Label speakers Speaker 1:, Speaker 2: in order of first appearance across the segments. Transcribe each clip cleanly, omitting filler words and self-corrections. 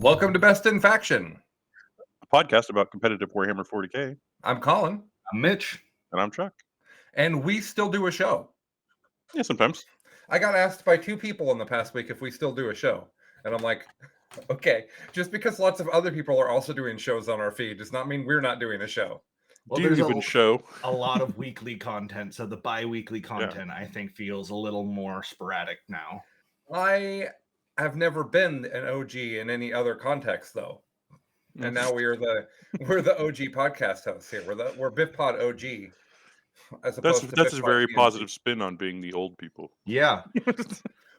Speaker 1: Welcome to Best in Faction.
Speaker 2: A podcast about competitive Warhammer 40K.
Speaker 1: I'm Colin.
Speaker 3: I'm Mitch.
Speaker 2: And I'm Chuck.
Speaker 1: And we still do a show.
Speaker 2: Yeah, sometimes.
Speaker 1: I got asked by 2 people in the past week if we still do a show. And I'm like, okay, just because lots of other people are also doing shows on our feed does not mean we're not doing a show.
Speaker 3: Well,
Speaker 2: there's
Speaker 3: a lot of weekly content, so the bi-weekly content, I think, feels a little more sporadic now.
Speaker 1: I have never been an OG in any other context, though. And now we're the OG podcast hosts here. We're BIFPOD OG. As opposed to
Speaker 2: that's a very
Speaker 1: PNG.
Speaker 2: positive spin on being the old people.
Speaker 3: Yeah.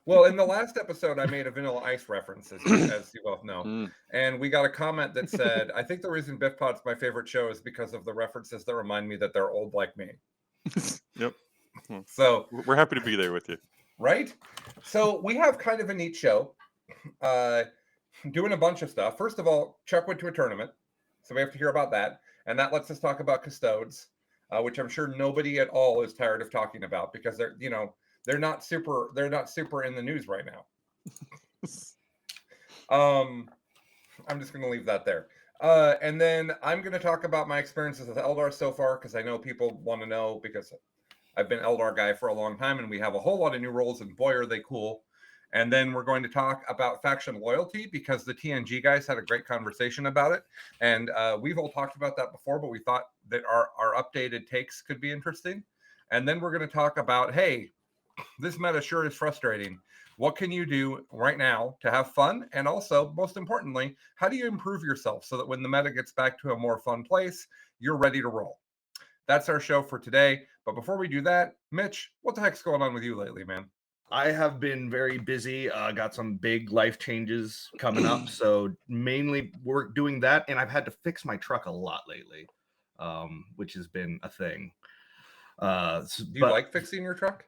Speaker 1: Well, in the last episode, I made a Vanilla Ice reference, as you both know. And we got a comment that said, I think the reason BIFPOD's my favorite show is because of the references that remind me that they're old like me.
Speaker 2: Yep.
Speaker 1: So
Speaker 2: we're happy to be there with you.
Speaker 1: Right? So we have kind of a neat show. Doing a bunch of stuff. First of all, Chuck went to a tournament. So we have to hear about that. And that lets us talk about Custodes, which I'm sure nobody at all is tired of talking about because they're not super in the news right now. I'm just going to leave that there. And then I'm going to talk about my experiences with Eldar so far because I know people want to know because I've been Eldar guy for a long time and we have a whole lot of new roles and boy, are they cool. And then we're going to talk about faction loyalty because the TNG guys had a great conversation about it. And we've all talked about that before, but we thought that our updated takes could be interesting. And then we're going to talk about, hey, this meta sure is frustrating. What can you do right now to have fun? And also, most importantly, how do you improve yourself so that when the meta gets back to a more fun place, you're ready to roll? That's our show for today. But before we do that, Mitch, what the heck's going on with you lately, man?
Speaker 3: I have been very busy. Got some big life changes coming up. So mainly we're doing that. And I've had to fix my truck a lot lately, which has been a thing.
Speaker 1: Do you like fixing your truck?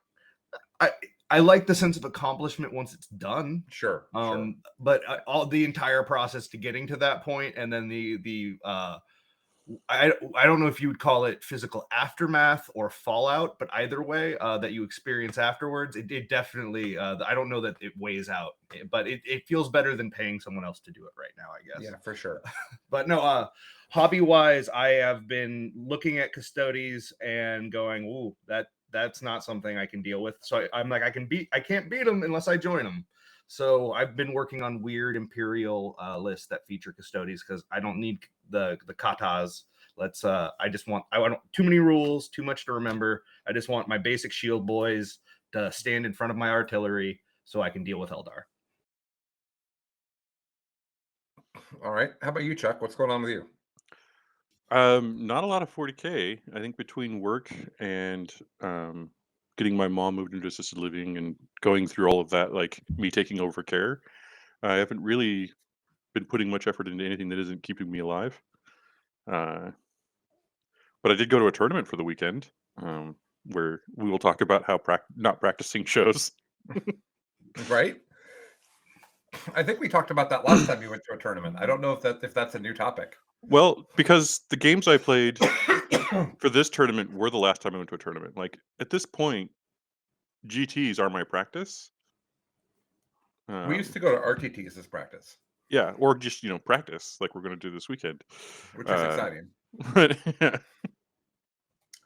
Speaker 3: I like the sense of accomplishment once it's done.
Speaker 1: Sure.
Speaker 3: But all the entire process to getting to that point, and then I don't know if you would call it physical aftermath or fallout, but either way that you experience afterwards, it definitely, I don't know that it weighs out, but it feels better than paying someone else to do it right now, I guess.
Speaker 1: Yeah, for sure.
Speaker 3: But no, hobby-wise, I have been looking at Custodes and going, ooh, that's not something I can deal with. So I'm like, I can't beat them unless I join them. So I've been working on weird Imperial lists that feature Custodes because I don't need the katas. I want too many rules, too much to remember. I just want my basic shield boys to stand in front of my artillery so I can deal with Eldar.
Speaker 1: All right. How about you, Chuck? What's going on with you?
Speaker 2: Not a lot of 40K. I think between work and getting my mom moved into assisted living and going through all of that, like me taking over care, I haven't really been putting much effort into anything that isn't keeping me alive. But I did go to a tournament for the weekend where we will talk about how not practicing shows.
Speaker 1: Right? I think we talked about that last time you went to a tournament. I don't know if that's a new topic.
Speaker 2: Well, because the games I played for this tournament were the last time I went to a tournament. Like, at this point, GTs are my practice.
Speaker 1: We used to go to RTTs as practice.
Speaker 2: Yeah, or just, practice like we're going to do this weekend.
Speaker 1: Which is exciting.
Speaker 2: But, yeah.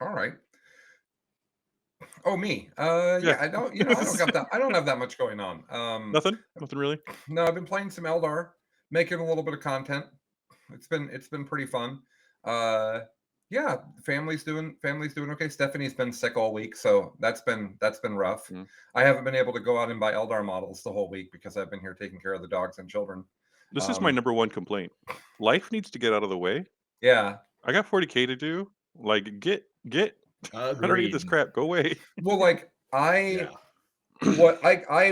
Speaker 1: All right. Oh, me. Yeah, I don't have that much going on.
Speaker 2: Nothing really.
Speaker 1: No, I've been playing some Eldar, making a little bit of content. It's been pretty fun. Yeah, family's doing okay. Stephanie's been sick all week, so that's been rough. I haven't been able to go out and buy Eldar models the whole week because I've been here taking care of the dogs and children.
Speaker 2: This is my number one complaint. Life needs to get out of the way.
Speaker 1: Yeah.
Speaker 2: I got 40K to do. Like, get I don't need this crap. Go away.
Speaker 1: Well, like I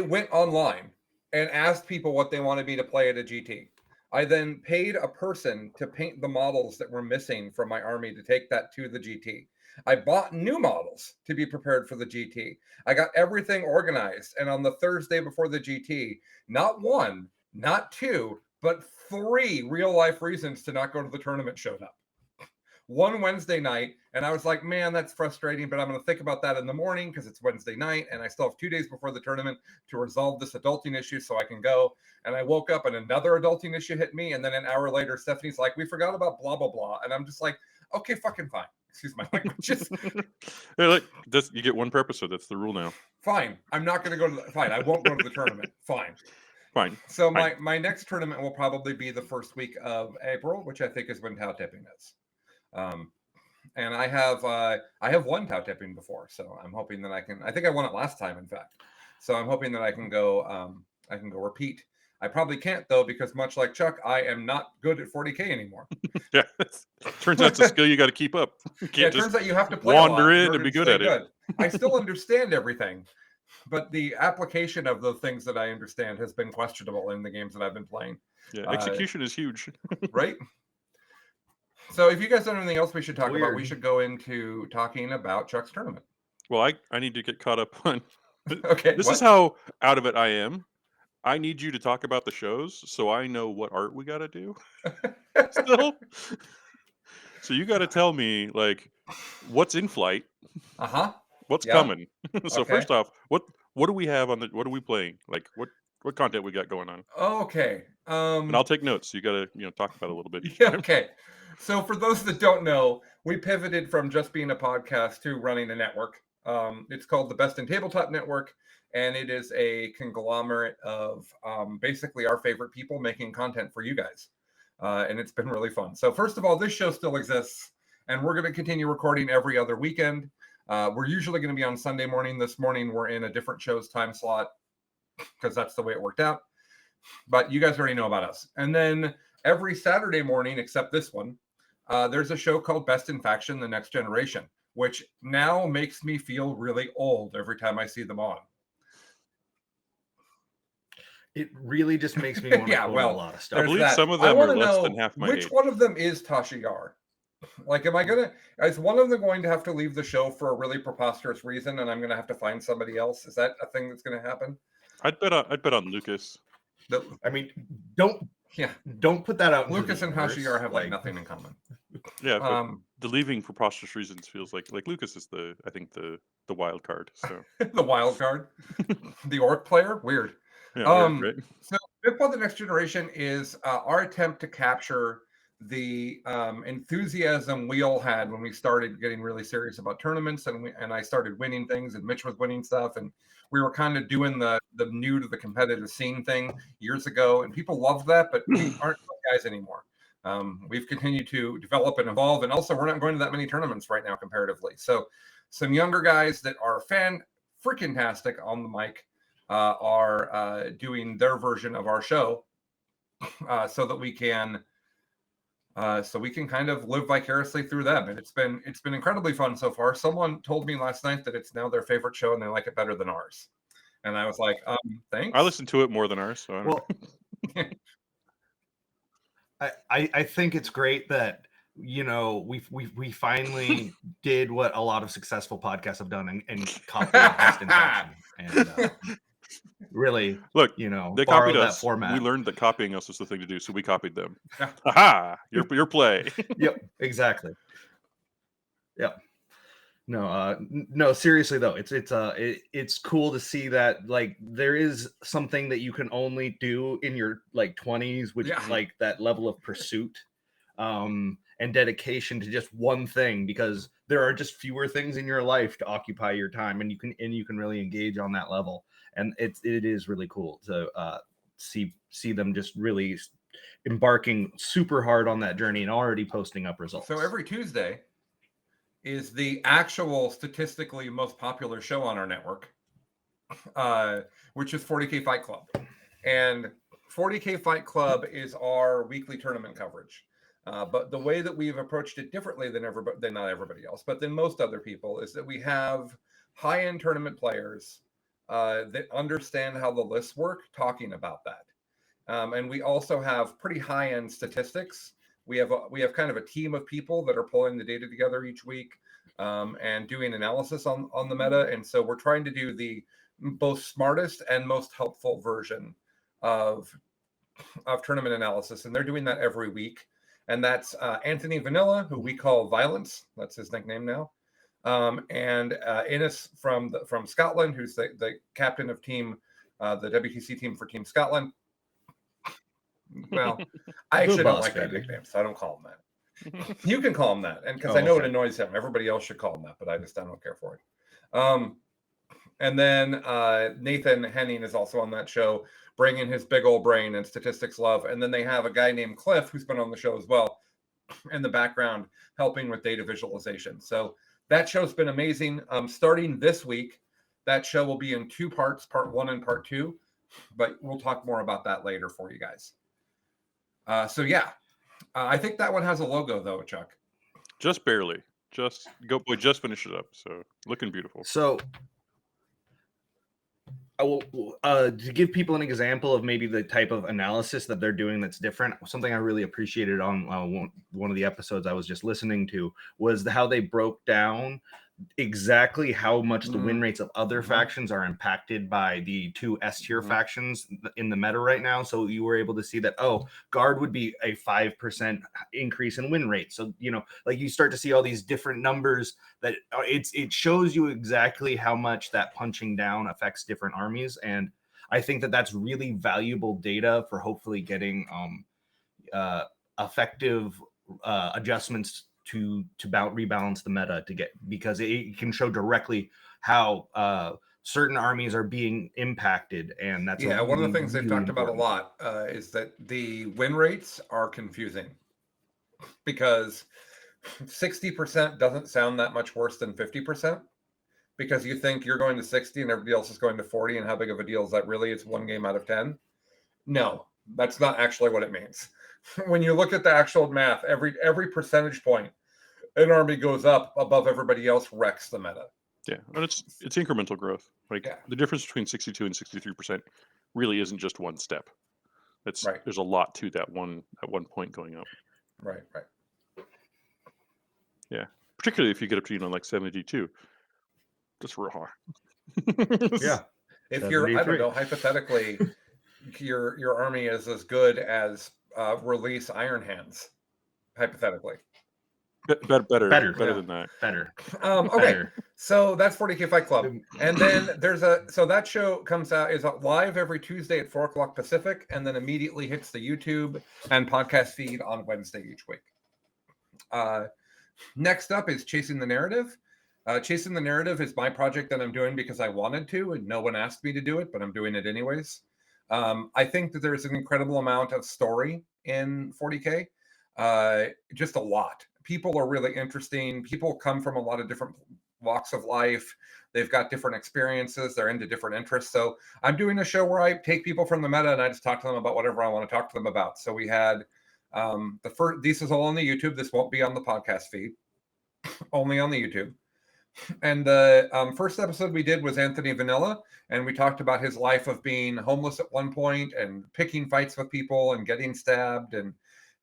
Speaker 1: went online and asked people what they wanted me to play at a GT. I then paid a person to paint the models that were missing from my army to take that to the GT. I bought new models to be prepared for the GT. I got everything organized. And on the Thursday before the GT, not one, not two, but 3 real life reasons to not go to the tournament showed up. one Wednesday night, and I was like, man, that's frustrating, but I'm going to think about that in the morning because it's Wednesday night, and I still have 2 days before the tournament to resolve this adulting issue so I can go. And I woke up and another adulting issue hit me, and then an hour later, Stephanie's like, we forgot about blah, blah, blah. And I'm just like, okay, fucking fine. Excuse my language. Just
Speaker 2: Hey, look, you get one per episode. That's the rule now.
Speaker 1: fine. I'm not going to go to the, fine. I won't go to the tournament. Fine.
Speaker 2: Fine.
Speaker 1: So
Speaker 2: Fine.
Speaker 1: my next tournament will probably be the first week of April, which I think is when Tau Tipping is. And I have won Tau Tipping before, so I'm hoping that I think I won it last time, in fact. So I'm hoping that I can go repeat. I probably can't though, because much like Chuck, I am not good at 40K anymore.
Speaker 2: Yeah, turns out it's a skill you got to keep up. You can't
Speaker 1: Yeah, it
Speaker 2: just
Speaker 1: turns out you have to play
Speaker 2: wander
Speaker 1: a lot
Speaker 2: in
Speaker 1: order
Speaker 2: and be
Speaker 1: to
Speaker 2: good
Speaker 1: stay
Speaker 2: at it.
Speaker 1: I still understand everything, but the application of the things that I understand has been questionable in the games that I've been playing.
Speaker 2: Yeah, execution is huge.
Speaker 1: Right? So if you guys don't have anything else we should talk about, we
Speaker 3: Weird.
Speaker 1: should go into talking about Chuck's tournament.
Speaker 2: Well, I need to get caught up on.
Speaker 1: Okay.
Speaker 2: This is how out of it I am. I need you to talk about the shows so I know what art we got to do. Still. So you got to tell me, like, what's in flight, what's
Speaker 1: Yeah.
Speaker 2: coming. So
Speaker 1: Okay.
Speaker 2: first off, what do we have on the? What are we playing? Like, what content we got going on?
Speaker 1: Okay.
Speaker 2: And I'll take notes. You got to talk about it a little bit.
Speaker 1: Yeah, okay. So for those that don't know, we pivoted from just being a podcast to running a network. It's called the Best in Tabletop Network, and it is a conglomerate of basically our favorite people making content for you guys. And it's been really fun. So first of all, this show still exists, and we're going to continue recording every other weekend. We're usually going to be on Sunday morning. This morning, we're in a different show's time slot because that's the way it worked out. But you guys already know about us. And then every Saturday morning, except this one, there's a show called Best in Faction, The Next Generation, which now makes me feel really old every time I see them on.
Speaker 3: It really just makes me want to
Speaker 1: Yeah,
Speaker 3: quote
Speaker 1: well,
Speaker 3: a lot of stuff.
Speaker 2: I believe
Speaker 1: that.
Speaker 2: some of
Speaker 1: I
Speaker 2: them
Speaker 1: wanna
Speaker 2: are less
Speaker 1: know
Speaker 2: than half my
Speaker 1: which
Speaker 2: age.
Speaker 1: one of them is Tasha Yar? Like, is one of them going to have to leave the show for a really preposterous reason, and I'm going to have to find somebody else? Is that a thing that's going to happen?
Speaker 2: I'd bet on Lucas.
Speaker 3: I mean, don't put that out.
Speaker 1: Lucas and
Speaker 3: Tasha
Speaker 1: Hashiyar have like nothing in common.
Speaker 2: Yeah, but the leaving for preposterous reasons feels like Lucas is the wild card. So
Speaker 1: the wild card, the orc player, weird.
Speaker 2: Yeah, right.
Speaker 1: So BIFPOD The Next Generation is our attempt to capture the enthusiasm we all had when we started getting really serious about tournaments, and I started winning things, and Mitch was winning stuff, and we were kind of doing the new to the competitive scene thing years ago, and people loved that, but we aren't those guys anymore. We've continued to develop and evolve, and also we're not going to that many tournaments right now comparatively. So some younger guys that are freaking-tastic on the mic are doing their version of our show so that we can kind of live vicariously through them. And it's been incredibly fun so far. Someone told me last night that it's now their favorite show and they like it better than ours. And I was like, thanks.
Speaker 2: I listen to it more than ours. So I don't know.
Speaker 3: I think it's great that we finally did what a lot of successful podcasts have done and copied Best in Faction. And really,
Speaker 2: look, they copied
Speaker 3: that
Speaker 2: us.
Speaker 3: format.
Speaker 2: We learned that copying us was the thing to do, so we copied them. Aha! Your play.
Speaker 3: Yep, exactly. Yep. No, seriously though, it's cool to see that like there is something that you can only do in your like 20s, which is like that level of pursuit and dedication to just one thing, because there are just fewer things in your life to occupy your time, and you can really engage on that level, and it is really cool to see them just really embarking super hard on that journey and already posting up results.
Speaker 1: So every Tuesday is the actual statistically most popular show on our network, which is 40K Fight Club. And 40K Fight Club is our weekly tournament coverage. But the way that we've approached it differently than not everybody else, but than most other people, is that we have high-end tournament players that understand how the lists work talking about that. And we also have pretty high-end statistics. We have kind of a team of people that are pulling the data together each week and doing analysis on the meta. And so we're trying to do the both smartest and most helpful version of tournament analysis. And they're doing that every week. and that's Anthony Vanilla, who we call Violence. That's his nickname now. And Innes from Scotland, who's the captain of team, the WTC team for Team Scotland. Well, I actually don't like that nickname, so I don't call him that. You can call him that, and because I know it annoys him. Everybody else should call him that, but I don't care for it. And then Nathan Henning is also on that show, bringing his big old brain and statistics love. And then they have a guy named Cliff who's been on the show as well in the background, helping with data visualization. So that show's been amazing. Starting this week, that show will be in 2 parts, part 1 and part 2, but we'll talk more about that later for you guys. So yeah, I think that one has a logo though, Chuck.
Speaker 2: Just barely. Just finished it up, so looking beautiful.
Speaker 3: So I will to give people an example of maybe the type of analysis that they're doing that's different. Something I really appreciated on one of the episodes I was just listening to was how they broke down exactly how much the win rates of other factions are impacted by the 2 S-tier factions in the meta right now. So you were able to see that, Guard would be a 5% increase in win rate. So, like you start to see all these different numbers that it shows you exactly how much that punching down affects different armies. And I think that that's really valuable data for hopefully getting effective adjustments to rebalance the meta because it can show directly how certain armies are being impacted, and that's
Speaker 1: one of the things they've talked about a lot is that the win rates are confusing because 60% doesn't sound that much worse than 50% because you think you're going to 60 and everybody else is going to 40, and how big of a deal is that really? It's 1 game out of 10. No, that's not actually what it means. When you look at the actual math, every percentage point an army goes up above everybody else wrecks the meta.
Speaker 2: Yeah, and it's incremental growth. The difference between 62 and 63% really isn't just one step. There's a lot to that one point going up.
Speaker 1: Right.
Speaker 2: Yeah, particularly if you get up to like 72. That's raw.
Speaker 3: Yeah.
Speaker 1: If you're, I don't know, hypothetically, your army is as good as release Iron Hands, hypothetically.
Speaker 2: Better than that.
Speaker 3: Better.
Speaker 1: Okay, better. So that's 40K Fight Club, and then so that show comes out is live every Tuesday at 4:00 Pacific, and then immediately hits the YouTube and podcast feed on Wednesday each week. Next up is Chasing the Narrative. Chasing the Narrative is my project that I'm doing because I wanted to, and no one asked me to do it, but I'm doing it anyways. I think that there's an incredible amount of story in 40K, just a lot. People are really interesting. People come from a lot of different walks of life. They've got different experiences. They're into different interests. So I'm doing a show where I take people from the meta and I just talk to them about whatever I want to talk to them about. So we had this is all on the YouTube. This won't be on the podcast feed, only on the YouTube. And the first episode we did was Anthony Vanilla, and we talked about his life of being homeless at one point and picking fights with people and getting stabbed and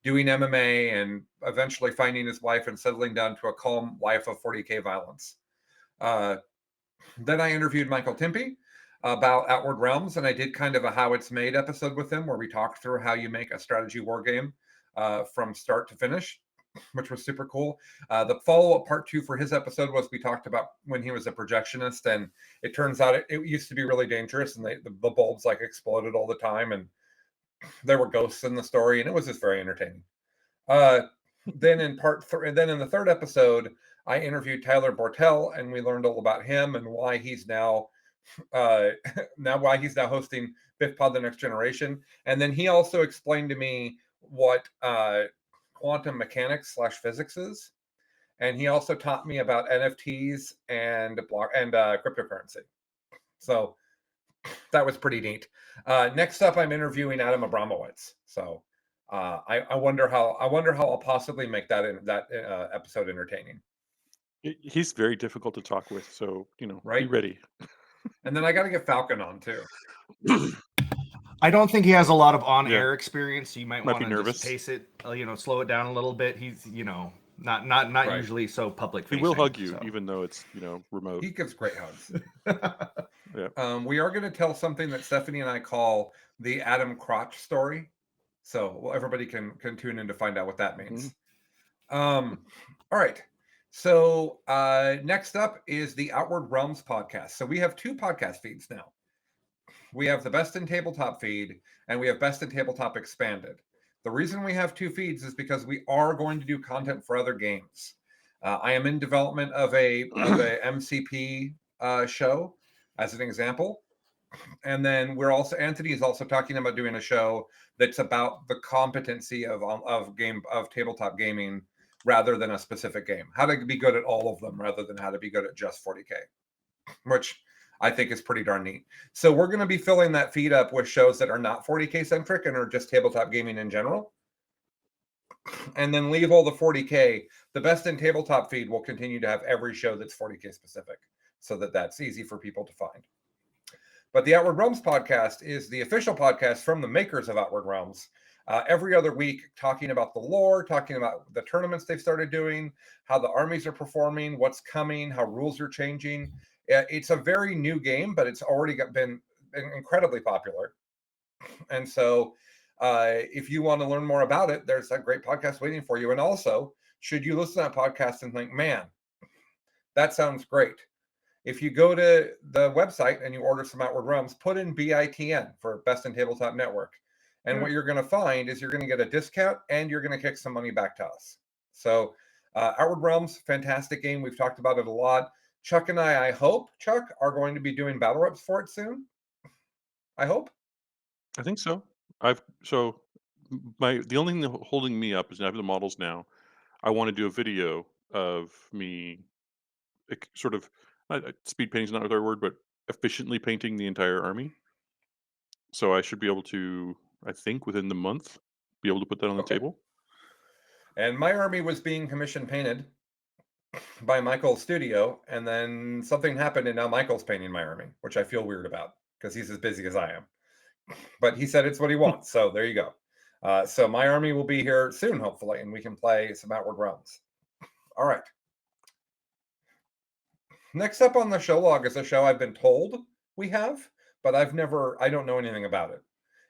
Speaker 1: doing MMA and eventually finding his wife and settling down to a calm life of 40K violence. Then I interviewed Michael Timpey about Outward Realms, and I did kind of a How It's Made episode with him where we talked through how you make a strategy war game from start to finish, which was super cool. The follow-up part 2 for his episode was we talked about when he was a projectionist, and it turns out it used to be really dangerous, and the bulbs like exploded all the time, and there were ghosts in the story, and it was just very entertaining. Then in the third episode, I interviewed Tyler Bortel, and we learned all about him and why he's now hosting BIFPOD The Next Generation. And then he also explained to me what quantum mechanics / physics is, and he also taught me about NFTs and cryptocurrency. So that was pretty neat. Next up, I'm interviewing Adam Abramowitz. So I wonder how I'll possibly make that episode entertaining.
Speaker 2: He's very difficult to talk with, so
Speaker 1: right?
Speaker 2: Be ready.
Speaker 1: And then I got to get Falcon on too.
Speaker 3: I don't think he has a lot of on-air experience, so you might want
Speaker 2: to
Speaker 3: just pace it, slow it down a little bit. He's, not right. Usually so public facing.
Speaker 2: He will hug you, even though it's, remote.
Speaker 1: He gives great hugs.
Speaker 2: Yeah.
Speaker 1: We are going to tell something that Stephanie and I call the Adam Crotch story. So everybody can tune in to find out what that means.
Speaker 2: Mhm.
Speaker 1: All right. So next up is the Outward Realms podcast. So we have 2 podcast feeds now. We have the Best in Tabletop feed, and we have Best in Tabletop Expanded. The reason we have 2 feeds is because we are going to do content for other games. I am in development of a MCP show, as an example, and then Anthony is also talking about doing a show that's about the competency of tabletop gaming rather than a specific game. How to be good at all of them rather than how to be good at just 40K, which I think is pretty darn neat. So we're going to be filling that feed up with shows that are not 40K centric and are just tabletop gaming in general. And then leave all the 40K. The Best in Tabletop feed will continue to have every show that's 40K specific so that that's easy for people to find. But the Outward Realms podcast is the official podcast from the makers of Outward Realms. Every other week, talking about the lore, talking about the tournaments they've started doing, how the armies are performing, what's coming, how rules are changing. It's a very new game, but it's already been incredibly popular. And so if you want to learn more about it, there's a great podcast waiting for you. And also, should you listen to that podcast and think, man, that sounds great. If you go to the website and you order some Outward Realms, put in BITN for Best in Tabletop Network. And what you're going to find is you're going to get a discount and you're going to kick some money back to us. So Outward Realms, fantastic game. We've talked about it a lot. Chuck and I hope, Chuck, are going to be doing battle reps for it soon. I hope.
Speaker 2: I think so. The only thing holding me up is I have the models now. I want to do a video of me, sort of speed painting is not the right word, but efficiently painting the entire army. So I should be able to, I think, within the month, be able to put that on the table.
Speaker 1: And my army was being commission painted by Michael's studio, and then something happened, and now Michael's painting my army, which I feel weird about because he's as busy as I am. But he said it's what he wants, so there you go. So my army will be here soon, hopefully, and we can play some Outward Realms. All right. Next up on the show log is a show I've been told we have, but I don't know anything about it.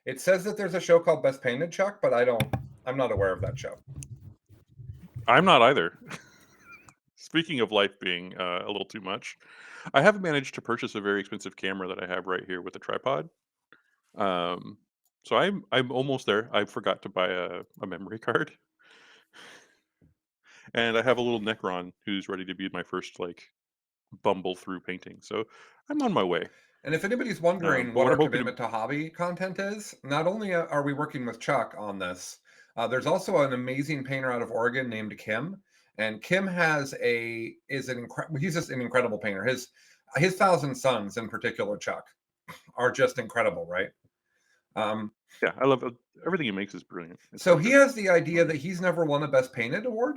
Speaker 1: It says that there's a show called Best Painted, Chuck, but I'm not aware of that show.
Speaker 2: I'm not either. Speaking of life being a little too much, I have managed to purchase a very expensive camera that I have right here with a tripod. So I'm almost there. I forgot to buy a memory card, and I have a little Necron who's ready to be my first bumble through painting. So I'm on my way.
Speaker 1: And if anybody's wondering
Speaker 2: But
Speaker 1: what
Speaker 2: what
Speaker 1: our
Speaker 2: I'm hoping
Speaker 1: commitment to hobby content is, not only are we working with Chuck on this, there's also an amazing painter out of Oregon named Kim. And Kim he's just an incredible painter. His Thousand Suns in particular, Chuck, are just incredible, right?
Speaker 2: Yeah, I love everything he makes is brilliant.
Speaker 1: So he has the idea that he's never won a Best Painted award.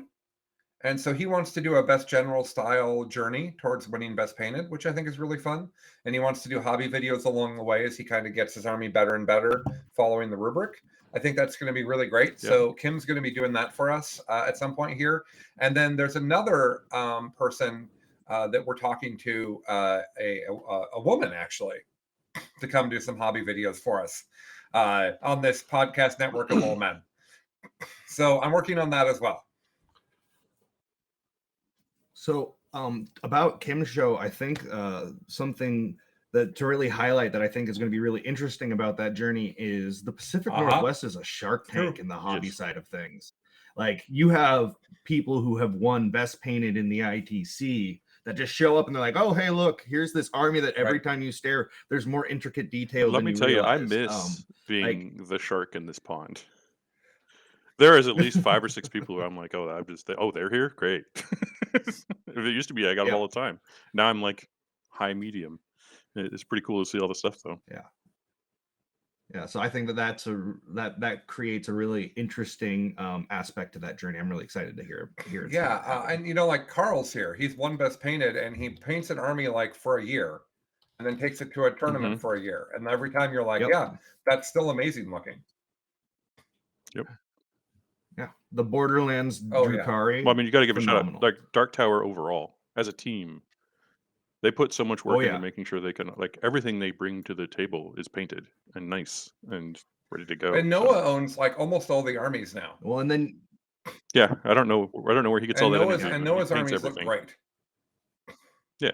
Speaker 1: And so he wants to do a Best General Style journey towards winning Best Painted, which I think is really fun. And he wants to do hobby videos along the way as he kind of gets his army better and better following the rubric. I think that's going to be really great.
Speaker 2: Yeah.
Speaker 1: So Kim's going to be doing that for us at some point here. And then there's another person that we're talking to, a woman actually, to come do some hobby videos for us on this podcast network of all men. So I'm working on that as well.
Speaker 3: So about Kim's show, I think something that to really highlight that I think is going to be really interesting about that journey is the Pacific Northwest is a shark tank in the hobby side of things. Like you have people who have won Best Painted in the ITC that just show up and they're like, oh, hey, look, here's this army that every time you stare, there's more intricate detail.
Speaker 2: Let me tell you, I miss being the shark in this pond. There is at least 5 or 6 people who I'm like, they're here? Great. If it used to be, I got them all the time. Now I'm like high, medium. It's pretty cool to see all the stuff, though.
Speaker 3: Yeah. So I think that creates a really interesting aspect to that journey. I'm really excited to hear it.
Speaker 1: Yeah. And like Carl's here. He's won Best Painted and he paints an army for a year and then takes it to a tournament for a year. And every time you're like, that's still amazing looking.
Speaker 2: Yep.
Speaker 3: Yeah, the Borderlands Drukari.
Speaker 2: Well, I mean, you got to give a shout out. Like Dark Tower overall, as a team, they put so much work into making sure they can everything they bring to the table is painted and nice, and ready to go.
Speaker 1: And
Speaker 2: so.
Speaker 1: Noah owns like almost all the armies now.
Speaker 3: Well, and then
Speaker 2: Yeah, I don't know where he gets all
Speaker 1: And
Speaker 2: that
Speaker 1: Noah's
Speaker 2: energy.
Speaker 1: and
Speaker 2: but he
Speaker 1: Noah's
Speaker 2: paints
Speaker 1: armies look
Speaker 2: everything.
Speaker 1: great.
Speaker 2: Yeah,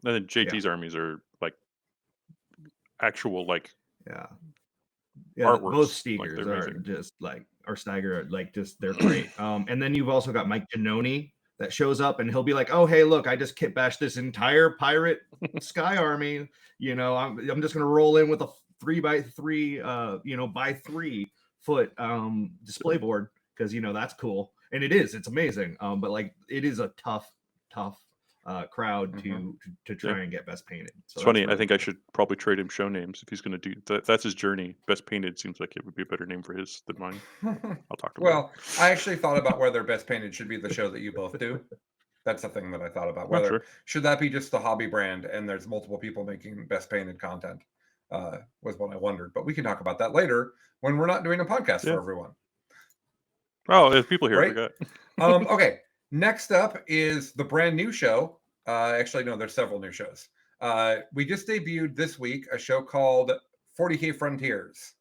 Speaker 2: and then JT's armies are like actual like
Speaker 3: yeah,
Speaker 2: artworks.
Speaker 3: both
Speaker 2: Like,
Speaker 3: Steigers
Speaker 2: they're
Speaker 3: are
Speaker 2: amazing.
Speaker 3: just like, or Steiger are like, just they're great. And then you've also got Mike Giannone that shows up, and he'll be like, "Oh, hey, look, I just kit bashed this entire pirate sky army. You know, I'm just gonna roll in with a 3x3, by 3 foot display board because that's cool, and it's amazing. But like, it is a tough crowd to try and get best painted. So
Speaker 2: It's funny.
Speaker 3: really
Speaker 2: I think I should probably trade him show names if he's going to do that. That's his journey. Best painted seems like it would be a better name for his than mine. I'll talk to him.
Speaker 1: Well, I actually thought about whether best painted should be the show that you both do. That's the thing that I thought about. Whether should that be just the hobby brand and there's multiple people making best painted content was what I wondered. But we can talk about that later when we're not doing a podcast for everyone.
Speaker 2: Oh, there's people here.
Speaker 1: Right?
Speaker 2: I forgot.
Speaker 1: Okay. Next up is the brand new show. Actually, no, there's several new shows. We just debuted this week a show called 40K Frontiers.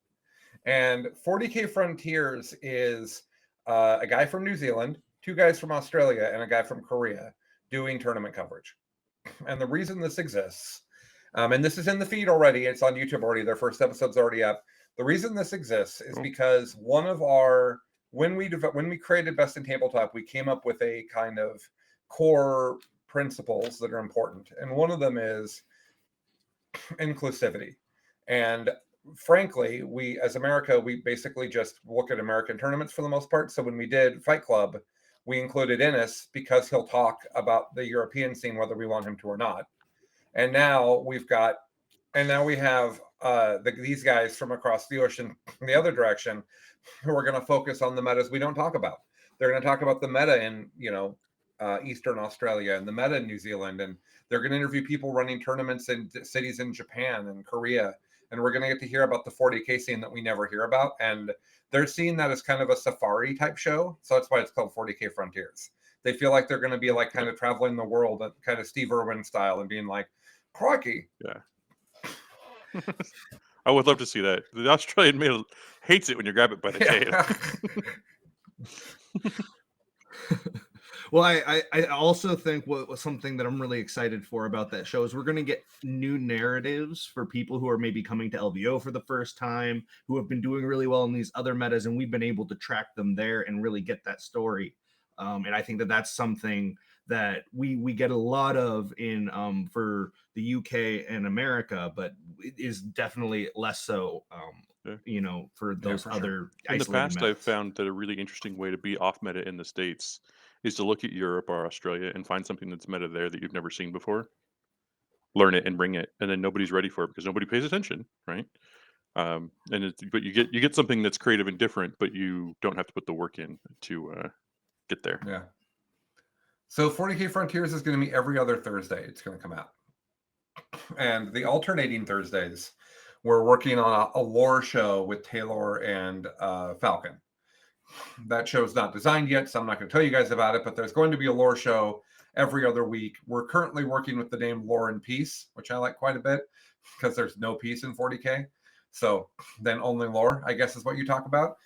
Speaker 1: And 40K Frontiers is a guy from New Zealand, 2 guys from Australia, and a guy from Korea doing tournament coverage. And the reason this exists, and this is in the feed already, it's on YouTube already, their first episode's already up. The reason this exists is because one of our, when we created Best in Tabletop, we came up with a kind of core principles that are important. And one of them is inclusivity. And frankly, we as America, we basically just look at American tournaments for the most part. So when we did Fight Club, we included Innes because he'll talk about the European scene, whether we want him to or not. And now we have these guys from across the ocean, the other direction, who are going to focus on the metas we don't talk about. They're going to talk about the meta in, Eastern Australia and the meta in New Zealand. And they're going to interview people running tournaments in cities in Japan and Korea. And we're going to get to hear about the 40K scene that we never hear about. And they're seeing that as kind of a safari type show. So that's why it's called 40K Frontiers. They feel like they're going to be like kind of traveling the world, kind of Steve Irwin style, and being like, crikey.
Speaker 2: Yeah. I would love to see that. The Australian male hates it when you grab it by the tail.
Speaker 3: Well, I also think what was something that I'm really excited for about that show is we're going to get new narratives for people who are maybe coming to LVO for the first time, who have been doing really well in these other metas, and we've been able to track them there and really get that story. And I think that that's something that we get a lot of in for the UK and America, but it is definitely less so for those other
Speaker 2: in the past
Speaker 3: metas.
Speaker 2: I've found that a really interesting way to be off meta in the States is to look at Europe or Australia and find something that's meta there that you've never seen before, learn it and bring it, and then nobody's ready for it because nobody pays attention, right? But you get something that's creative and different, but you don't have to put the work in to get there.
Speaker 1: Yeah. So 40K Frontiers is going to be every other Thursday. It's going to come out. And the alternating Thursdays, we're working on a lore show with Taylor and Falcon. That show's not designed yet, so I'm not going to tell you guys about it, but there's going to be a lore show every other week. We're currently working with the name Lore and Peace, which I like quite a bit because there's no peace in 40K. So then only lore, I guess, is what you talk about.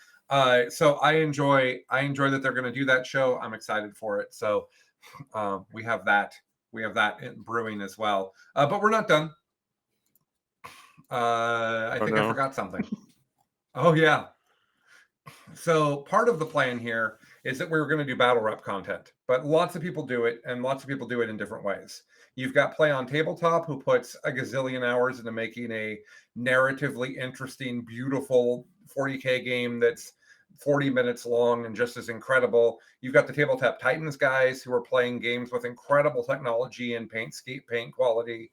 Speaker 1: So I enjoy that they're going to do that show. I'm excited for it. So we have that in brewing as well. But we're not done. I forgot something. Oh yeah. So part of the plan here is that we're going to do battle rep content, but lots of people do it, and lots of people do it in different ways. You've got Play on Tabletop, who puts a gazillion hours into making a narratively interesting, beautiful 40K game that's 40 minutes long and just as incredible. You've got the Tabletop Titans guys who are playing games with incredible technology and paint quality.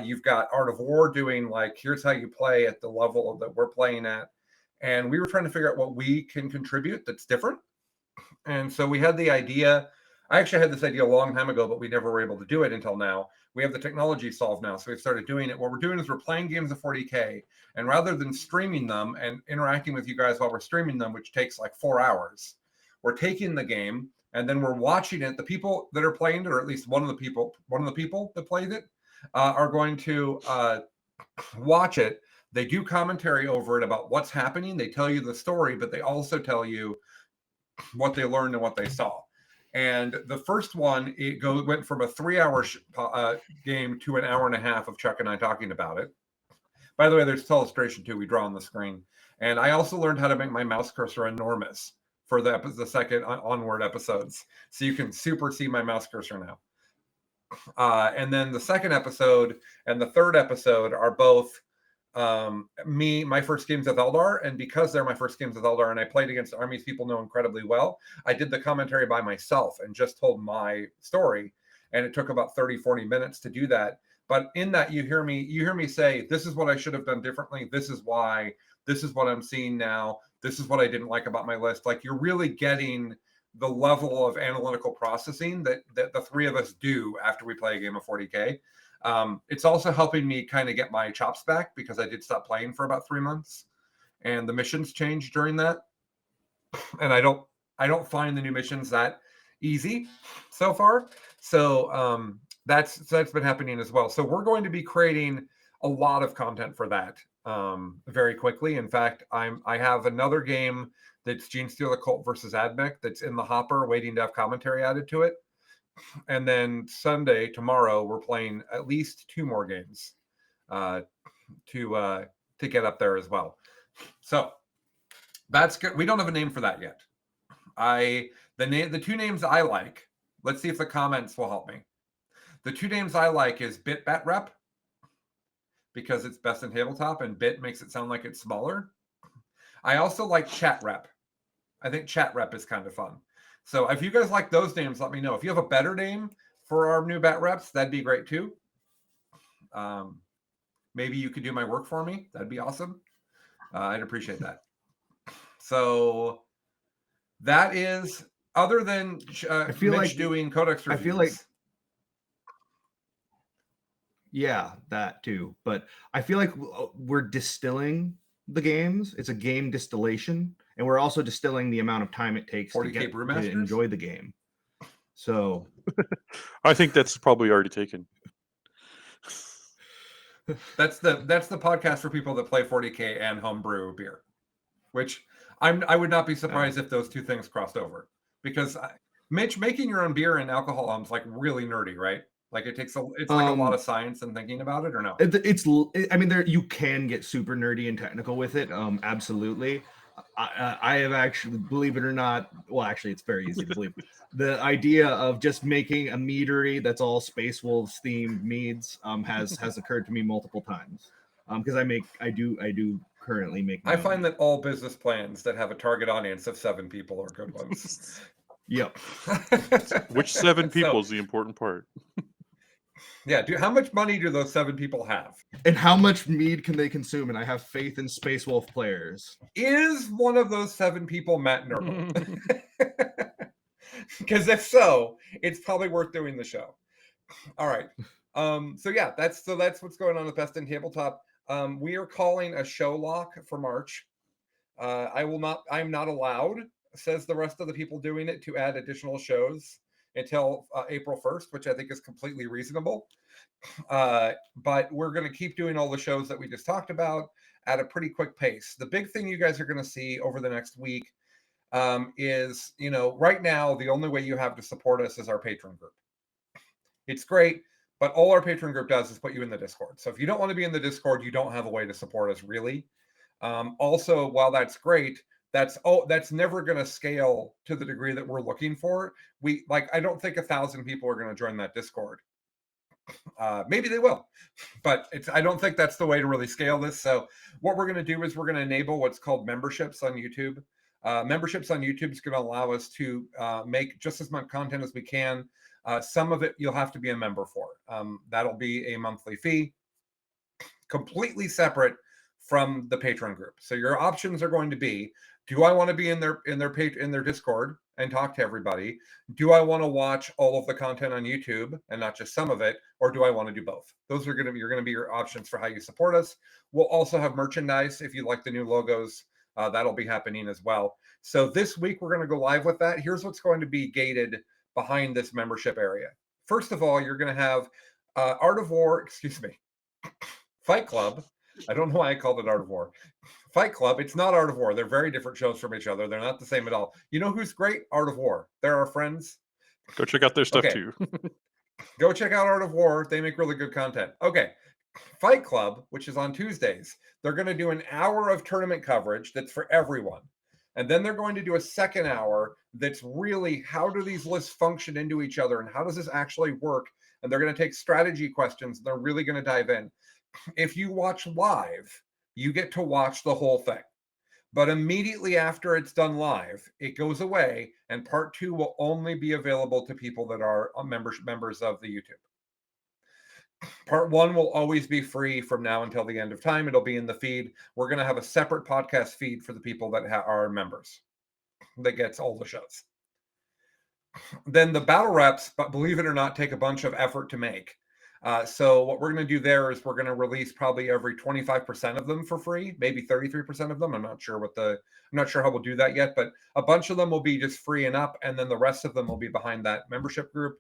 Speaker 1: You've got Art of War doing here's how you play at the level that we're playing at. And we were trying to figure out what we can contribute that's different. And so we had the idea. I actually had this idea a long time ago, but we never were able to do it until now. We have the technology solved now. So we've started doing it. What we're doing is we're playing games of 40K. And rather than streaming them and interacting with you guys while we're streaming them, which takes 4 hours, we're taking the game and then we're watching it. The people that are playing it, or at least one of the people that played it, are going to watch it They do commentary over it about what's happening. They tell you the story, but they also tell you what they learned and what they saw. And the first one, went from a 3-hour game to an hour and a half of Chuck and I talking about it. By the way, there's illustration too. We draw on the screen. And I also learned how to make my mouse cursor enormous for the second onward episodes. So you can super see my mouse cursor now. And then the second episode and the third episode are both my first games with Eldar, and because they're my first games with Eldar and I played against armies people know incredibly well, I did the commentary by myself and just told my story, and it took about 30-40 minutes to do that. But in that, you hear me say, this is what I should have done differently, this is why, this is what I'm seeing now, this is what I didn't like about my list. Like, you're really getting the level of analytical processing that the three of us do after we play a game of 40K. It's also helping me kind of get my chops back, because I did stop playing for about 3 months, and the missions changed during that. And I don't find the new missions that easy so far. So that's been happening as well. So we're going to be creating a lot of content for that very quickly. In fact, I have another game that's Gene Stealer Cult versus Admech that's in the hopper waiting to have commentary added to it. And then Sunday, tomorrow, we're playing at least 2 more games to get up there as well. So that's good. We don't have a name for that yet. The 2 names I like. Let's see if the comments will help me. The 2 names I like is Bit Bat Rep, because it's best in tabletop, and Bit makes it sound like it's smaller. I also like Chat Rep. I think Chat Rep is kind of fun. So if you guys like those names, let me know. If you have a better name for our new Bat Reps, that'd be great too. Maybe you could do my work for me. That'd be awesome. I'd appreciate that. So that is, other than
Speaker 3: I feel
Speaker 1: Mitch
Speaker 3: like
Speaker 1: doing Codex reviews.
Speaker 3: I feel like, yeah, that too. But I feel like we're distilling the games. It's a game distillation, and we're also distilling the amount of time it takes to
Speaker 1: 40K
Speaker 3: get to
Speaker 1: Brewmasters?
Speaker 3: enjoy the game. So
Speaker 2: I think that's probably already taken.
Speaker 1: That's the podcast for people that play 40K and homebrew beer, which I would not be surprised if those 2 things crossed over, because Mitch, making your own beer and alcohol is like really nerdy, right? Like it's like a lot of science and thinking about it, or no?
Speaker 3: I mean, you can get super nerdy and technical with it. Absolutely. I have actually, believe it or not, well, actually, it's very easy to believe. The idea of just making a meadery that's all Space Wolves themed meads has occurred to me multiple times. Because I do currently make.
Speaker 1: I find that all business plans that have a target audience of 7 people are good ones.
Speaker 3: Yep.
Speaker 2: Which 7 people is the important part?
Speaker 1: Yeah, how much money do those 7 people have?
Speaker 3: And how much mead can they consume? And I have faith in Space Wolf players.
Speaker 1: Is one of those 7 people Matt Nurgle? Because if so, it's probably worth doing the show. All right. So that's what's going on with Best in Tabletop. We are calling a show lock for March. I'm not allowed, says the rest of the people doing it, to add additional shows until April 1st, which I think is completely reasonable. But we're going to keep doing all the shows that we just talked about at a pretty quick pace. The big thing you guys are going to see over the next week is, right now, the only way you have to support us is our Patreon group. It's great, but all our Patreon group does is put you in the Discord. So if you don't want to be in the Discord, you don't have a way to support us, really. Also, while that's great, that's never going to scale to the degree that we're looking for. I don't think 1,000 people are going to join that Discord. Maybe they will, but I don't think that's the way to really scale this. So what we're going to do is we're going to enable what's called memberships on YouTube. Memberships on YouTube is going to allow us to make just as much content as we can. Some of it you'll have to be a member for. That'll be a monthly fee, completely separate from the Patreon group. So your options are going to be: do I want to be in their Discord and talk to everybody? Do I want to watch all of the content on YouTube and not just some of it? Or do I want to do both? Those are going to be your options for how you support us. We'll also have merchandise. If you like the new logos, that'll be happening as well. So this week we're going to go live with that. Here's what's going to be gated behind this membership area. First of all, you're going to have Fight Club, I don't know why I called it Art of War. Fight Club, it's not Art of War. They're very different shows from each other. They're not the same at all. You know who's great? Art of War. They're our friends.
Speaker 2: Go check out their stuff
Speaker 1: Okay.
Speaker 2: too.
Speaker 1: Go check out Art of War. They make really good content. Okay. Fight Club, which is on Tuesdays, they're going to do an hour of tournament coverage that's for everyone. And then they're going to do a second hour that's really how do these lists function into each other and how does this actually work? And they're going to take strategy questions. They're really going to dive in. If you watch live, you get to watch the whole thing. But immediately after it's done live, it goes away, and part 2 will only be available to people that are members of the YouTube. Part 1 will always be free from now until the end of time. It'll be in the feed. We're going to have a separate podcast feed for the people that are members that gets all the shows. Then the battle reps, but believe it or not, take a bunch of effort to make. So what we're going to do there is we're going to release probably every 25% of them for free, maybe 33% of them. I'm not sure how we'll do that yet, but a bunch of them will be just free and up, and then the rest of them will be behind that membership group.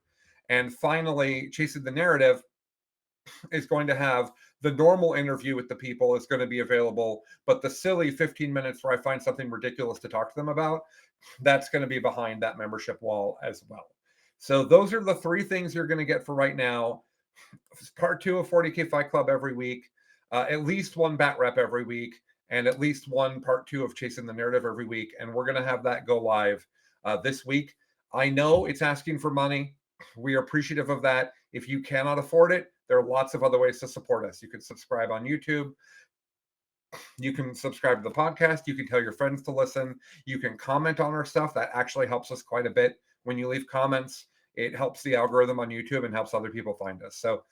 Speaker 1: And finally, Chasing the Narrative is going to have the normal interview with the people is going to be available, but the silly 15 minutes where I find something ridiculous to talk to them about, that's going to be behind that membership wall as well. So those are the 3 things you're going to get for right now. Part 2 of 40K Fight Club every week, at least 1 bat rep every week, and at least 1 part 2 of Chasing the Narrative every week. And we're going to have that go live this week. I know it's asking for money. We are appreciative of that. If you cannot afford it, there are lots of other ways to support us. You can subscribe on YouTube. You can subscribe to the podcast. You can tell your friends to listen. You can comment on our stuff. That actually helps us quite a bit. When you leave comments, it helps the algorithm on YouTube and helps other people find us. So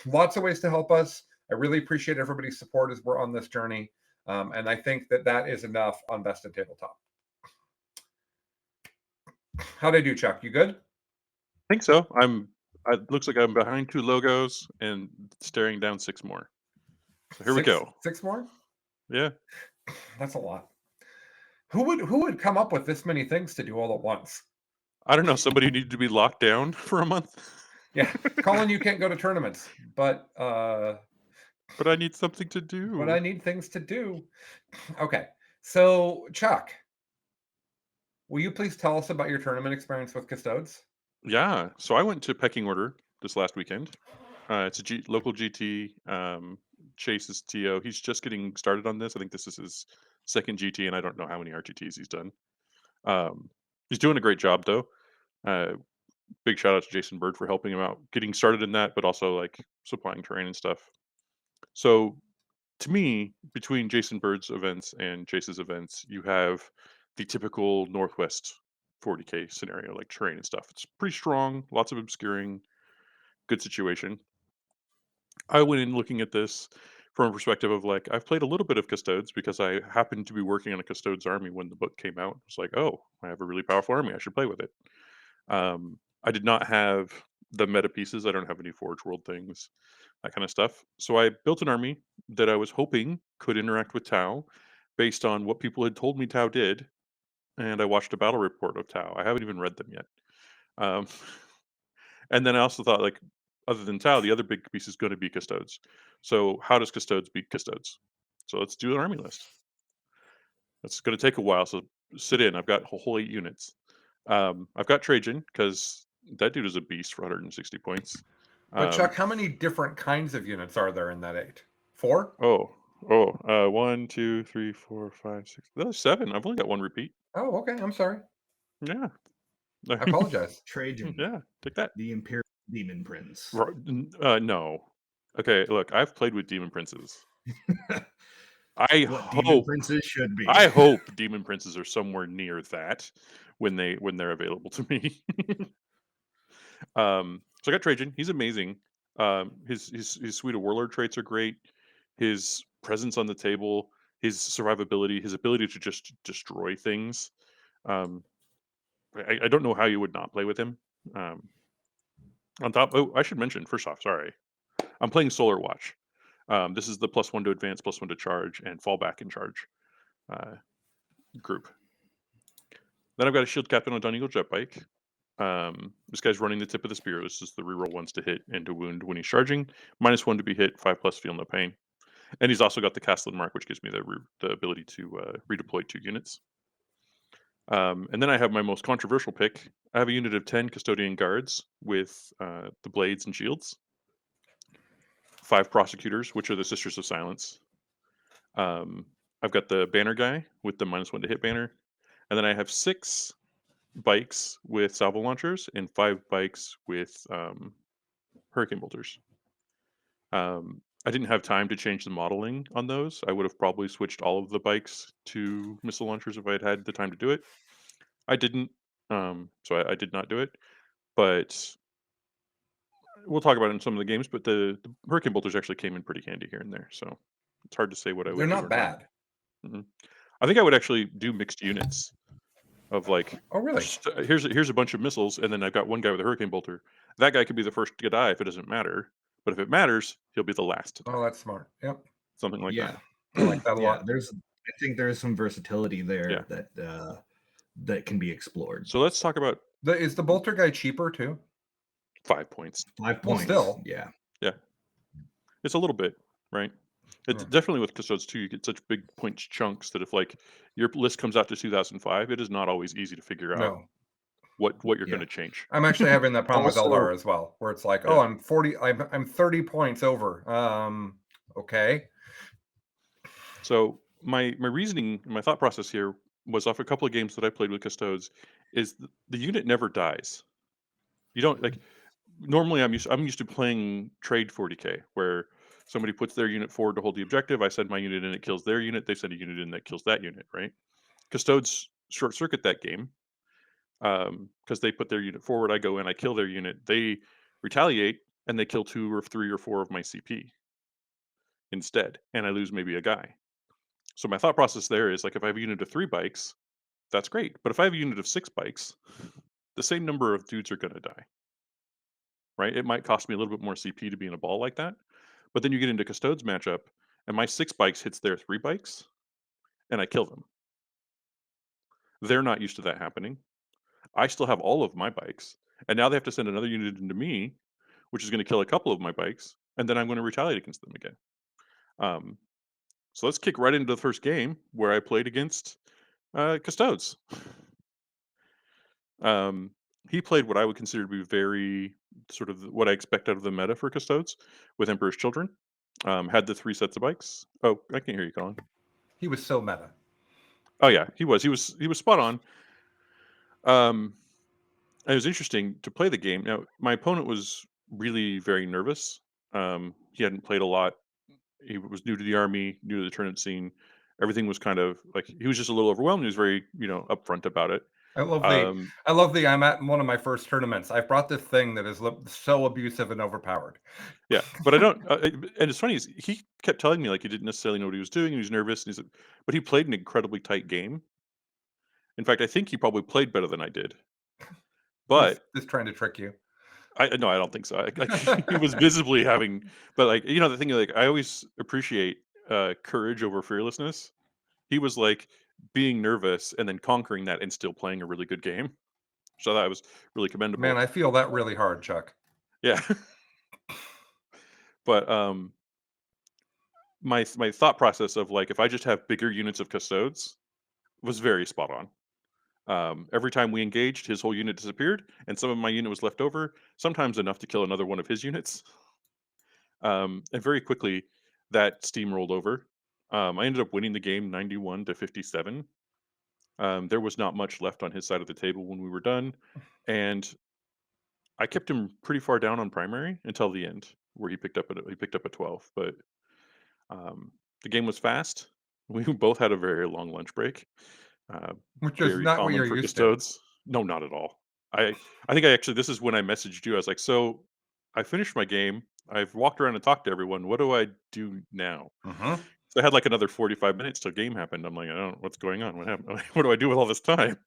Speaker 1: lots of ways to help us. I really appreciate everybody's support as we're on this journey. And I think that is enough on Best in Tabletop. How'd I do, Chuck? You good?
Speaker 2: I think so. It looks like I'm behind 2 logos and staring down 6 more. So here we go.
Speaker 1: 6 more?
Speaker 2: Yeah.
Speaker 1: That's a lot. Who would come up with this many things to do all at once?
Speaker 2: I don't know. Somebody needed to be locked down for a month.
Speaker 1: Yeah. Colin, you can't go to tournaments, but
Speaker 2: I need something to do.
Speaker 1: But I need things to do. Okay. So, Chuck, will you please tell us about your tournament experience with Custodes?
Speaker 2: Yeah. So I went to Pecking Order this last weekend. It's a local GT. Chase is TO. He's just getting started on this. I think this is his second GT, and I don't know how many RTTs he's done. He's doing a great job, though. Big shout out to Jason Bird for helping him out, getting started in that, but also like supplying terrain and stuff. So to me, between Jason Bird's events and Chase's events, you have the typical Northwest 40K scenario, like terrain and stuff. It's pretty strong, lots of obscuring, good situation. I went in looking at this from a perspective of like, I've played a little bit of Custodes because I happened to be working on a Custodes army when the book came out. It's like, oh, I have a really powerful army. I should play with it. I did not have the meta pieces. I don't have any Forge World things, that kind of stuff. So I built an army that I was hoping could interact with Tau based on what people had told me Tau did. And I watched a battle report of Tau. I haven't even read them yet. And then I also thought, like, other than Tau, the other big piece is going to be Custodes. So how does Custodes beat Custodes? So let's do an army list. It's going to take a while, so sit in. I've got a whole 8 units. I've got Trajan because that dude is a beast for 160 points.
Speaker 1: But Chuck, how many different kinds of units are there in that 8? 4?
Speaker 2: 1, 2, 3, 4, 5, 6. That's 7. I've only got 1 repeat.
Speaker 1: Oh, okay. I'm sorry.
Speaker 2: Yeah.
Speaker 1: I apologize.
Speaker 3: Trajan.
Speaker 2: Yeah, take that.
Speaker 3: The Imperial Demon Prince.
Speaker 2: No. Okay, look, I've played with Demon Princes.
Speaker 3: Demon Princes should be.
Speaker 2: I hope Demon Princes are somewhere near that when they're available to me. So I got Trajan. He's amazing. His suite of warlord traits are great. His presence on the table, his survivability, his ability to just destroy things. I don't know how you would not play with him. On top, I should mention first off, sorry, I'm playing Solar Watch. This is the +1 to advance, +1 to charge, and fall back in charge group. Then I've got a shield captain on Dawn Eagle jet bike. This guy's running the tip of the spear. This is the reroll ones to hit and to wound when he's charging. -1 to be hit, 5+ feel no pain. And he's also got the Castellan mark, which gives me the ability to redeploy 2 units. And then I have my most controversial pick. I have a unit of 10 Custodian Guards with the blades and shields, 5 Prosecutors, which are the Sisters of Silence. I've got the Banner guy with the -1 to hit banner. And then I have 6 bikes with salvo launchers and 5 bikes with hurricane bolters. I didn't have time to change the modeling on those. I would have probably switched all of the bikes to missile launchers if I had had the time to do it. I didn't, so I did not do it. But we'll talk about it in some of the games. But the hurricane bolters actually came in pretty handy here and there. So it's hard to say what I
Speaker 1: They're
Speaker 2: would do
Speaker 1: not
Speaker 2: or not.
Speaker 1: bad.
Speaker 2: Mhm. I think I would actually do mixed units of like,
Speaker 1: Oh, really?
Speaker 2: here's a bunch of missiles, and then I've got one guy with a hurricane bolter. That guy could be the first to die if it doesn't matter. But if it matters, he'll be the last to die.
Speaker 1: Oh, that's smart. Yep.
Speaker 2: Something like
Speaker 3: Yeah.
Speaker 2: that.
Speaker 1: I like that a
Speaker 3: Yeah,
Speaker 1: lot.
Speaker 3: I think there's some versatility there
Speaker 2: Yeah.
Speaker 3: that can be explored.
Speaker 2: So let's talk about
Speaker 1: Is the bolter guy cheaper too?
Speaker 2: 5 points.
Speaker 3: 5
Speaker 1: Well,
Speaker 3: points.
Speaker 1: still.
Speaker 3: Yeah.
Speaker 2: Yeah. It's a little bit, right? It's
Speaker 1: Yeah.
Speaker 2: definitely with Custodes too. You get such big points chunks that if like your list comes out to 2005, it is not always easy to figure out
Speaker 1: No.
Speaker 2: what you're
Speaker 3: Yeah.
Speaker 2: going to change.
Speaker 1: I'm actually having that problem
Speaker 3: Also-
Speaker 1: with Eldar as well, where it's like,
Speaker 2: Yeah.
Speaker 1: oh, I'm 30 points over. Okay.
Speaker 2: So my reasoning, my thought process here was off a couple of games that I played with Custodes, is the unit never dies. You don't like normally I'm used to playing trade 40k where somebody puts their unit forward to hold the objective. I send my unit in, it kills their unit. They send a unit in that kills that unit, right? Custodes short circuit that game because they put their unit forward. I go in, I kill their unit. They retaliate and they kill 2 or 3 or 4 of my CP instead, and I lose maybe a guy. So my thought process there is like if I have a unit of 3 bikes, that's great. But if I have a unit of 6 bikes, the same number of dudes are going to die, right? It might cost me a little bit more CP to be in a ball like that. But then you get into Custodes matchup, and my 6 bikes hits their 3 bikes, and I kill them. They're not used to that happening. I still have all of my bikes, and now they have to send another unit into me, which is going to kill a couple of my bikes, and then I'm going to retaliate against them again. So let's kick right into the first game where I played against Custodes. He played what I would consider to be very sort of what I expect out of the meta for Custodes with Emperor's Children. Had the 3 sets of bikes. Oh, I can't hear you, Colin.
Speaker 1: He was so meta.
Speaker 2: Oh yeah, he was spot on. It was interesting to play the game. Now, my opponent was really very nervous. He hadn't played a lot. He was new to the army, new to the tournament scene. Everything was kind of like he was just a little overwhelmed. He was very, upfront about it.
Speaker 1: I love
Speaker 2: Um,
Speaker 1: I'm at one of my first tournaments. I've brought this thing that is so abusive and overpowered.
Speaker 2: Yeah, but I don't. And it's funny is he kept telling me like he didn't necessarily know what he was doing. He was nervous, and he said, but he played an incredibly tight game. In fact, I think he probably played better than I did. But
Speaker 1: just trying to trick you.
Speaker 2: No, I don't think so. Like he was visibly having, but like the thing, like I always appreciate courage over fearlessness. He was like being nervous and then conquering that and still playing a really good game. So that was really commendable.
Speaker 1: Man, I feel that really hard, Chuck.
Speaker 2: Yeah. But my thought process of like if I just have bigger units of Custodes was very spot on. Every time we engaged, his whole unit disappeared, and some of my unit was left over. Sometimes enough to kill another one of his units. And very quickly, that steamrolled over. I ended up winning the game 91 to 57. There was not much left on his side of the table when we were done, and I kept him pretty far down on primary until the end, where he picked up a 12. But the game was fast. We both had a very long lunch break,
Speaker 1: Which is
Speaker 2: very
Speaker 1: not what
Speaker 2: common
Speaker 1: you're
Speaker 2: for
Speaker 1: used to.
Speaker 2: Custodes. No, not at all. I think this is when I messaged you. I was like, so I finished my game. I've walked around and talked to everyone. What do I do now?
Speaker 1: Mhm.
Speaker 2: So I had like another 45 minutes till game happened. I'm like, I don't know what's going on. What happened? What do I do with all this time?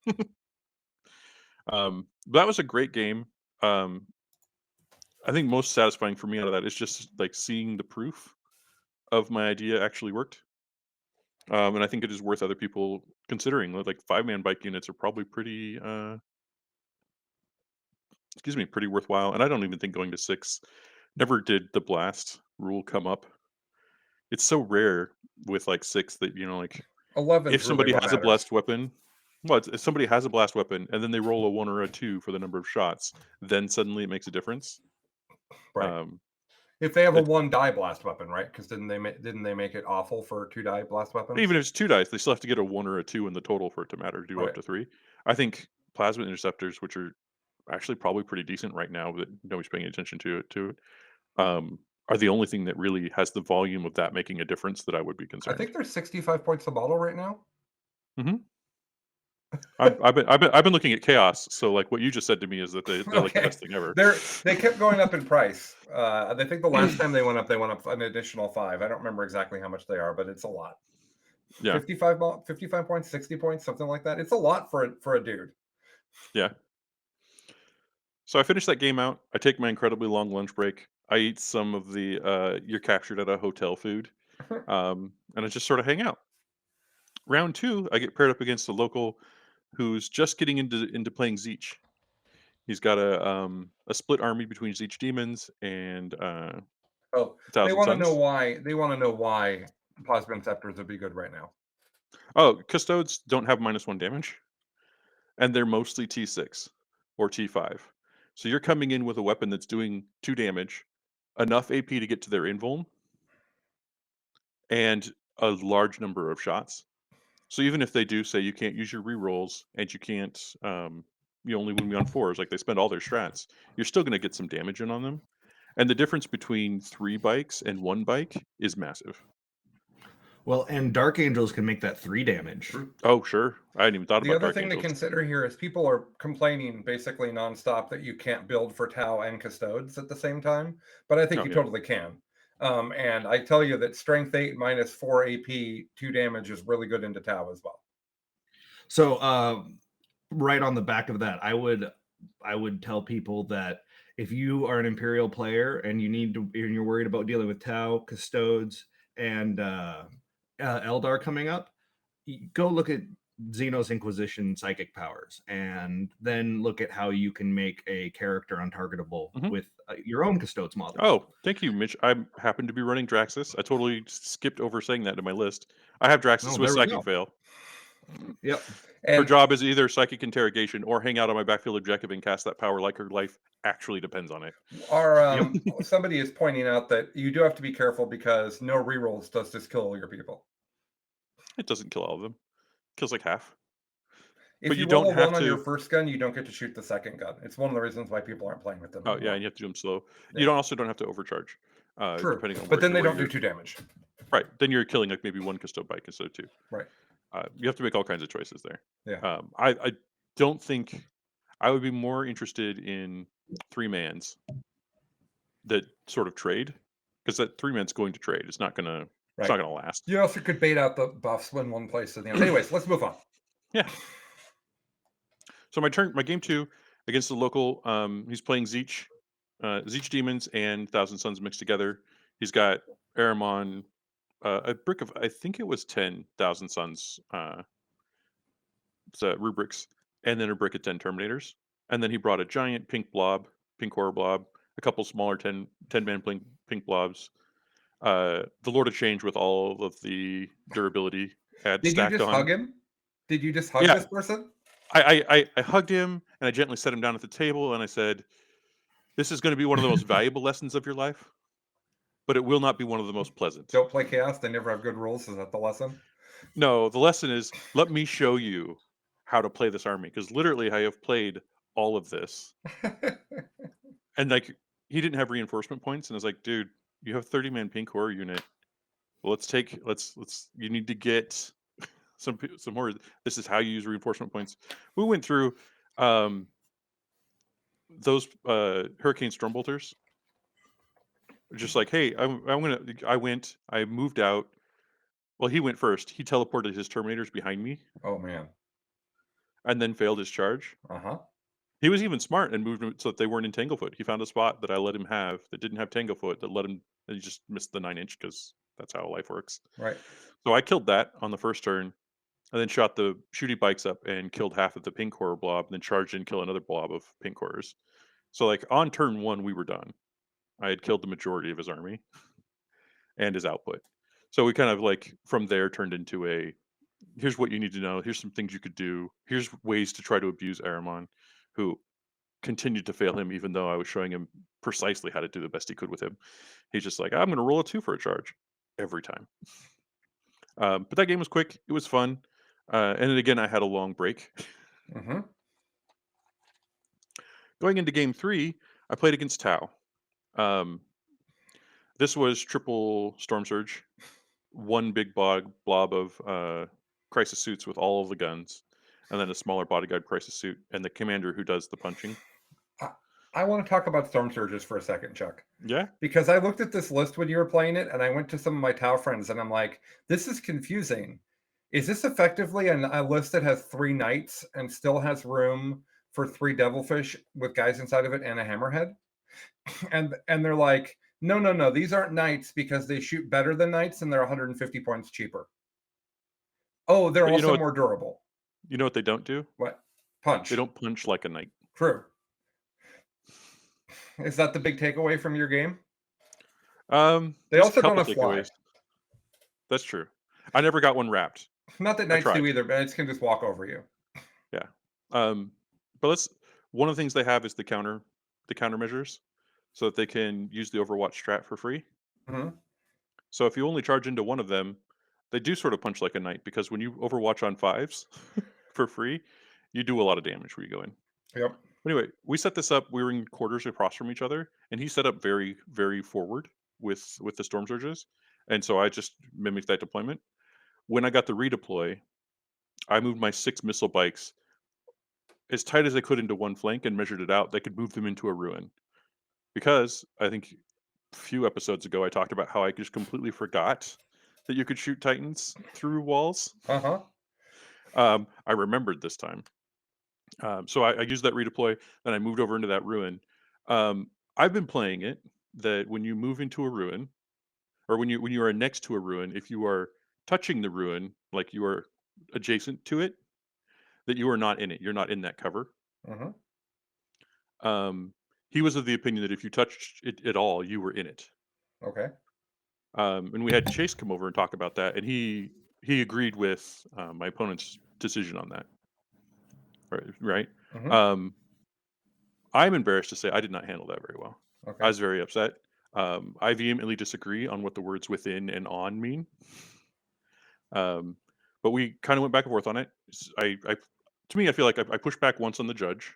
Speaker 2: That was a great game. I think most satisfying for me out of that is just like seeing the proof of my idea actually worked. And I think it is worth other people considering. Like 5-man bike units are probably pretty, pretty worthwhile. And I don't even think going to 6. Never did the blast rule come up. It's so rare with like 6 that, you know, like
Speaker 1: 11
Speaker 2: if
Speaker 1: is really
Speaker 2: somebody
Speaker 1: what
Speaker 2: has a
Speaker 1: matters.
Speaker 2: blessed weapon, well, if somebody has a blast weapon and then they roll a 1 or a 2 for the number of shots, then suddenly it makes a difference.
Speaker 1: Right.
Speaker 2: Um,
Speaker 1: If they have a
Speaker 2: it,
Speaker 1: 1 die blast weapon, right? Because didn't they make it awful for 2 die blast weapons?
Speaker 2: even if it's 2 dice, they still have to get a 1 or a 2 in the total for it to matter to go up
Speaker 1: Right.
Speaker 2: to 3. I think plasma interceptors, which are actually probably pretty decent right now, that nobody's paying attention to it, are the only thing that really has the volume of that making a difference that I would be
Speaker 1: I
Speaker 2: concerned.
Speaker 1: think they're 65 points a bottle right now.
Speaker 2: hmm I've been looking at chaos, so like what you just said to me is that they're like the
Speaker 1: Okay.
Speaker 2: best thing ever.
Speaker 1: They kept going up in price. I think the last time they went up an additional 5. I don't remember exactly how much they are, but it's a lot.
Speaker 2: Yeah,
Speaker 1: 55 points, 60 points, something like that. It's a lot for a dude.
Speaker 2: yeah. So I finish that game out. I take my incredibly long lunch break. I eat some of the you're captured at a hotel food, and I just sort of hang out. Round 2, I get paired up against a local who's just getting into playing Zeech. He's got a split army between Zeech demons and
Speaker 1: Oh, they
Speaker 2: Thousand
Speaker 1: want to know
Speaker 2: Suns.
Speaker 1: why. They want to know why plasma inceptors would be good right now.
Speaker 2: Oh, Custodes don't have -1 damage, and they're mostly T6 or T5. So you're coming in with a weapon that's doing 2 damage, enough AP to get to their invuln, and a large number of shots. So even if they do say you can't use your rerolls and you can't, you only win me on 4s, like they spend all their strats, you're still going to get some damage in on them. And the difference between 3 bikes and 1 bike is massive.
Speaker 3: Well, and Dark Angels can make that 3 damage.
Speaker 2: Oh, sure. I hadn't even thought
Speaker 1: The
Speaker 2: about
Speaker 1: other
Speaker 2: Dark
Speaker 1: thing to
Speaker 2: Angels.
Speaker 1: consider here is people are complaining basically nonstop that you can't build for Tau and Custodes at the same time, but I think
Speaker 2: Oh,
Speaker 1: you
Speaker 2: yeah.
Speaker 1: totally can. And I tell you that Strength 8 minus 4 AP, 2 damage is really good into Tau as well.
Speaker 3: So, right on the back of that, I would tell people that if you are an Imperial player and you're worried about dealing with Tau, Custodes, and Eldar coming up, go look at Xenos Inquisition psychic powers, and then look at how you can make a character untargetable
Speaker 2: Mhm.
Speaker 3: with your own Custodes model.
Speaker 2: Oh, thank you, Mitch. I happen to be running Draxus. I totally skipped over saying that to my list. I have Draxus
Speaker 3: Oh,
Speaker 2: with
Speaker 3: there we
Speaker 2: Psychic
Speaker 3: go.
Speaker 2: Fail.
Speaker 3: Yep.
Speaker 2: Her
Speaker 1: And
Speaker 2: job is either Psychic Interrogation or hang out on my backfield objective and cast that power like her life actually depends on it.
Speaker 1: our somebody is pointing out that you do have to be careful because no rerolls does just kill all your people.
Speaker 2: It doesn't kill all of them. Kills like half.
Speaker 1: If
Speaker 2: But
Speaker 1: you
Speaker 2: you
Speaker 1: roll
Speaker 2: don't
Speaker 1: a
Speaker 2: have
Speaker 1: 1 on your
Speaker 2: to.
Speaker 1: first gun, you don't get to shoot the second gun. It's one of the reasons why people aren't playing with them
Speaker 2: Oh, yeah,
Speaker 1: anymore.
Speaker 2: and you have to do them slow.
Speaker 1: Yeah.
Speaker 2: You don't have to overcharge,
Speaker 1: True,
Speaker 2: depending on
Speaker 1: but then they
Speaker 2: where
Speaker 1: don't do
Speaker 2: you're.
Speaker 1: 2 damage.
Speaker 2: Right, then you're killing like maybe 1 Custode bike instead of 2.
Speaker 1: Right.
Speaker 2: You have to make all kinds of choices there.
Speaker 1: Yeah.
Speaker 2: I don't think I would be more interested in 3-mans that sort of trade, because that 3-man's going to trade. It's not gonna last.
Speaker 1: You also could bait out the buffs when one place to the other. Anyways, let's move on.
Speaker 2: Yeah. So my game 2 against the local. He's playing Zeech, Zeech demons and Thousand Suns mixed together. He's got Aramon, a brick of I think it was 10,000 Suns rubrics, and then a brick of 10 Terminators. And then he brought a giant pink horror blob, a couple smaller 10-man pink blobs, the Lord of Change with all of the durability
Speaker 1: Did you
Speaker 2: stacked
Speaker 1: just
Speaker 2: on.
Speaker 1: hug him? Did you just hug
Speaker 2: Yeah.
Speaker 1: this person?
Speaker 2: I hugged him and I gently set him down at the table and I said, "This is going to be one of the most valuable lessons of your life, but it will not be one of the most pleasant."
Speaker 1: Don't play chaos. They never have good rules. Is that the lesson?
Speaker 2: No, the lesson is let me show you how to play this army, because literally I have played all of this. And like he didn't have reinforcement points, and I was like, dude, you have 30-man pink horror unit. Well, let's you need to get some more. This is how you use reinforcement points. We went through those Hurricane Stormbolters. Just like, hey, I moved out. Well, he went first. He teleported his Terminators behind me
Speaker 1: Oh man.
Speaker 2: and then failed his charge.
Speaker 1: Uh-huh.
Speaker 2: He was even smart and moved them so that they weren't in Tanglefoot. He found a spot that I let him have that didn't have Tanglefoot, that let him, and he just missed the 9-inch because that's how life works.
Speaker 1: Right.
Speaker 2: So I killed that on the first turn, and then shot the shooty bikes up and killed half of the pink horror blob, and then charged in, kill another blob of pink horrors. So like on turn 1, we were done. I had killed the majority of his army and his output. So we kind of like from there turned into a here's what you need to know. Here's some things you could do. Here's ways to try to abuse Aramon, who continued to fail him, even though I was showing him precisely how to do the best he could with him. He's just like, I'm going to roll a 2 for a charge every time. But that game was quick. It was fun. And then again, I had a long break.
Speaker 1: Mm-hmm.
Speaker 2: Going into game 3, I played against Tau. This was triple Storm Surge, one big blob of Crisis suits with all of the guns, and then a smaller bodyguard Crisis suit, and the commander who does the punching.
Speaker 1: I want to talk about Storm Surges for a second, Chuck.
Speaker 2: Yeah.
Speaker 1: Because I looked at this list when you were playing it, and I went to some of my Tau friends, and I'm like, this is confusing. Is this effectively a list that has 3 knights and still has room for 3 devilfish with guys inside of it and a hammerhead? And they're like, no, these aren't knights because they shoot better than knights and they're 150 points cheaper. Oh, they're
Speaker 2: But
Speaker 1: also more durable.
Speaker 2: You know what they don't do?
Speaker 1: What? Punch.
Speaker 2: They don't punch like a knight.
Speaker 1: True. Is that the big takeaway from your game? They
Speaker 2: there's
Speaker 1: also
Speaker 2: a couple
Speaker 1: don't have fly.
Speaker 2: takeaways. That's true. I never got one wrapped.
Speaker 1: Not that knights do either, but knights can just walk over you.
Speaker 2: Yeah. But one of the things they have is the countermeasures, so that they can use the Overwatch strat for free.
Speaker 1: Mm-hmm.
Speaker 2: So if you only charge into one of them, they do sort of punch like a knight, because when you Overwatch on 5s for free, you do a lot of damage where you go in.
Speaker 1: Yep.
Speaker 2: Anyway, we set this up. We were in quarters across from each other, and he set up very, very forward with the Storm Surges, and so I just mimicked that deployment. When I got the redeploy, I moved my 6 missile bikes as tight as I could into one flank and measured it out. They could move them into a ruin, because I think a few episodes ago I talked about how I just completely forgot that you could shoot Titans through walls. I remembered this time. So I used that redeploy, then I moved over into that ruin. I've been playing it that when you move into a ruin, or when you are next to a ruin, if you are touching the ruin, like you are adjacent to it, that you are not in it. You're not in that cover. He was of the opinion that if you touched it at all, you were in it.
Speaker 1: Okay.
Speaker 2: And we had Chase come over and talk about that, and he agreed with my opponent's decision on that. Right. I'm embarrassed to say I did not handle that very well.
Speaker 1: Okay.
Speaker 2: I was very upset. I vehemently disagree on what the words within and on mean. But we kind of went back and forth on it. To me, I feel like I pushed back once on the judge.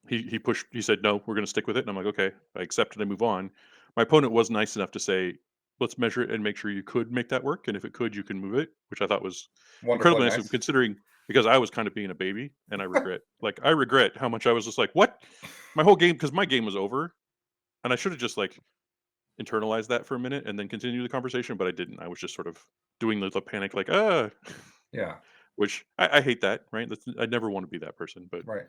Speaker 2: He said, no, we're going to stick with it. And I'm like, okay, I accept it. I move on. My opponent was nice enough to say, let's measure it and make sure you could make that work. And if it could, you can move it, which I thought was incredibly nice, considering, because I was kind of being a baby, and I regret how much I was just like, what? My whole game, because my game was over, and I should have just like internalized that for a minute and then continue the conversation, but I didn't. I was just sort of doing the panic, like,
Speaker 1: yeah,
Speaker 2: which I hate that, right? I never want to be that person, but
Speaker 1: right.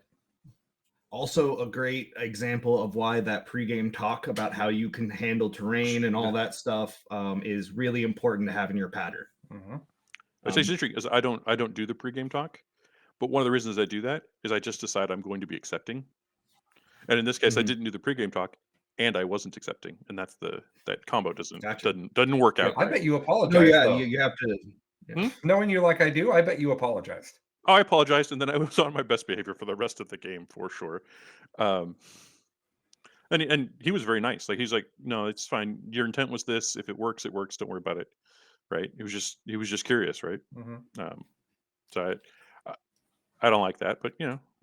Speaker 3: Also, a great example of why that pregame talk about how you can handle terrain and all that stuff is really important to have in your pattern.
Speaker 2: It's interesting because I don't do the pregame talk, but one of the reasons I do that is I just decide I'm going to be accepting. And in this case, I didn't do the pregame talk, and I wasn't accepting, and that's that combo doesn't work out.
Speaker 1: I bet you apologized.
Speaker 3: No, yeah, you have to.
Speaker 1: Yeah. Knowing you like I do, I bet you apologized.
Speaker 2: Oh, I apologized, and then I was on my best behavior for the rest of the game for sure. And he was very nice. Like, he's like, no, it's fine. Your intent was this. If it works, it works. Don't worry about it. Right? He was just curious, right? So I don't like that, but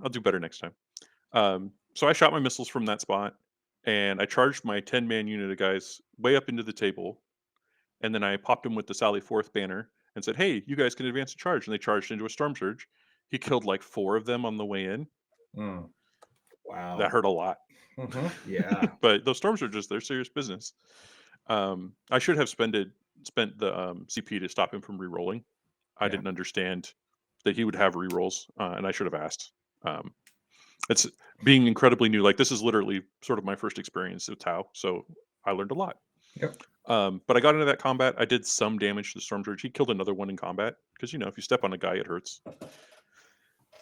Speaker 2: I'll do better next time. So I shot my missiles from that spot, and I charged my 10-man unit of guys way up into the table, and then I popped them with the Sally Forth banner and said, hey, you guys can advance the charge. And they charged into a Storm Surge. He killed like 4 of them on the way in.
Speaker 3: Wow.
Speaker 2: That hurt a lot.
Speaker 3: Yeah.
Speaker 2: But those Storm Surges, they're serious business. I should have spent the CP to stop him from re-rolling. I didn't understand that he would have re-rolls, and I should have asked. It's being incredibly new. Like, this is literally sort of my first experience with Tau, so I learned a lot.
Speaker 1: Yep.
Speaker 2: But I got into that combat. I did some damage to the Storm Surge. He killed another one in combat, because if you step on a guy, it hurts.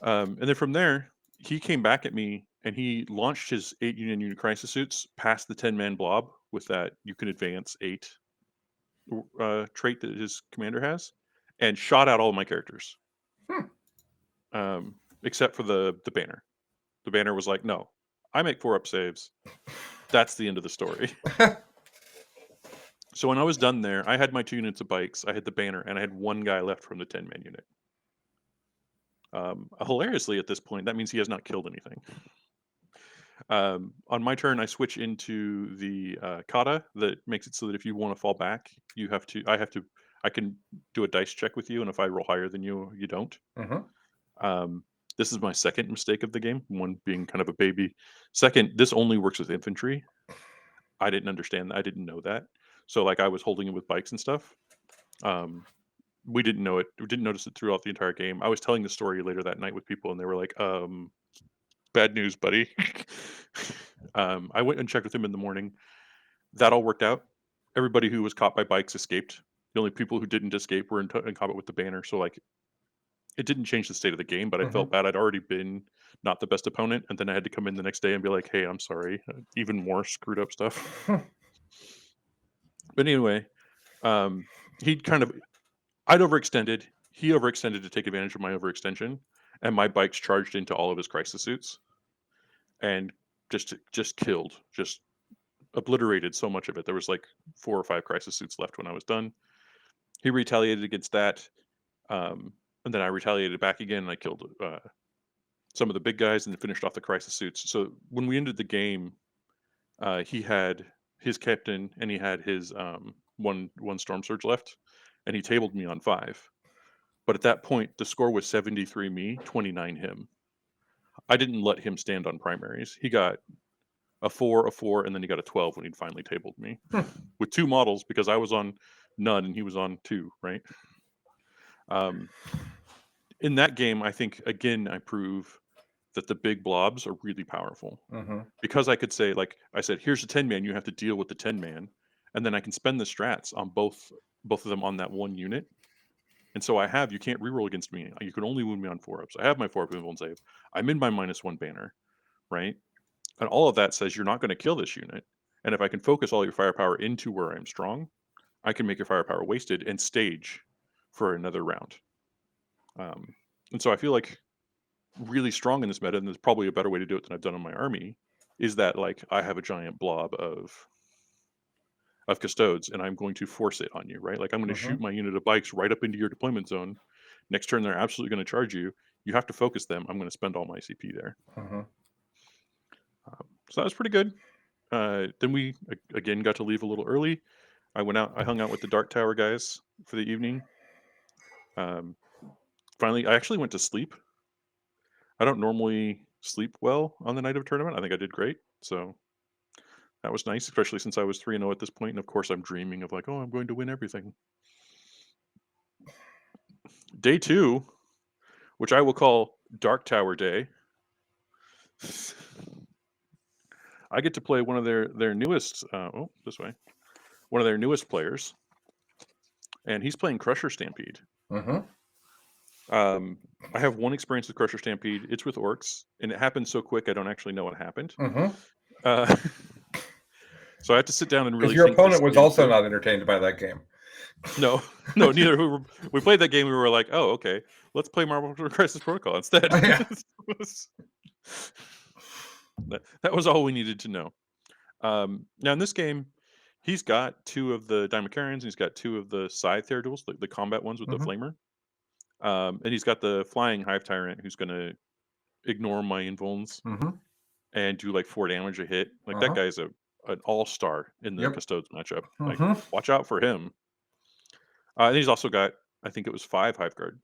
Speaker 2: And then from there, he came back at me, and he launched his 8 unit crisis suits past the 10-man blob with that you can advance 8 trait that his commander has, and shot out all of my characters, except for the banner. The banner was like, no, I make 4-up saves. That's the end of the story. So when I was done there, I had my 2 units of bikes, I had the banner, and I had 1 guy left from the 10-man unit. Hilariously, at this point, that means he has not killed anything. On my turn, I switch into the kata that makes it so that if you want to fall back, I can do a dice check with you, and if I roll higher than you, you don't. This is my second mistake of the game, one being kind of a baby. Second, this only works with infantry. I didn't understand that. I didn't know that. So like I was holding it with bikes and stuff. We didn't know it. We didn't notice it throughout the entire game. I was telling the story later that night with people, and they were like, bad news, buddy. I went and checked with him in the morning. That all worked out. Everybody who was caught by bikes escaped. The only people who didn't escape were in combat with the banner. So like, it didn't change the state of the game, but I felt bad. I'd already been not the best opponent, and then I had to come in the next day and be like, hey, I'm sorry. Even more screwed up stuff. But anyway, I'd overextended. He overextended to take advantage of my overextension, and my bikes charged into all of his crisis suits and just killed, just obliterated so much of it. There was like 4 or 5 crisis suits left when I was done. He retaliated against that, and then I retaliated back again, and I killed some of the big guys and then finished off the crisis suits. So when we ended the game, he had his captain and he had his one storm surge left, and he tabled me on 5. But at that point, the score was 73 me, 29 him. I didn't let him stand on primaries. He got a 4, and then he got a 12 when he'd finally tabled me with 2 models, because I was on none and he was on 2, right? In that game, I think, again, I prove that the big blobs are really powerful. Because I could say, like I said, here's a 10-man, you have to deal with the 10-man, and then I can spend the strats on both of them on that 1 unit. And so you can't reroll against me. You can only wound me on 4-ups. I have my 4-up invuln save. I'm in my -1 banner, right? And all of that says you're not going to kill this unit. And if I can focus all your firepower into where I'm strong, I can make your firepower wasted and stage for another round. And so I feel like really strong in this meta, and there's probably a better way to do it than I've done in my army, is that like I have a giant blob of Custodes, and I'm going to force it on you, right? Like I'm going to shoot my unit of bikes right up into your deployment zone. Next turn, they're absolutely going to charge you. You have to focus them. I'm going to spend all my CP there. So that was pretty good. Then we again got to leave a little early. I hung out with the Dark Tower guys for the evening. Finally, I actually went to sleep. I don't normally sleep well on the night of a tournament. I think I did great. So that was nice, especially since I was 3-0 at this point. And of course, I'm dreaming of like, oh, I'm going to win everything. Day 2, which I will call Dark Tower Day. I get to play one of their newest, this way, one of their newest players, and he's playing Crusher Stampede. I have 1 experience with Crusher Stampede. It's with orcs, and it happened so quick I don't actually know what happened. So I have to sit down and really.
Speaker 1: Because your
Speaker 2: think
Speaker 1: opponent
Speaker 2: this
Speaker 1: was also
Speaker 2: through.
Speaker 1: not entertained by that game.
Speaker 2: No, neither. We played that game. We were like, oh, okay, let's play Marvel Crisis Protocol instead. That was all we needed to know. Now in this game, he's got 2 of the Diamond he's got 2 of the Scythe Theraduals, the combat ones with the flamer. And he's got the flying Hive Tyrant who's going to ignore my invulns and do like 4 damage a hit. Like that guy's an all-star in the Custodes matchup. Like watch out for him. And he's also got, I think it was 5 Hive Guard.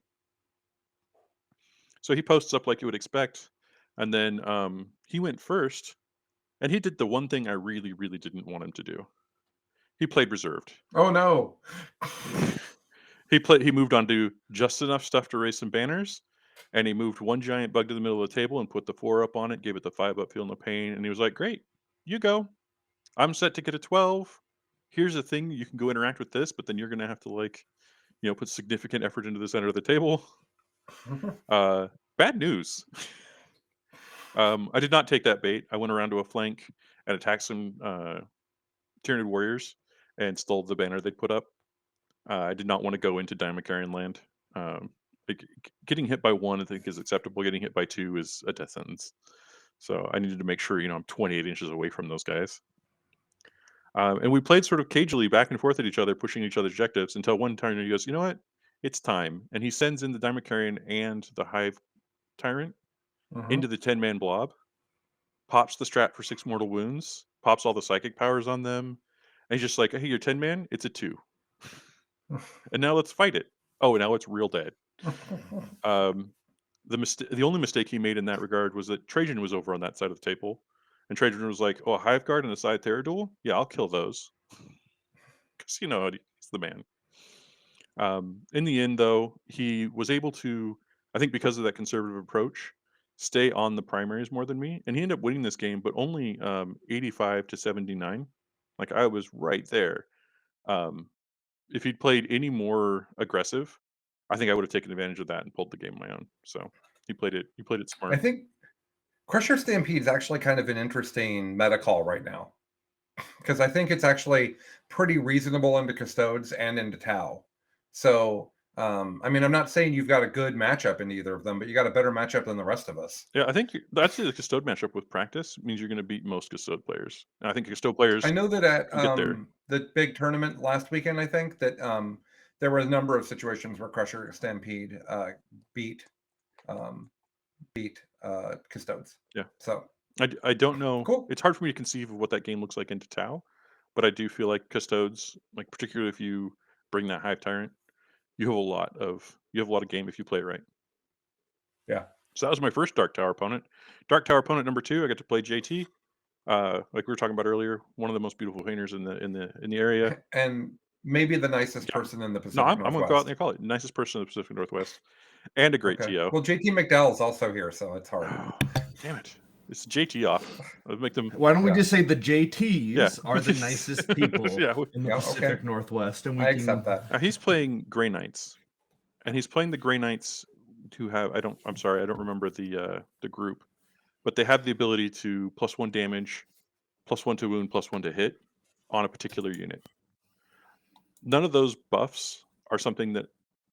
Speaker 2: So he posts up like you would expect. And then he went first, and he did the one thing I really, really didn't want him to do. He played reserved.
Speaker 1: Oh no.
Speaker 2: He moved on to just enough stuff to raise some banners, and he moved 1 giant bug to the middle of the table and put the 4-up on it, gave it the 5-up Feel No Pain, and he was like, great, you go. I'm set to get a 12. Here's a thing, you can go interact with this, but then you're going to have to like, put significant effort into the center of the table. Bad news. I did not take that bait. I went around to a flank and attacked some Tyranid warriors and stole the banner they put up. I did not want to go into Dimacarian land. Getting hit by 1, I think, is acceptable. Getting hit by 2 is a death sentence. So I needed to make sure, I'm 28 inches away from those guys. And we played sort of cagely back and forth at each other, pushing each other's objectives until one turn he goes, you know what? It's time. And he sends in the Dimacarian and the Hive Tyrant into the 10-man blob, pops the strat for 6 mortal wounds, pops all the psychic powers on them. And he's just like, hey, you're 10-man? It's a 2. And now let's fight it. Oh, now it's real dead. The only mistake he made in that regard was that Trajan was over on that side of the table. And Trajan was like, oh, a Hive Guard and a side Theraduel? Yeah, I'll kill those. Because, he's the man. In the end, though, he was able to, I think because of that conservative approach, stay on the primaries more than me. And he ended up winning this game, but only 85 to 79. Like, I was right there. If he'd played any more aggressive, I think I would have taken advantage of that and pulled the game on my own. So he played it smart.
Speaker 1: I think Crusher Stampede is actually kind of an interesting meta call right now, because I think it's actually pretty reasonable into Custodes and into Tau. So, I'm not saying you've got a good matchup in either of them, but you got a better matchup than the rest of us.
Speaker 2: Yeah, I think that's the Custode matchup with practice means you're going to beat most Custode players. And I think Custode players.
Speaker 1: I know that at
Speaker 2: get there.
Speaker 1: the big tournament last weekend, I think that there were a number of situations where Crusher Stampede beat Custodes.
Speaker 2: Yeah.
Speaker 1: So
Speaker 2: I don't know.
Speaker 1: Cool.
Speaker 2: It's hard for me to conceive of what that game looks like into Tau, but I do feel like Custodes, like particularly if you bring that Hive Tyrant, you have a lot of game if you play it right.
Speaker 1: Yeah.
Speaker 2: So that was my first Dark Tower opponent. Dark Tower opponent number 2, I got to play JT. Like we were talking about earlier, one of the most beautiful painters in the area,
Speaker 1: and maybe the nicest person in the Pacific
Speaker 2: I'm
Speaker 1: Northwest.
Speaker 2: gonna go out there and call it nicest person in the Pacific Northwest, and a great TO.
Speaker 1: Well, JT McDowell's also here, so it's hard.
Speaker 2: Damn it! It's JT off. Let's make them.
Speaker 3: Why don't we just say the JTs are the nicest people in the Pacific Northwest, and we
Speaker 1: I accept that.
Speaker 2: Now he's playing Grey Knights, and he's playing the Grey Knights who have I don't remember the group, but they have the ability to +1 damage, +1 to wound, +1 to hit on a particular unit. None of those buffs are something that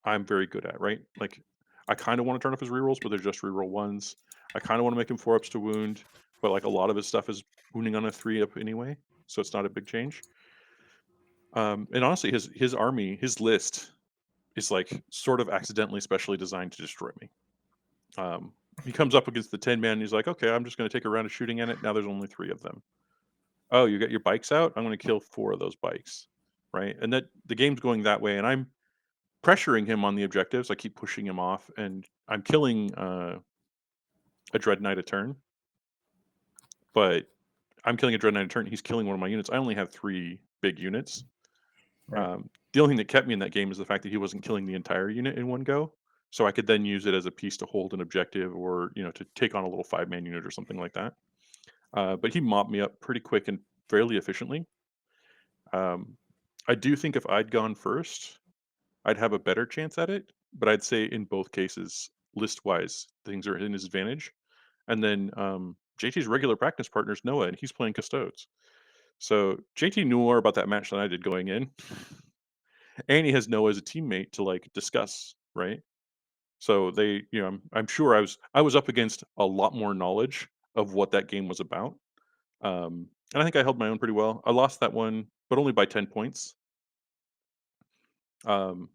Speaker 2: I'm very good at, right? Like, I kind of want to turn off his rerolls, but they're just reroll 1s. I kind of want to make him 4-ups to wound, but like a lot of his stuff is wounding on a 3-up anyway, so it's not a big change. And honestly, his army, his list is like sort of accidentally specially designed to destroy me. He comes up against the 10-man, and he's like, okay, I'm just going to take a round of shooting at it. Now there's only 3 of them. Oh, you got your bikes out? I'm going to kill 4 of those bikes. Right, and that the game's going that way, and I'm pressuring him on the objectives. I keep pushing him off, and I'm killing a Dread Knight a turn. But I'm killing a Dread Knight a turn. He's killing one of my units. I only have 3 big units. Right. The only thing that kept me in that game is the fact that he wasn't killing the entire unit in one go. So I could then use it as a piece to hold an objective, or to take on a little 5-man unit or something like that. But he mopped me up pretty quick and fairly efficiently. I do think if I'd gone first, I'd have a better chance at it. But I'd say in both cases, list-wise, things are in his advantage. And then JT's regular practice partner is Noah, and he's playing Custodes. So JT knew more about that match than I did going in. And he has Noah as a teammate to like discuss, right? So they, I'm sure I was up against a lot more knowledge of what that game was about. And I think I held my own pretty well. I lost that one, but only by 10 points. And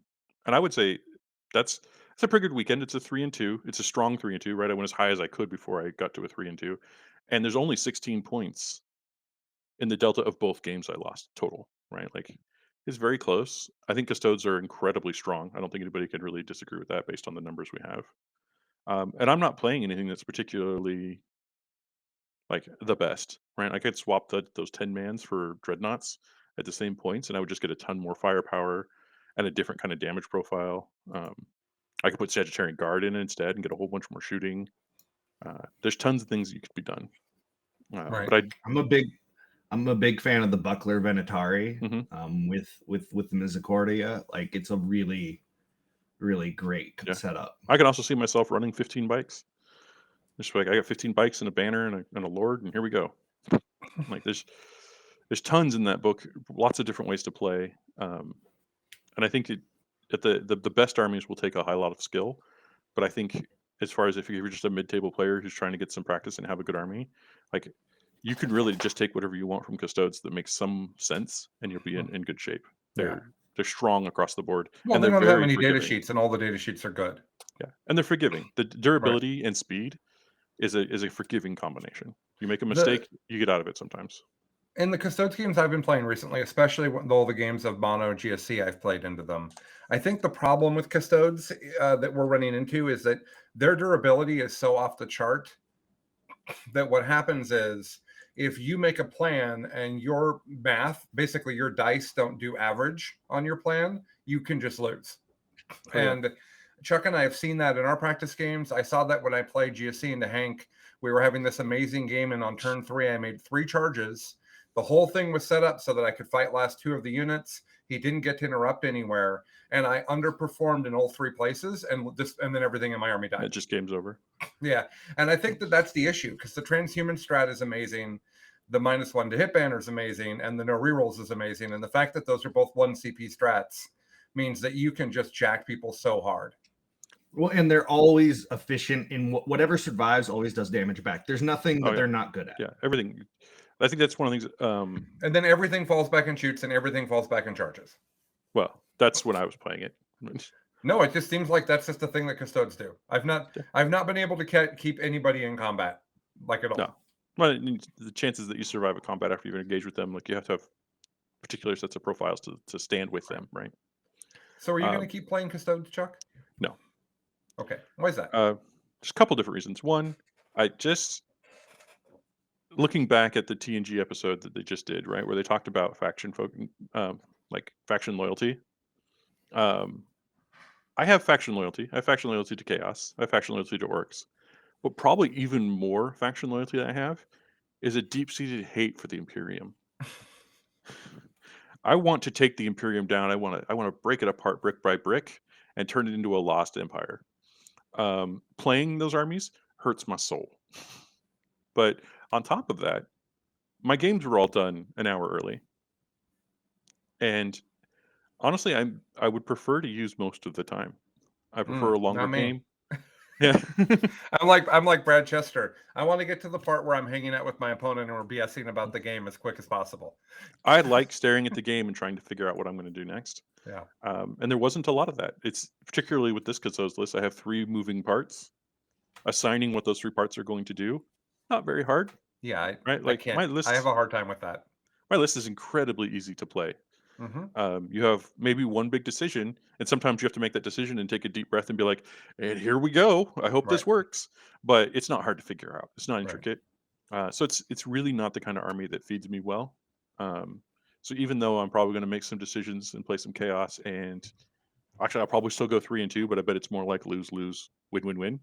Speaker 2: I would say that's a pretty good weekend. It's a 3-2. It's a strong 3-2, right? I went as high as I could before I got to a 3-2. And there's only 16 points in the delta of both games I lost total, right? Like, it's very close. I think Custodes are incredibly strong. I don't think anybody could really disagree with that based on the numbers we have. And I'm not playing anything that's particularly like the best, right? I could swap those 10-mans for Dreadnoughts at the same points, and I would just get a ton more firepower and a different kind of damage profile. I could put Sagittarian Guard in instead and get a whole bunch more shooting. There's tons of things that could be done.
Speaker 1: Right.
Speaker 2: But
Speaker 3: I'm a big fan of the Buckler Venatari with the Misericordia. Like, it's a really, really great setup.
Speaker 2: I can also see myself running 15 bikes. Just like, I got 15 bikes and a banner and a lord, and here we go. Like, there's tons in that book, lots of different ways to play. And I think the best armies will take a high lot of skill, but I think as far as if you're just a mid-table player who's trying to get some practice and have a good army, like you can really just take whatever you want from Custodes that makes some sense, and you'll be in good shape.
Speaker 1: Yeah.
Speaker 2: They're strong across the board,
Speaker 1: Well,
Speaker 2: and
Speaker 1: they
Speaker 2: they're
Speaker 1: don't have
Speaker 2: very
Speaker 1: many data
Speaker 2: forgiving.
Speaker 1: sheets, and all the data sheets are good.
Speaker 2: Yeah, and they're forgiving. The durability and speed is a forgiving combination. You make a mistake, you get out of it sometimes.
Speaker 1: In the Custodes games I've been playing recently, especially all the games of Mono GSC I've played into them, I think the problem with Custodes that we're running into is that their durability is so off the chart that what happens is if you make a plan and your math, basically your dice don't do average on your plan, you can just lose.
Speaker 2: Oh, yeah.
Speaker 1: And Chuck and I have seen that in our practice games. I saw that when I played GSC into Hank. We were having this amazing game, and on turn 3, I made 3 charges. The whole thing was set up so that I could fight last 2 of the units. He didn't get to interrupt anywhere, and I underperformed in all 3 places, and then everything in my army died.
Speaker 2: It just game's over.
Speaker 1: Yeah, and I think that that's the issue, because the transhuman strat is amazing, the -1 to hit banner is amazing, and the no rerolls is amazing, and the fact that those are both 1 CP strats means that you can just jack people so hard.
Speaker 3: Well, and they're always efficient in whatever survives always does damage back. There's nothing that they're not good at.
Speaker 2: Yeah, everything. I think that's one of the things.
Speaker 1: And then everything falls back and shoots, and everything falls back and charges.
Speaker 2: Well, that's when I was playing it.
Speaker 1: No, it just seems like that's just the thing that Custodes do. I've not been able to keep anybody in combat like at all.
Speaker 2: No, well, the chances that you survive a combat after you've engaged with them, like you have to have particular sets of profiles to stand with them, right?
Speaker 1: So are you going to keep playing Custodes, Chuck?
Speaker 2: No.
Speaker 1: Okay. Why is that?
Speaker 2: Just a couple different reasons. One, I just looking back at the TNG episode that they just did, right, where they talked about faction loyalty. I have faction loyalty. I have faction loyalty to Chaos. I have faction loyalty to Orcs. But probably even more faction loyalty that I have is a deep-seated hate for the Imperium. I want to take the Imperium down. I want to break it apart brick by brick and turn it into a lost empire. Playing those armies hurts my soul. But on top of that, my games were all done an hour early. And honestly, I would prefer to use most of the time. I prefer a longer game. Yeah.
Speaker 1: I'm like Brad Chester. I want to get to the part where I'm hanging out with my opponent and we're BSing about the game as quick as possible.
Speaker 2: I like staring at the game and trying to figure out what I'm going to do next.
Speaker 1: Yeah.
Speaker 2: And there wasn't a lot of that. It's particularly with this Custodes list. I have 3 moving parts. Assigning what those 3 parts are going to do, not very hard.
Speaker 1: Yeah,
Speaker 2: right. Like my list,
Speaker 1: I have a hard time with that.
Speaker 2: My list is incredibly easy to play.
Speaker 1: Mm-hmm.
Speaker 2: You have maybe one big decision, and sometimes you have to make that decision and take a deep breath and be like, "And here we go. I hope this works." But it's not hard to figure out. It's not intricate. So it's really not the kind of army that feeds me well. So even though I'm probably going to make some decisions and play some Chaos, and actually I'll probably still go 3 and 2, but I bet it's more like lose, win.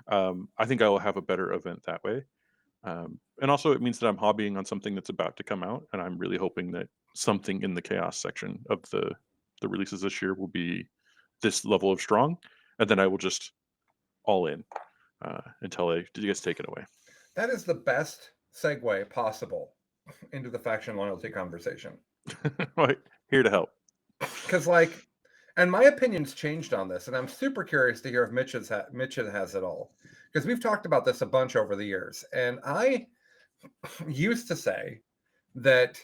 Speaker 2: I think I will have a better event that way. And also it means that I'm hobbying on something that's about to come out, and I'm really hoping that something in the Chaos section of the releases this year will be this level of strong, and then I will just all in until you guys take it away.
Speaker 1: That is the best segue possible into the faction loyalty conversation.
Speaker 2: Right. Here to help.
Speaker 1: Because and my opinion's changed on this, and I'm super curious to hear if Mitch has it all. Because we've talked about this a bunch over the years, and I used to say that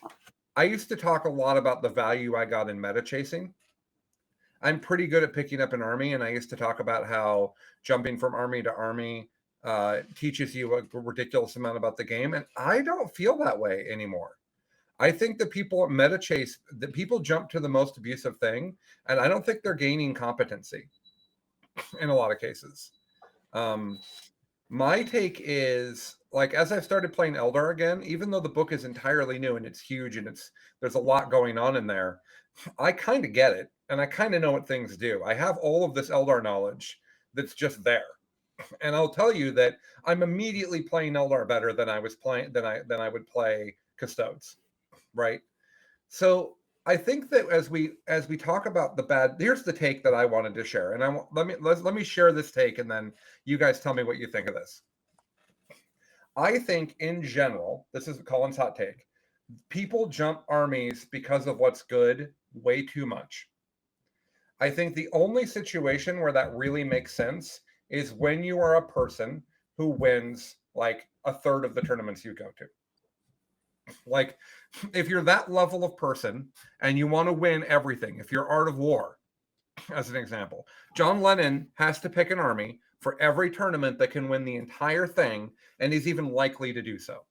Speaker 1: I used to talk a lot about the value I got in meta chasing. I'm pretty good at picking up an army, and I used to talk about how jumping from army to army teaches you a ridiculous amount about the game, and I don't feel that way anymore. I think that people meta chase, that people jump to the most abusive thing, and I don't think they're gaining competency in a lot of cases. My take is, like, as I've started playing Eldar again, even though the book is entirely new and it's huge and there's a lot going on in there, I kind of get it, and I kind of know what things do. I have all of this Eldar knowledge that's just there. And I'll tell you that I'm immediately playing Eldar better than I was playing than I would play Custodes. Right. So I think that as we talk about the bad, here's the take that I wanted to share. And let me share this take, and then you guys tell me what you think of this. I think in general, this is Colin's hot take, people jump armies because of what's good way too much. I think the only situation where that really makes sense is when you are a person who wins like a third of the tournaments you go to. Like, if you're that level of person and you want to win everything, if you're Art of War, as an example, John Lennon has to pick an army for every tournament that can win the entire thing, and he's even likely to do so.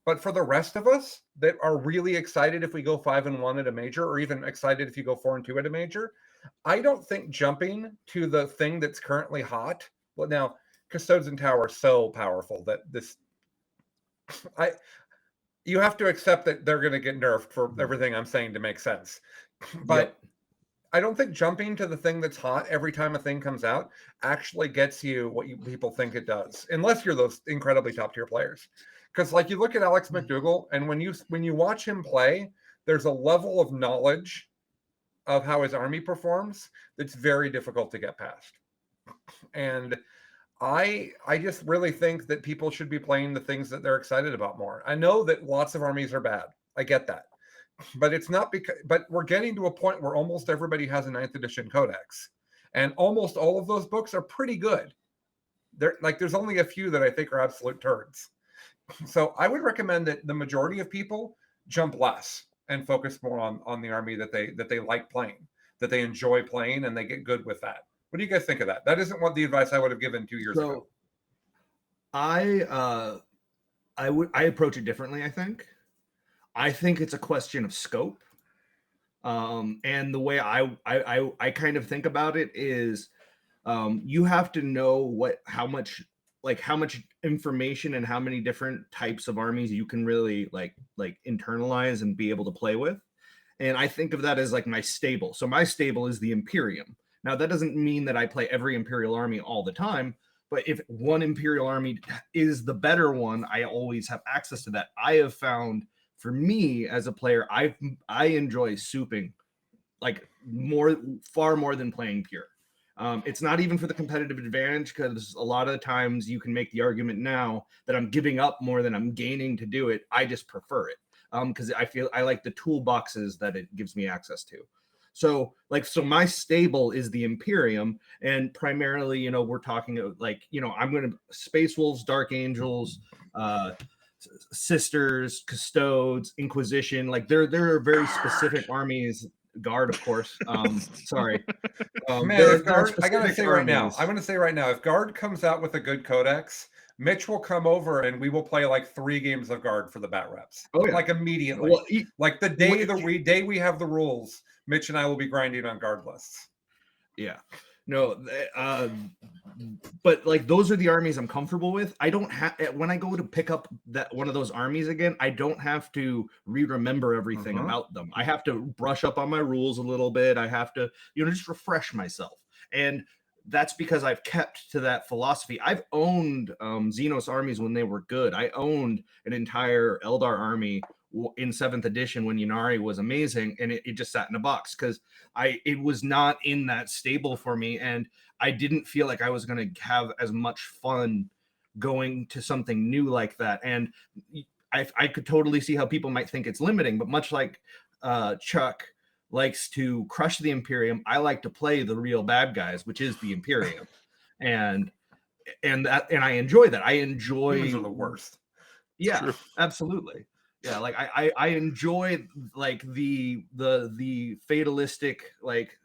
Speaker 1: But for the rest of us that are really excited if we go 5-1 at a major, or even excited if you go 4-2 at a major, I don't think jumping to the thing that's currently hot. Well, now Custodes and Tower are so powerful that you have to accept that they're going to get nerfed for everything I'm saying to make sense. But I don't think jumping to the thing that's hot every time a thing comes out actually gets you what people think it does, unless you're those incredibly top tier players. Because like you look at Alex McDougall, and when you watch him play, there's a level of knowledge of how his army performs that's very difficult to get past. And I just really think that people should be playing the things that they're excited about more. I know that lots of armies are bad. I get that. But it's not because, but we're getting to a point where almost everybody has a 9th edition codex, and almost all of those books are pretty good. There's only a few that I think are absolute turds. So I would recommend that the majority of people jump less and focus more on the army that they like playing, that they enjoy playing, and they get good with that. What do you guys think of that? That isn't what the advice I would have given 2 years ago.
Speaker 3: I approach it differently. I think it's a question of scope. And the way I kind of think about it is, you have to know how much information and how many different types of armies you can really like internalize and be able to play with. And I think of that as like my stable. So my stable is the Imperium. Now that doesn't mean that I play every Imperial army all the time, but if one Imperial army is the better one, I always have access to that. I have found, for me as a player, I enjoy souping like far more than playing pure. It's not even for the competitive advantage, because a lot of the times you can make the argument now that I'm giving up more than I'm gaining to do it. I just prefer it because I like the toolboxes that it gives me access to. So my stable is the Imperium, and primarily, we're talking I'm going to Space Wolves, Dark Angels, Sisters, Custodes, Inquisition. Like there are very specific armies. Guard, of course. Sorry.
Speaker 1: Man, if Guard, I gotta say right now, I'm gonna say right now, if Guard comes out with a good codex, Mitch will come over and we will play like 3 games of Guard for the bat reps. Oh, yeah. Like immediately. Well, like the day we have the rules, Mitch and I will be grinding on Guard lists.
Speaker 3: Yeah. No, but like those are the armies I'm comfortable with. I don't have, when I go to pick up one of those armies again, I don't have to remember everything about them. I have to brush up on my rules a little bit. I have to, just refresh myself. And that's because I've kept to that philosophy. I've owned Xenos armies when they were good. I owned an entire Eldar army in 7th edition when Ynnari was amazing, and it just sat in a box because it was not in that stable for me, and I didn't feel like I was going to have as much fun going to something new like that. And I could totally see how people might think it's limiting, but much like Chuck likes to crush the Imperium, I like to play the real bad guys, which is the Imperium. and I enjoy that. I enjoy
Speaker 1: Humans are the worst.
Speaker 3: Yeah, absolutely. Yeah, like I enjoy like the fatalistic way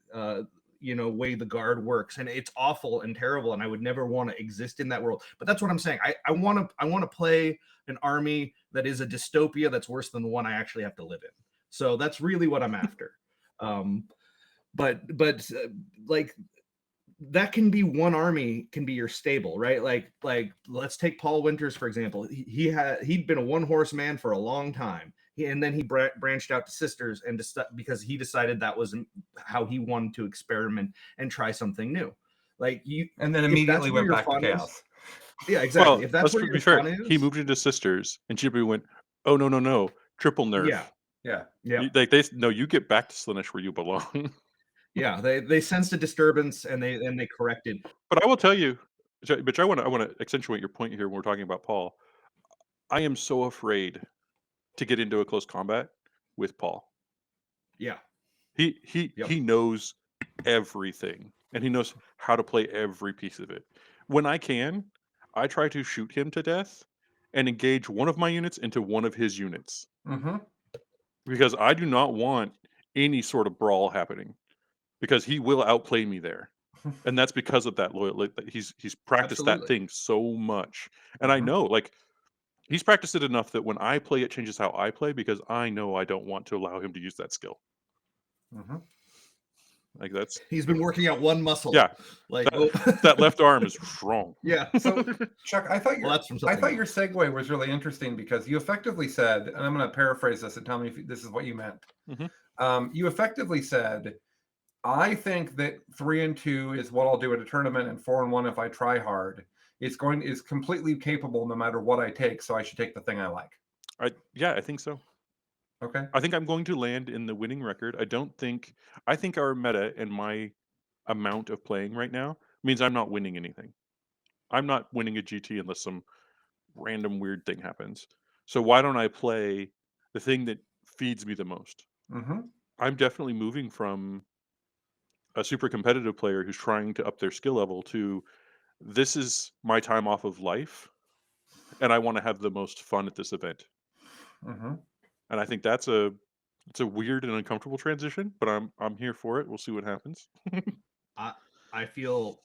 Speaker 3: the Guard works, and it's awful and terrible, and I would never want to exist in that world. But that's what I'm saying. I want to play an army that is a dystopia that's worse than the one I actually have to live in. So that's really what I'm after. But like that can be one army, can be your stable, right? Like let's take Paul Winters for example. He'd been a 1-horse man for a long time, and then he branched out to Sisters, and because he decided that was how he wanted to experiment and try something new.
Speaker 1: And then immediately went back to Chaos.
Speaker 3: Yeah, exactly.
Speaker 2: Well,
Speaker 3: if that's where your fun is,
Speaker 2: he moved into Sisters, and Chippy went, "Oh no, triple nerf."
Speaker 1: Yeah.
Speaker 2: You get back to Slaanesh where you belong.
Speaker 3: Yeah, they sensed a disturbance and they corrected.
Speaker 2: But I will tell you, but I want to accentuate your point here when we're talking about Paul. I am so afraid to get into a close combat with Paul.
Speaker 3: Yeah.
Speaker 2: He knows everything, and he knows how to play every piece of it. When I can, I try to shoot him to death and engage one of my units into one of his units
Speaker 1: Mm-hmm.
Speaker 2: because I do not want any sort of brawl happening because he will outplay me there. And that's because of that loyal. Like, he's practiced that
Speaker 3: Absolutely.
Speaker 2: thing so much, and I
Speaker 1: Mhm.
Speaker 2: know like he's practiced it enough that when I play, it changes how I play because I know I don't want to allow him to use that skill.
Speaker 1: Mhm.
Speaker 2: Like that's
Speaker 3: He's been working out one muscle.
Speaker 2: yeah.
Speaker 3: Like
Speaker 2: That left arm is strong.
Speaker 3: yeah.
Speaker 1: So, Chuck, I thought
Speaker 3: Well, that's from
Speaker 1: I
Speaker 3: something
Speaker 1: thought your
Speaker 3: else.
Speaker 1: segue was really interesting because you effectively said, and I'm going to paraphrase this and tell me if this is what you meant.
Speaker 2: Mhm.
Speaker 1: You effectively said, I think that 3 and 2 is what I'll do at a tournament, and 4 and 1 if I try hard. It's completely capable no matter what I take, so I should take the thing I like.
Speaker 2: I think so.
Speaker 1: Okay.
Speaker 2: I think I'm going to land in the winning record. I think our meta and my amount of playing right now means I'm not winning anything. I'm not winning a GT unless some random weird thing happens. So why don't I play the thing that feeds me the most?
Speaker 1: Mm-hmm.
Speaker 2: I'm definitely moving from a super competitive player who's trying to up their skill level to this is my time off of life and I want to have the most fun at this event.
Speaker 1: Mm-hmm.
Speaker 2: And I think it's a weird and uncomfortable transition, but I'm here for it. We'll see what happens.
Speaker 3: I feel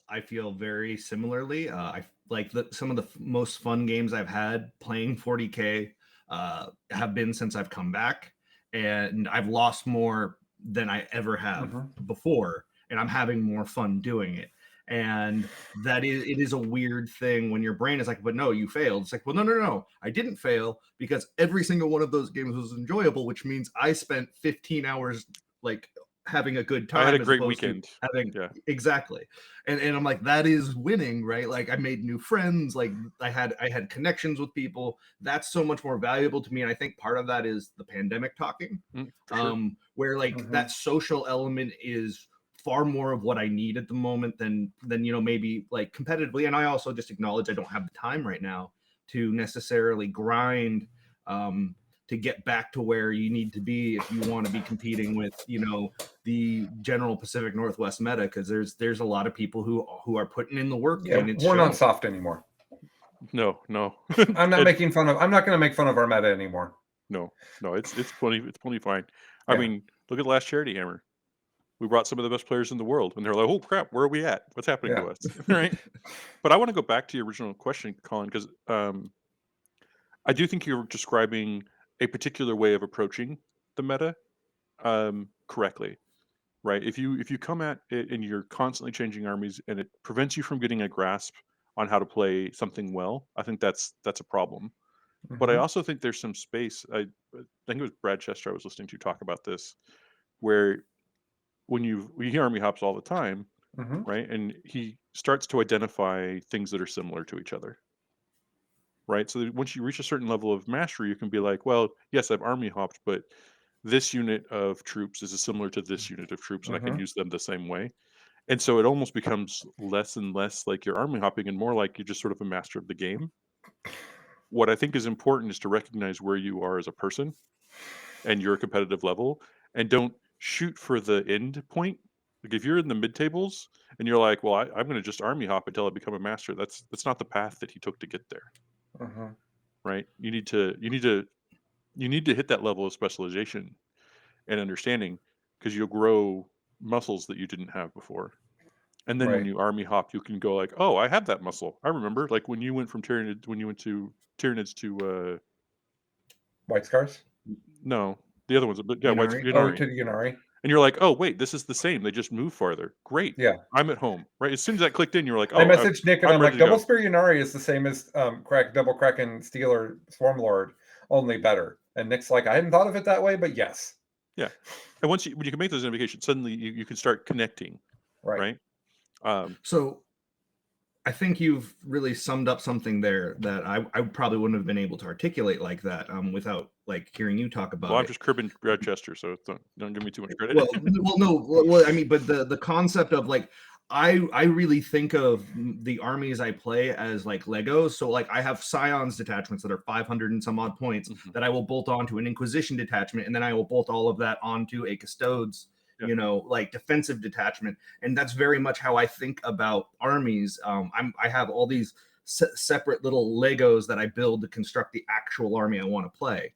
Speaker 3: very similarly. I like some of the most fun games I've had playing 40K have been since I've come back, and I've lost more than I ever have before, and I'm having more fun doing it. And it is a weird thing when your brain is like, but no, you failed. It's like, well, no, I didn't fail because every single one of those games was enjoyable, which means I spent 15 hours like having a good
Speaker 2: I had
Speaker 3: time
Speaker 2: a
Speaker 3: as
Speaker 2: great
Speaker 3: opposed
Speaker 2: weekend.
Speaker 3: to having
Speaker 2: Yeah.
Speaker 3: exactly. And I'm like, that is winning, right? Like I made new friends, like I had connections with people. That's so much more valuable to me. And I think part of that is the pandemic talking.
Speaker 2: For sure.
Speaker 3: Where like that social element is far more of what I need at the moment than maybe like competitively. And I also just acknowledge I don't have the time right now to necessarily grind to get back to where you need to be if you want to be competing with the general Pacific Northwest meta, because there's a lot of people who are putting in the work.
Speaker 1: Yeah,
Speaker 3: and it's
Speaker 1: we're
Speaker 3: shown.
Speaker 1: not soft anymore.
Speaker 2: No.
Speaker 1: I'm not making fun of. I'm not going to make fun of our meta anymore.
Speaker 2: No, it's plenty fine. I
Speaker 1: Yeah.
Speaker 2: mean, look at the last Charity Hammer. We brought some of the best players in the world, and they're like, "Oh crap, where are we at? What's happening to us?" Right? But I want to go back to your original question, Colin, because I do think you're describing a particular way of approaching the meta correctly, right? If you come at it and you're constantly changing armies, and it prevents you from getting a grasp on how to play something well, I think that's a problem. But I also think there's some space. I think it was Brad Chester I was listening to talk about this, where we hear army hops all the time, right? And he starts to identify things that are similar to each other, right? So that once you reach a certain level of mastery, you can be like, well, yes, I've army hopped, but this unit of troops is similar to this unit of troops, and I can use them the same way. And so it almost becomes less and less like you're army hopping and more like you're just sort of a master of the game. What I think is important is to recognize where you are as a person and your competitive level, and don't shoot for the end point. Like if you're in the mid tables and you're like, well, I'm going to just army hop until I become a master. That's not the path that he took to get there, right? You need to hit that level of specialization and understanding because you'll grow muscles that you didn't have before. And then when you army hop, you can go like, oh, I have that muscle. I remember, like when you went from Tyranids, when you went to Tyranids to
Speaker 1: White Scars.
Speaker 2: no, the other ones, but yeah, White
Speaker 3: Yunari.
Speaker 1: Oh,
Speaker 2: Yunari.
Speaker 1: to the Yunari.
Speaker 2: And you're like, oh wait, this is the same. They just move farther. Great.
Speaker 1: Yeah.
Speaker 2: I'm at home. Right. As soon as that clicked in, you're like,
Speaker 1: I
Speaker 2: oh,
Speaker 1: messaged Nick and I'm
Speaker 2: ready
Speaker 1: like,
Speaker 2: to go.
Speaker 1: Double Spear Yunari is the same as Double Kraken Stealer Swarmlord, only better. And Nick's like, I hadn't thought of it that way, but yes.
Speaker 2: Yeah. And when you can make those indications, suddenly you can start connecting. Right.
Speaker 3: So I think you've really summed up something there that I probably wouldn't have been able to articulate like that without like hearing you talk about
Speaker 2: well,
Speaker 3: it.
Speaker 2: I'm just cribbing Brad Chester, so don't give me too much credit.
Speaker 3: Well, I mean, but the concept of like I really think of the armies I play as like Legos. So like I have Scions detachments that are 500 and some odd points that I will bolt onto an Inquisition detachment, and then I will bolt all of that onto a Custodes
Speaker 2: Yeah.
Speaker 3: you know, like defensive detachment. And that's very much how I think about armies. I have all these separate little Legos that I build to construct the actual army I want to play.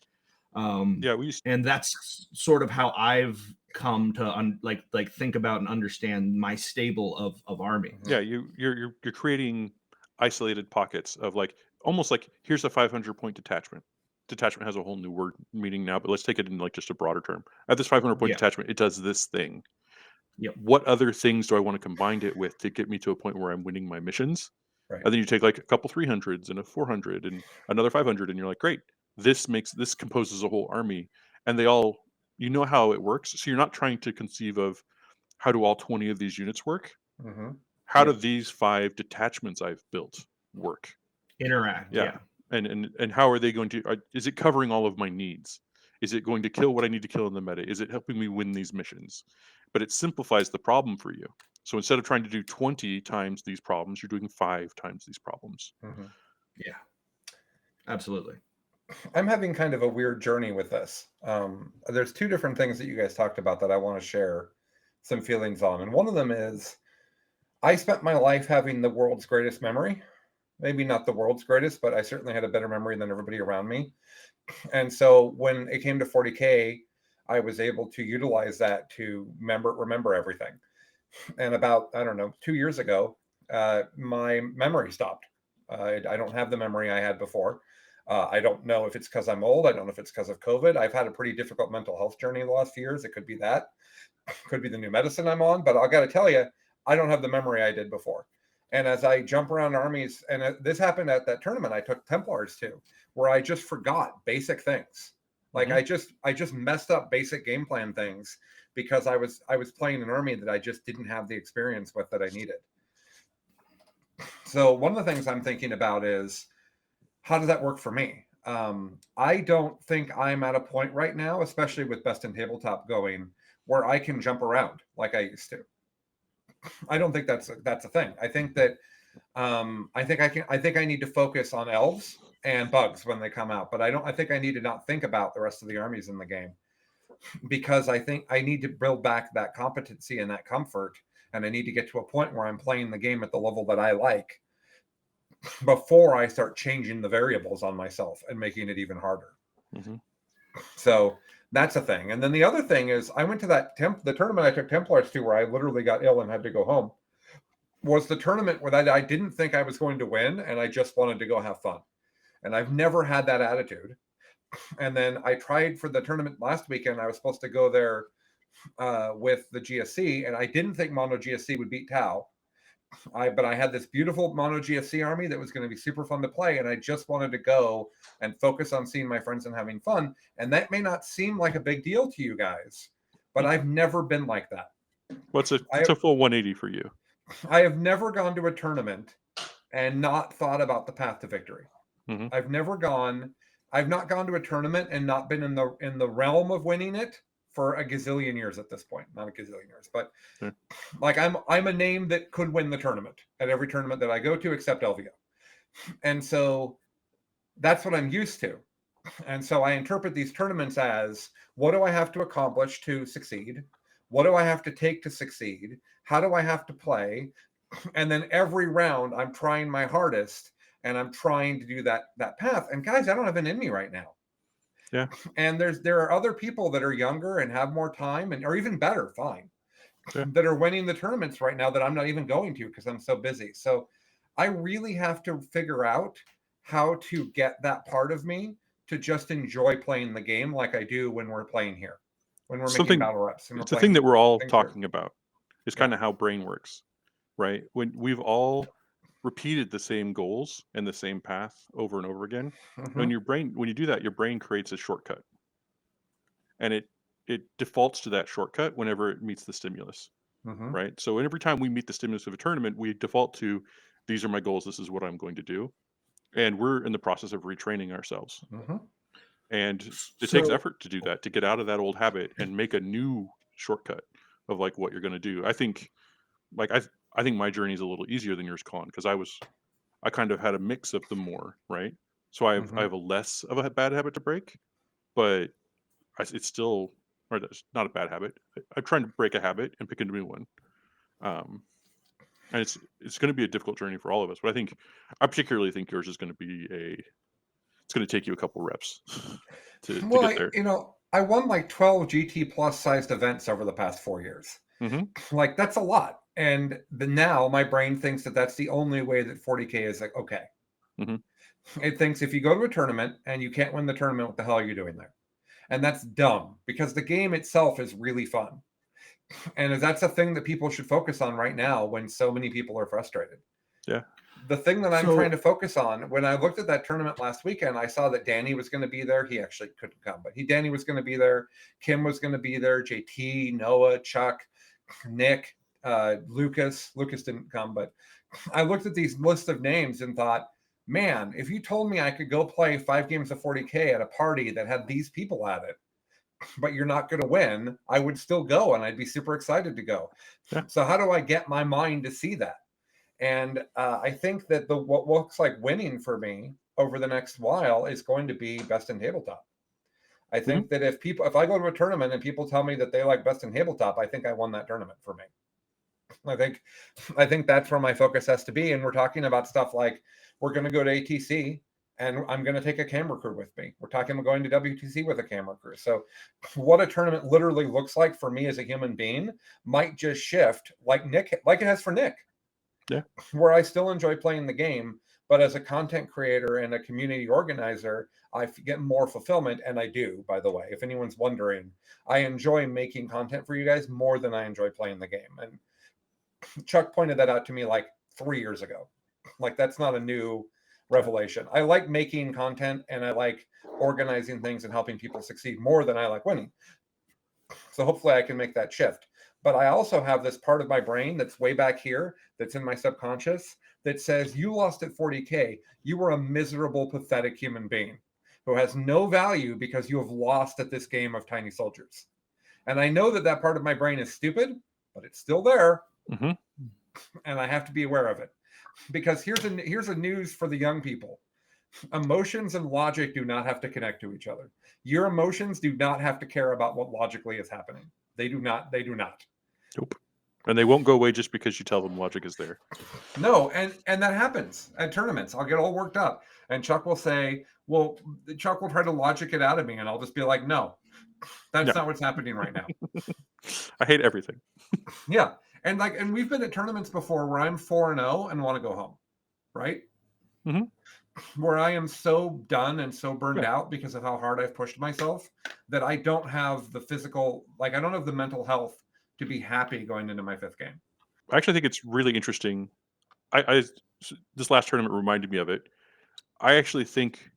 Speaker 2: Yeah, we used
Speaker 3: And that's sort of how I've come to like think about and understand my stable of army.
Speaker 2: yeah, you're creating isolated pockets of like almost like here's a 500 point detachment. Detachment has a whole new word meaning now, but let's take it in like just a broader term. At this 500 point
Speaker 3: Yeah.
Speaker 2: detachment, it does this thing.
Speaker 3: Yep.
Speaker 2: What other things do I want to combine it with to get me to a point where I'm winning my missions?
Speaker 1: Right.
Speaker 2: And then you take like a couple 300s and a 400 and another 500, and you're like, great, this composes a whole army, and they all, you know how it works. So you're not trying to conceive of how do all 20 of these units work.
Speaker 1: Mm-hmm.
Speaker 2: How do
Speaker 3: Yep.
Speaker 2: these 5 detachments I've built work?
Speaker 3: Interact. Yeah.
Speaker 2: And how are they going to? Is it covering all of my needs? Is it going to kill what I need to kill in the meta? Is it helping me win these missions? But it simplifies the problem for you. So instead of trying to do 20 times these problems, you're doing 5 times these problems.
Speaker 1: Mm-hmm.
Speaker 3: Yeah. Absolutely.
Speaker 1: I'm having kind of a weird journey with this. There's 2 different things that you guys talked about that I want to share some feelings on. And one of them is I spent my life having the world's greatest memory. Maybe not the world's greatest, but I certainly had a better memory than everybody around me. And so when it came to 40K, I was able to utilize that to remember everything. And about, I don't know, 2 years ago, my memory stopped. I don't have the memory I had before. I don't know if it's because I'm old. I don't know if it's because of COVID. I've had a pretty difficult mental health journey in the last few years. It could be that. Could be the new medicine I'm on. But I got to tell you, I don't have the memory I did before. And as I jump around armies, and this happened at that tournament I took Templars to, where I just forgot basic things. Like I just messed up basic game plan things because I was playing an army that I just didn't have the experience with that I needed. So one of the things I'm thinking about is, how does that work for me? I don't think I'm at a point right now, especially with Best in Tabletop going, where I can jump around like I used to. I don't think that's a thing. I think that I think I need to focus on elves and bugs when they come out, but I think I need to not think about the rest of the armies in the game, because I think I need to build back that competency and that comfort, and I need to get to a point where I'm playing the game at the level that I like before I start changing the variables on myself and making it even harder.
Speaker 2: Mm-hmm.
Speaker 1: So that's a thing. And then the other thing is, I went to the tournament I took Templars to, where I literally got ill and had to go home, was the tournament where I didn't think I was going to win, and I just wanted to go have fun. And I've never had that attitude. And then I tried for the tournament last weekend. I was supposed to go there with the GSC, and I didn't think Mono GSC would beat Tau. But I had this beautiful Mono GSC army that was going to be super fun to play, and I just wanted to go and focus on seeing my friends and having fun. And that may not seem like a big deal to you guys, but I've never been like that.
Speaker 2: It's a full 180 for you.
Speaker 1: I have never gone to a tournament and not thought about the path to victory.
Speaker 2: Mm-hmm.
Speaker 1: I've not gone to a tournament and not been in the realm of winning it for a gazillion years at this point. Not a gazillion years, but like I'm a name that could win the tournament at every tournament that I go to except LVO. And so that's what I'm used to. And so I interpret these tournaments as, what do I have to accomplish to succeed? What do I have to take to succeed? How do I have to play? And then every round I'm trying my hardest, and I'm trying to do that path. And guys, I don't have an in me right now.
Speaker 2: Yeah.
Speaker 1: And there are other people that are younger and have more time and are even better, fine, that are winning the tournaments right now that I'm not even going to because I'm so busy. So I really have to figure out how to get that part of me to just enjoy playing the game like I do when we're playing here, when we're making battle reps.
Speaker 2: It's a thing that we're all talking about. It's kind of how brain works, right? When we've all repeated the same goals and the same path over and over again, when you do that, your brain creates a shortcut, and it defaults to that shortcut whenever it meets the stimulus, right? So every time we meet the stimulus of a tournament, we default to, these are my goals, this is what I'm going to do, and we're in the process of retraining ourselves. And it takes effort to do that, to get out of that old habit and make a new shortcut of like what you're going to do. I think I think my journey is a little easier than yours, Colin, because I kind of had a mix of the more, right? So I have a less of a bad habit to break, but it's still, or that's not a bad habit. I'm trying to break a habit and pick a new one. And it's going to be a difficult journey for all of us. But I particularly think yours is going to be it's going to take you a couple reps to
Speaker 1: Well,
Speaker 2: get there.
Speaker 1: I won like 12 GT plus sized events over the past 4 years.
Speaker 2: Mm-hmm.
Speaker 1: Like, that's a lot. And now my brain thinks that that's the only way that 40K is like, okay.
Speaker 2: Mm-hmm.
Speaker 1: It thinks if you go to a tournament and you can't win the tournament, what the hell are you doing there? And that's dumb, because the game itself is really fun. And that's a thing that people should focus on right now when so many people are frustrated.
Speaker 2: Yeah.
Speaker 1: The thing that I'm trying to focus on, when I looked at that tournament last weekend, I saw that Danny was going to be there. He actually couldn't come, but Danny was going to be there. Kim was going to be there. JT, Noah, Chuck, Nick, Lucas. Lucas didn't come, but I looked at these list of names and thought, man, if you told me I could go play 5 games of 40K at a party that had these people at it, but you're not going to win, I would still go, and I'd be super excited to go.
Speaker 2: Yeah.
Speaker 1: So how do I get my mind to see that? And I think that what looks like winning for me over the next while is going to be best in tabletop. I think that if I go to a tournament and people tell me that they like best in tabletop, I think I won that tournament for me. I think that's where my focus has to be. And we're talking about stuff like, we're going to go to ATC and I'm going to take a camera crew with me. We're talking about going to WTC with a camera crew. So what a tournament literally looks like for me as a human being might just shift like it has for Nick.
Speaker 2: Yeah.
Speaker 1: Where I still enjoy playing the game, but as a content creator and a community organizer, I get more fulfillment. And I do, by the way, if anyone's wondering, I enjoy making content for you guys more than I enjoy playing the game. And Chuck pointed that out to me like 3 years ago. Like, that's not a new revelation. I like making content and I like organizing things and helping people succeed more than I like winning. So hopefully I can make that shift. But I also have this part of my brain that's way back here, that's in my subconscious, that says, you lost at 40K. You were a miserable, pathetic human being who has no value because you have lost at this game of tiny soldiers. And I know that part of my brain is stupid, but it's still there.
Speaker 2: Mm-hmm.
Speaker 1: And I have to be aware of it. Because here's a news for the young people. Emotions and logic do not have to connect to each other. Your emotions do not have to care about what logically is happening. They do not.
Speaker 2: Nope. And they won't go away just because you tell them logic is there.
Speaker 1: No, and that happens at tournaments. I'll get all worked up. And Chuck will say, well, Chuck will try to logic it out of me. And I'll just be like, no, that's not what's happening right now.
Speaker 2: I hate everything.
Speaker 1: Yeah. And we've been at tournaments before where I'm 4-0 and want to go home. Right?
Speaker 2: Mm-hmm.
Speaker 1: Where I am so done and so burned out because of how hard I've pushed myself that I don't have the physical, I don't have the mental health to be happy going into my 5th game.
Speaker 2: I actually think it's really interesting. This last tournament reminded me of it. I actually think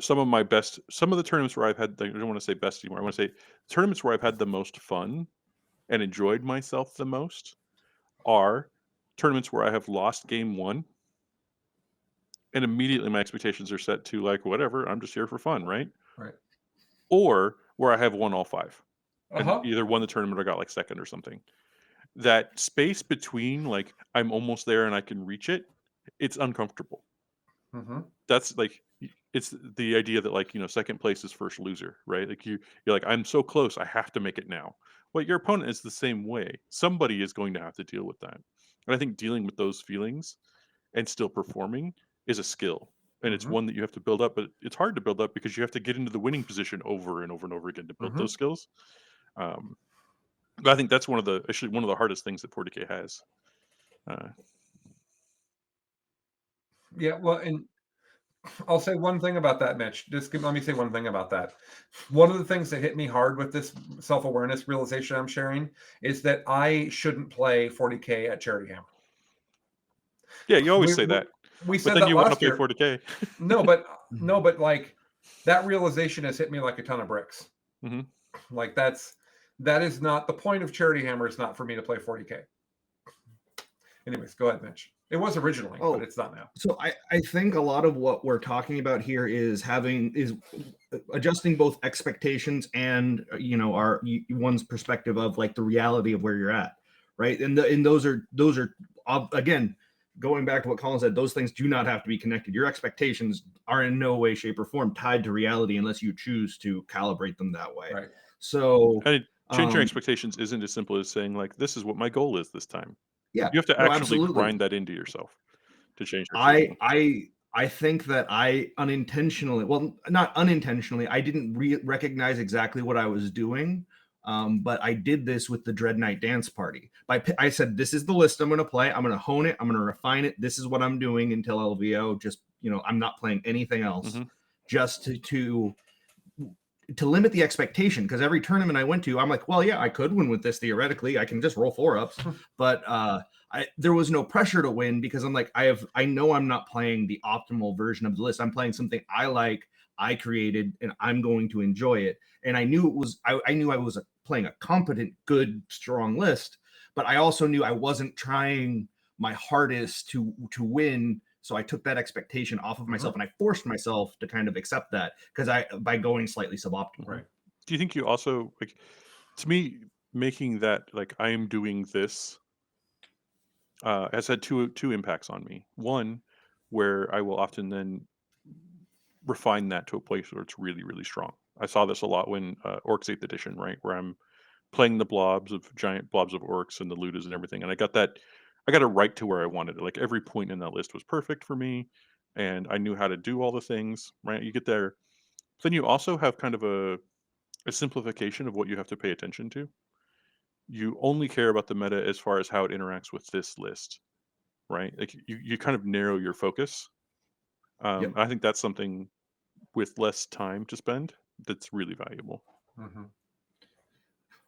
Speaker 2: some of the tournaments where I've had, I don't want to say best anymore. I want to say tournaments where I've had the most fun and enjoyed myself the most are tournaments where I have lost game 1. And immediately my expectations are set to whatever, I'm just here for fun, right?
Speaker 1: Right.
Speaker 2: Or where I have won all 5. And
Speaker 1: Uh-huh.
Speaker 2: either won the tournament or got 2nd or something. That space between I'm almost there and I can reach it, it's uncomfortable.
Speaker 1: Mm-hmm.
Speaker 2: That's it's the idea that second place is first loser, right? You're like, I'm so close, I have to make it now. Well, your opponent is the same way. Somebody is going to have to deal with that. And I think dealing with those feelings and still performing is a skill. And it's one that you have to build up, but it's hard to build up because you have to get into the winning position over and over and over again to build those skills. But I think that's one of the hardest things that 40K has.
Speaker 1: Yeah, well, and I'll say one thing about that, Mitch. Let me say one thing about that. One of the things that hit me hard with this self-awareness realization I'm sharing is that I shouldn't play 40K at Charity Hammer.
Speaker 2: Yeah, you always say that.
Speaker 1: We
Speaker 2: but
Speaker 1: said
Speaker 2: then
Speaker 1: that
Speaker 2: you want to
Speaker 1: last
Speaker 2: play
Speaker 1: year.
Speaker 2: 40K.
Speaker 1: No, but that realization has hit me like a ton of bricks.
Speaker 2: Mm-hmm.
Speaker 1: That is not the point of Charity Hammer. Is not for me to play 40K. Anyways, go ahead, Mitch. It was originally, but it's not now.
Speaker 3: So I think a lot of what we're talking about here is adjusting both expectations and our one's perspective of the reality of where you're at, right? And those are again, going back to what Colin said, those things do not have to be connected. Your expectations are in no way, shape, or form tied to reality unless you choose to calibrate them that way.
Speaker 1: Right.
Speaker 3: So
Speaker 2: And changing
Speaker 3: um,
Speaker 2: expectations isn't as simple as saying like, "This is what my goal is this time."
Speaker 3: yeah,
Speaker 2: You have to
Speaker 3: no,
Speaker 2: actually
Speaker 3: absolutely.
Speaker 2: grind that into yourself to change your
Speaker 3: I
Speaker 2: thinking.
Speaker 3: I I think that I unintentionally, well, not unintentionally, I didn't recognize exactly what I was doing. But I did this with the Dread Knight Dance Party. I said, this is the list I'm going to play. I'm going to hone it. I'm going to refine it. This is what I'm doing until LVO. Just, I'm not playing anything else.
Speaker 2: Mhm.
Speaker 3: Just to limit the expectation, because every tournament I went to, I'm like, well, yeah, I could win with this theoretically. I can just roll 4-ups, but there was no pressure to win because I'm like, I know I'm not playing the optimal version of the list. I'm playing something I like, I created, and I'm going to enjoy it. And I knew I knew I was playing a competent, good, strong list, but I also knew I wasn't trying my hardest to win. So I took that expectation off of myself, and I forced myself to kind of accept that by going slightly suboptimal.
Speaker 1: Right.
Speaker 2: Do you think you also like? To me, making that like I am doing this has had two impacts on me. One, where I will often then refine that to a place where it's really really strong. I saw this a lot when Orcs 8th Edition, right, where I'm playing the giant blobs of orcs and the ludas and everything, and I got it right to where I wanted it. Like every point in that list was perfect for me, and I knew how to do all the things. Right, you get there, then you also have kind of a simplification of what you have to pay attention to. You only care about the meta as far as how it interacts with this list, right? Like you kind of narrow your focus.
Speaker 3: Yep.
Speaker 2: I think that's something with less time to spend that's really valuable.
Speaker 1: Mhm.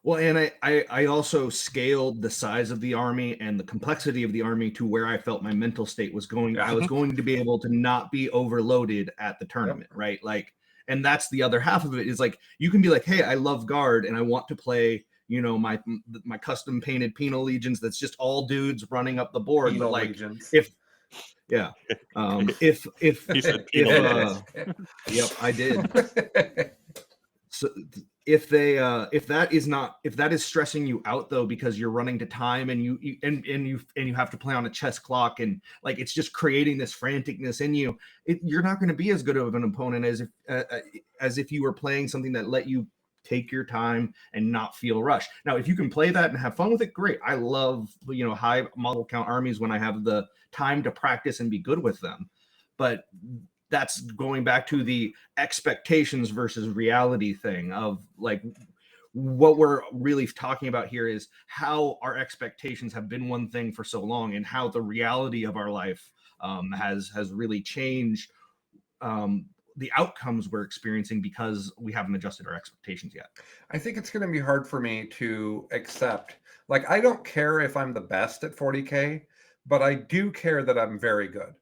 Speaker 3: Well, and I also scaled the size of the army and the complexity of the army to where I felt my mental state was going.
Speaker 1: Yeah.
Speaker 3: I was going to be able to not be overloaded at the tournament, right? Like, and that's the other half of it is like you can be like, hey, I love guard and I want to play, my custom painted penal legions that's just all dudes running up the board.
Speaker 1: Penal
Speaker 3: But like
Speaker 1: legions.
Speaker 3: if if
Speaker 2: He said
Speaker 3: if
Speaker 2: penal
Speaker 3: yep, I did. So if that is stressing you out though because you're running to time and you have to play on a chess clock and like it's just creating this franticness in you, you're not going to be as good of an opponent as if you were playing something that let you take your time and not feel rushed. Now if you can play that and have fun with it, great. I love high model count armies when I have the time to practice and be good with them, but that's going back to the expectations versus reality thing of like what we're really talking about here is how our expectations have been one thing for so long and how the reality of our life has really changed the outcomes we're experiencing because we haven't adjusted our expectations yet.
Speaker 1: I think it's going to be hard for me to accept. Like, I don't care if I'm the best at 40K, but I do care that I'm very good.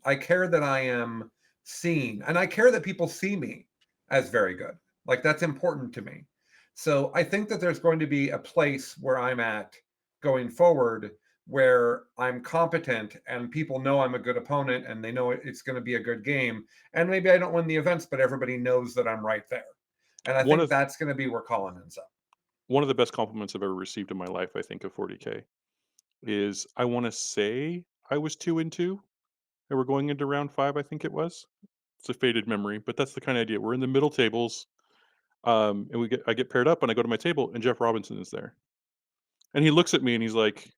Speaker 1: I care that I am seen, and I care that people see me as very good. Like, that's important to me. So I think that there's going to be a place where I'm at going forward where I'm competent and people know I'm a good opponent and they know it's going to be a good game. And maybe I don't win the events, but everybody knows that I'm right there. And I think that's going to be where Colin ends up.
Speaker 2: One of the best compliments I've ever received in my life, I think, of 40K is I want to say I was 2-2 and we're going into round 5, I think it was. It's a faded memory, but that's the kind of idea. We're in the middle tables, and I get paired up and I go to my table and Jeff Robinson is there. And he looks at me and he's like,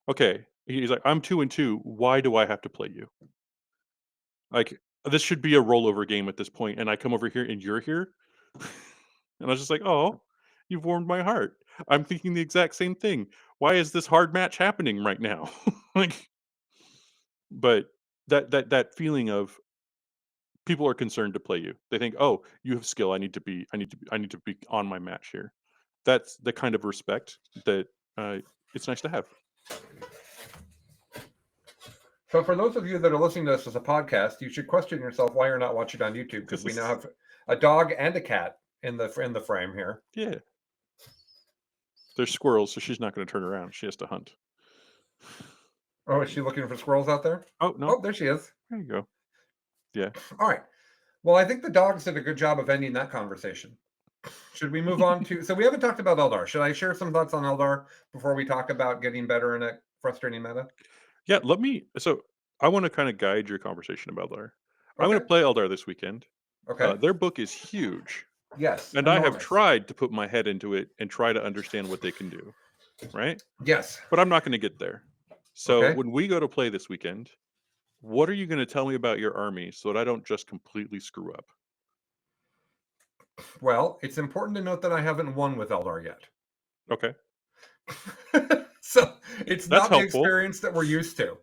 Speaker 2: okay. He's like, I'm 2-2. Why do I have to play you? Like, this should be a rollover game at this point, and I come over here and you're here. And I was just like, oh, you've warmed my heart. I'm thinking the exact same thing. Why is this hard match happening right now? Like, but that feeling of people are concerned to play you. They think, oh, you have skill. I need to be on my match here. That's the kind of respect that it's nice to have.
Speaker 1: So for those of you that are listening to this as a podcast, you should question yourself why you're not watching on YouTube, because we now have a dog and a cat in the frame here.
Speaker 2: Yeah. There's squirrels, so she's not going to turn around. She has to hunt.
Speaker 1: Oh, is she looking for squirrels out there?
Speaker 2: Oh, no.
Speaker 1: Oh, there she is.
Speaker 2: There you go. Yeah.
Speaker 1: All right. Well, I think the dogs did a good job of ending that conversation. Should we move on to... So we haven't talked about Eldar. Should I share some thoughts on Eldar before we talk about getting better in a frustrating meta?
Speaker 2: Yeah, so I want to kind of guide your conversation about Eldar. I'm going to play Eldar this weekend.
Speaker 1: Okay.
Speaker 2: Their book is huge.
Speaker 1: Yes.
Speaker 2: And I have
Speaker 1: enormous.
Speaker 2: tried to put my head into it and try to understand what they can do, right?
Speaker 1: Yes.
Speaker 2: But I'm not going to get there. So
Speaker 1: Okay.
Speaker 2: when we go to play this weekend, what are you going to tell me about your army so that I don't just completely screw up?
Speaker 1: Well, it's important to note that I haven't won with Eldar yet.
Speaker 2: Okay.
Speaker 1: So it's
Speaker 2: That's
Speaker 1: not the
Speaker 2: helpful.
Speaker 1: experience that we're used to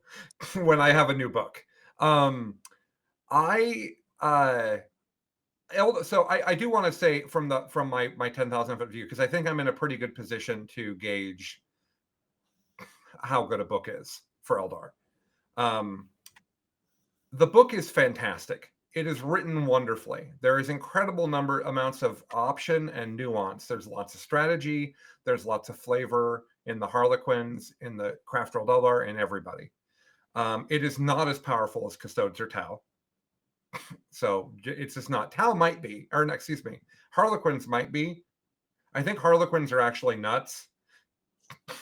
Speaker 1: when I have a new book. So I do want to say from my 10,000 foot view, because I think I'm in a pretty good position to gauge how good a book is for Eldar. The book is fantastic. It is written wonderfully. There is incredible amounts of option and nuance. There's lots of strategy. There's lots of flavor in the Harlequins, in the Craft World Eldar, and everybody. It is not as powerful as Custodes or Tau. So it's just not. Tau might be, or excuse me, Harlequins might be. I think Harlequins are actually nuts.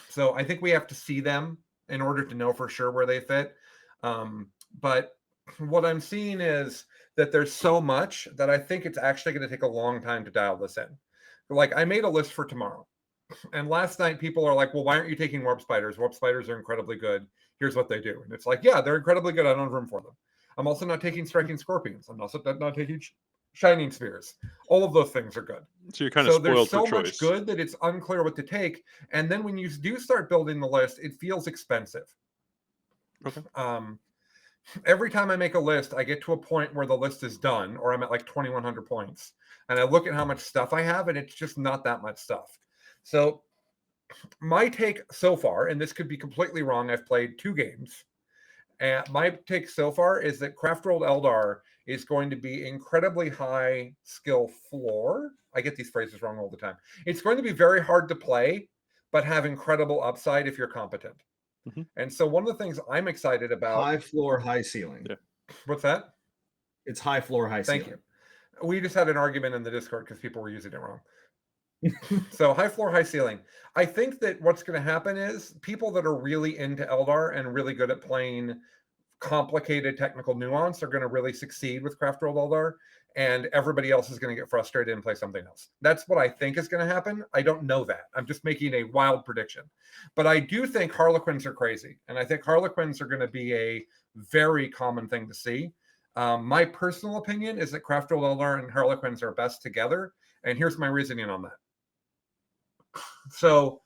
Speaker 1: So I think we have to see them in order to know for sure where they fit. But what I'm seeing is that there's so much that I think it's actually going to take a long time to dial this in. Like, I made a list for tomorrow. And last night, people are like, well, why aren't you taking warp spiders? Warp spiders are incredibly good. Here's what they do. And it's like, yeah, they're incredibly good. I don't have room for them. I'm also not taking striking scorpions. I'm also not taking shining spears. All of those things are good.
Speaker 2: So you're kind of
Speaker 1: So there's
Speaker 2: spoiled
Speaker 1: so
Speaker 2: for
Speaker 1: much
Speaker 2: choice.
Speaker 1: good that it's unclear what to take. And then when you do start building the list, it feels expensive.
Speaker 2: Okay.
Speaker 1: Every time I make a list, I get to a point where the list is done, or I'm at like 2,100 points. And I look at how much stuff I have, and it's just not that much stuff. So my take so far, and this could be completely wrong, I've played 2 games. And my take so far is that Craft World Eldar is going to be incredibly high skill floor. I get these phrases wrong all the time. It's going to be very hard to play, but have incredible upside if you're competent.
Speaker 2: Mhm.
Speaker 1: And so one of the things I'm excited about.
Speaker 3: High floor, high ceiling.
Speaker 2: Yeah.
Speaker 1: What's that?
Speaker 3: It's high floor, high ceiling.
Speaker 1: Thank you. We just had an argument in the Discord because people were using it wrong. So high floor, high ceiling. I think that what's going to happen is people that are really into Eldar and really good at playing complicated technical nuance are going to really succeed with Craft World Eldar, and everybody else is going to get frustrated and play something else. That's what I think is going to happen. I don't know that. I'm just making a wild prediction. But I do think Harlequins are crazy, and I think Harlequins are going to be a very common thing to see. My personal opinion is that Craft World Eldar and Harlequins are best together, and here's my reasoning on that. So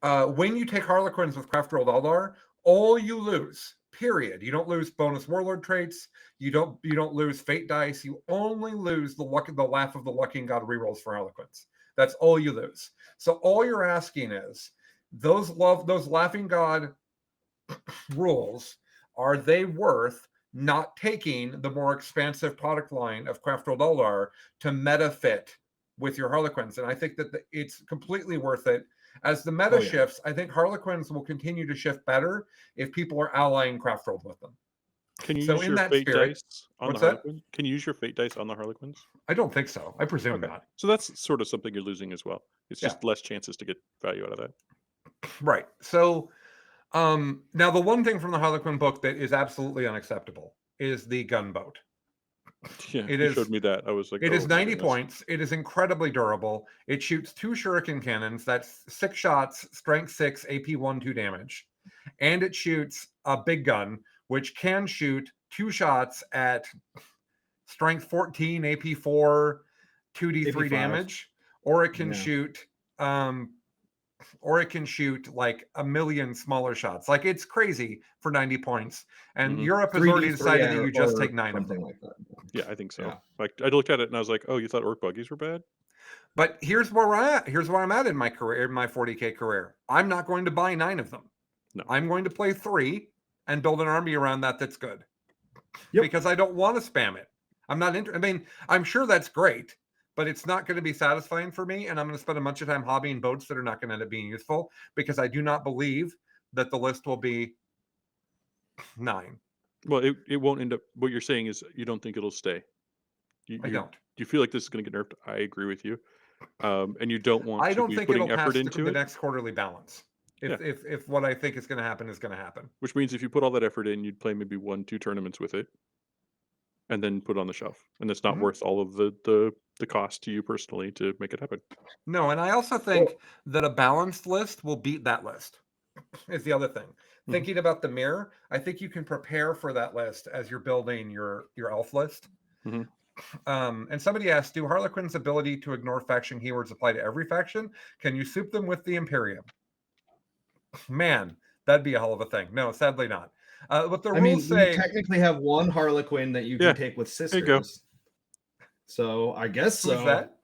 Speaker 1: when you take Harlequins with Craft World Eldar, all you lose, period. You don't lose bonus warlord traits. You don't lose fate dice. You only lose the laugh of the Lucking God rerolls for Harlequins. That's all you lose. So all you're asking is those Laughing God rules, are they worth not taking the more expansive product line of Craft World Eldar to meta fit with your Harlequins? And I think that it's completely worth it. As the meta shifts, I think Harlequins will continue to shift better if people are allying Craft World with them.
Speaker 2: Can you
Speaker 1: So
Speaker 2: use
Speaker 1: in
Speaker 2: your
Speaker 1: that
Speaker 2: fate
Speaker 1: spirit-
Speaker 2: dice on
Speaker 1: What's
Speaker 2: the
Speaker 1: that?
Speaker 2: Harlequins? Can you use your fate dice on the Harlequins?
Speaker 1: I don't think so. I presume
Speaker 2: Okay.
Speaker 1: not.
Speaker 2: So that's sort of something you're losing as well. It's
Speaker 1: Yeah.
Speaker 2: just less chances to get value out of that.
Speaker 1: Right. So now the one thing from the Harlequin book that is absolutely unacceptable is the gunboat.
Speaker 2: Yeah,
Speaker 1: It
Speaker 2: you
Speaker 1: is-
Speaker 2: showed me that. I was like,
Speaker 1: It
Speaker 2: oh,
Speaker 1: is
Speaker 2: my
Speaker 1: 90
Speaker 2: goodness.
Speaker 1: points. It is incredibly durable. It shoots 2 shuriken cannons. That's 6 shots, strength 6, AP 1, 2 damage. And it shoots a big gun, which can shoot 2 shots at strength 14, AP 4, 2d3
Speaker 3: AP 5.
Speaker 1: damage. Or it can
Speaker 3: Yeah.
Speaker 1: shoot like a million smaller shots. Like, it's crazy for 90 points. And
Speaker 2: Mhm.
Speaker 1: Europe has
Speaker 3: 3D
Speaker 1: already decided that
Speaker 3: or-
Speaker 1: you just
Speaker 3: or
Speaker 1: take 9 of
Speaker 3: something
Speaker 1: them.
Speaker 3: like that.
Speaker 2: Yeah, I think so.
Speaker 3: Yeah.
Speaker 2: Like, I looked at it and I was like, oh, you thought orc buggies were bad?
Speaker 1: But here's where we're at. Here's where I'm at in my career, in my 40K career. I'm not going to buy 9 of them.
Speaker 2: No.
Speaker 1: I'm going to play 3 and build an army around that's good.
Speaker 3: Yep.
Speaker 1: Because I don't want to spam it. I'm not interested. I mean, I'm sure that's great, but it's not going to be satisfying for me. And I'm going to spend a bunch of time hobbying boats that are not going to end up being useful, because I do not believe that the list will be 9.
Speaker 2: Well, it won't end up. What you're saying is you don't think it'll stay.
Speaker 1: I don't.
Speaker 2: Do you feel like this is going to get nerfed? I agree with you. And you don't want
Speaker 1: I
Speaker 2: to
Speaker 1: don't
Speaker 2: be
Speaker 1: think
Speaker 2: putting
Speaker 1: it'll pass
Speaker 2: effort into
Speaker 1: the
Speaker 2: it,
Speaker 1: next quarterly balance. If what I think is going to happen is going to happen.
Speaker 2: which means if you put all that effort in, you'd play maybe 1-2 tournaments with it, and then put it on the shelf, and it's not
Speaker 1: Mhm.
Speaker 2: worth all of the the cost to you personally to make it happen.
Speaker 1: No, and I also think that a balanced list will beat that list. Is the other thing.
Speaker 2: Mhm.
Speaker 1: Thinking about the mirror, I think you can prepare for that list as you're building your elf list.
Speaker 2: Mhm.
Speaker 1: And somebody asked, do Harlequin's ability to ignore faction keywords apply to every faction? Can you soup them with the Imperium? Man, that'd be a hell of a thing. No, sadly not. What the
Speaker 3: I mean,
Speaker 1: rules say,
Speaker 3: we technically have one Harlequin that you
Speaker 2: Yeah,
Speaker 3: can take with
Speaker 2: there you go.
Speaker 3: sisters. So I guess
Speaker 1: who's
Speaker 3: so.
Speaker 1: that?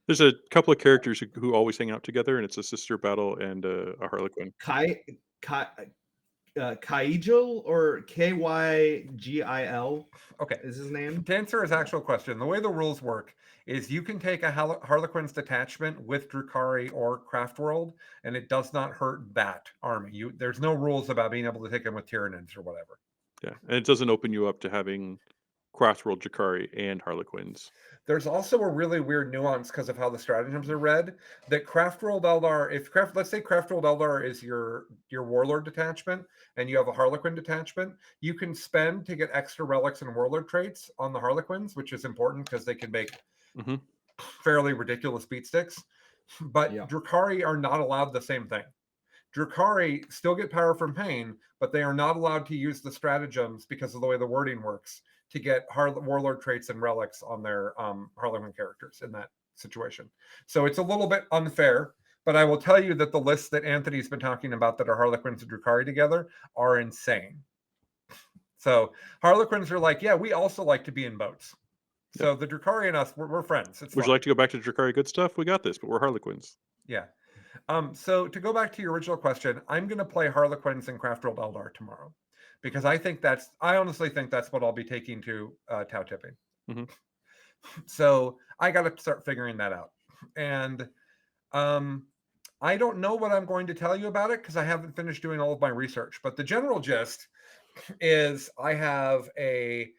Speaker 2: There's a couple of characters who always hang out together, and it's a sister battle and a Harlequin.
Speaker 3: Kygil or Kygil
Speaker 1: Okay.
Speaker 3: is his name.
Speaker 1: To answer his actual question, the way the rules work is you can take a Harlequin's detachment with Drukhari or Craftworld, and it does not hurt that army. There's no rules about being able to take them with Tyranids or whatever.
Speaker 2: Yeah, and it doesn't open you up to having Craftworld, Jakari, and Harlequins.
Speaker 1: There's also a really weird nuance because of how the stratagems are read. That Craftworld Eldar, let's say Craftworld Eldar is your Warlord detachment, and you have a Harlequin detachment, you can spend to get extra relics and Warlord traits on the Harlequins, which is important because they can make
Speaker 2: Mhm.
Speaker 1: fairly ridiculous beat sticks. But
Speaker 3: Yeah.
Speaker 1: Drukhari are not allowed the same thing. Drukhari still get power from pain, but they are not allowed to use the stratagems because of the way the wording works to get warlord traits and relics on their Harlequin characters in that situation. So it's a little bit unfair, but I will tell you that the lists that Anthony's been talking about that are Harlequins and Drukhari together are insane. So Harlequins are like, yeah, we also like to be in boats. So the Drukhari and us, we're friends. It's
Speaker 2: Would
Speaker 1: fun.
Speaker 2: you like to go back to Jakari good stuff? We got this, but we're Harlequins.
Speaker 1: Yeah. So to go back to your original question, I'm going to play Harlequins and Craftworld Eldar tomorrow because I honestly think that's what I'll be taking to Tau Tipping.
Speaker 2: Mhm.
Speaker 1: So I got to start figuring that out. And I don't know what I'm going to tell you about it because I haven't finished doing all of my research. But the general gist is I have a